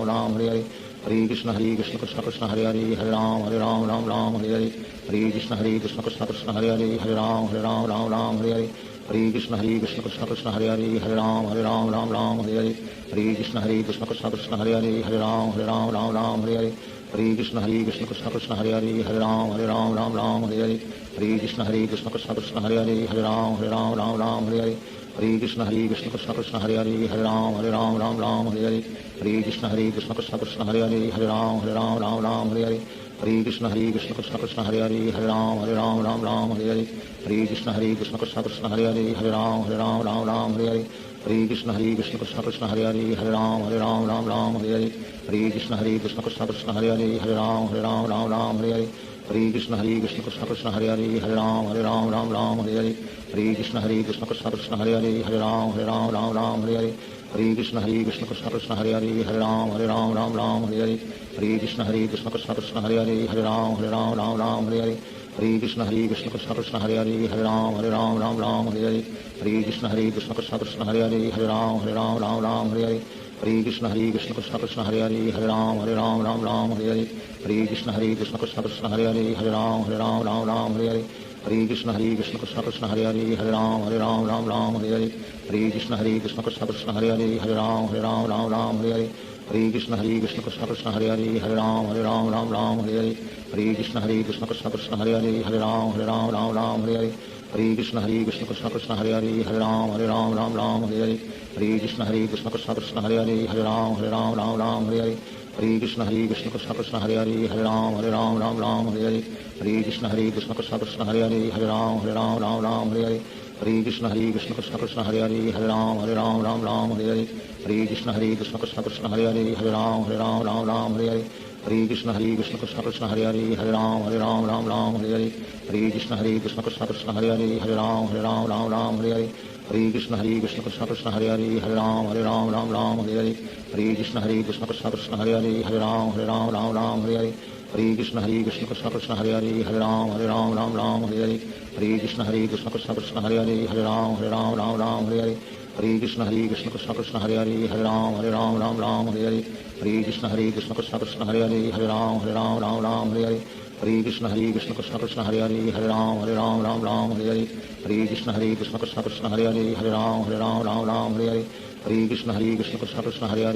Ram Hare Hare Hare Krishna Krishna Krishna Hare Hare Ram Ram Hare Hare Hare Krishna Krishna Krishna Hare Hare Ram Ram Hare Hare Hare Krishna Krishna Krishna Hare Hare Ram Ram Hare Hare Hare Krishna Krishna Krishna Hare Hare Ram Ram Hare Hare Hare Krishna Krishna Krishna Hare Hare Ram Ram Hare Hare Hare Krishna Krishna Krishna Hare Hare Ram Ram Hare Hare Hare Krishna Krishna Krishna Hare Hare Ram Ram Hare Hare Hare Krishna Krishna Krishna Hare Hare Ram Ram Hare Hare Hare Krishna Krishna Krishna Hare Hare Ram Ram Hare Hare Hare Krishna Krishna Krishna Hare Hare Ram Ram Hare Hare Hare Krishna Krishna Krishna Hare Hare Ram Ram Hare Hare Hare Krishna Krishna Krishna Hare Hare Ram Ram Hare Hare Hare Krishna Krishna Krishna Hare Hare Ram Ram Hare Hare Hare Krishna Krishna Krishna Hare Hare Ram Ram Hare Hare Hare Krishna Krishna Krishna Hare Hare Ram Ram Hare Hare Hare Krishna Krishna Krishna Hare Hare Ram Ram Hare Hare Hare Krishna Krishna Krishna Hare Hare Ram Ram Hare Hare Hare Krishna Krishna Krishna Hare Hare Ram Ram Hare Hare Hare Krishna Krishna Krishna Hare Hare Ram Ram Hare Hare Hare Krishna Krishna Krishna Hare Hare Ram Ram Hare Hare Hare Krishna Krishna Krishna Hare Hare Ram Ram Hare Hare Hare Krishna Krishna Krishna Hare Hare Ram Ram Hare Hare Hare Krishna Krishna Krishna Hare Hare Ram Ram Hare Hare Hare Krishna Krishna Krishna Hare Hare Ram Ram Hare Hare Hare Krishna Krishna Krishna Hare Hare Ram Ram Hare Hare Hare Krishna Krishna Krishna Hare Hare Ram Ram Hare Hare Hare Krishna Krishna Krishna Hare Hare Ram Ram Hare Hare Hare Krishna Krishna Krishna Hare Hare Ram Ram Hare Hare Hare Krishna Krishna Krishna Hare Hare Ram Ram Hare Hare Hare Krishna Krishna Krishna Hare Hare Ram Ram Hare Hare Hare Krishna Krishna Krishna Hare Hare Ram Ram Hare Hare Hare Krishna Krishna Krishna Hare Hare Ram Ram Hare Hare Hare Krishna Krishna Krishna Hare Hare Ram Ram Hare Hare Hare Krishna Krishna Krishna Hare Hare Ram Ram Hare Hare Hare Krishna Krishna Krishna Hare Hare Ram Ram Hare Hare Hare Krishna Krishna Krishna Hare Hare Ram Ram Hare Hare Hare Krishna Krishna Krishna Hare Hare Ram Ram Hare Hare Hare Krishna Krishna Krishna Hare Hare Ram Ram Hare Hare Hare Krishna Krishna Krishna Hare Hare Ram Ram Hare Hare Hare Krishna Krishna Krishna Hare Hare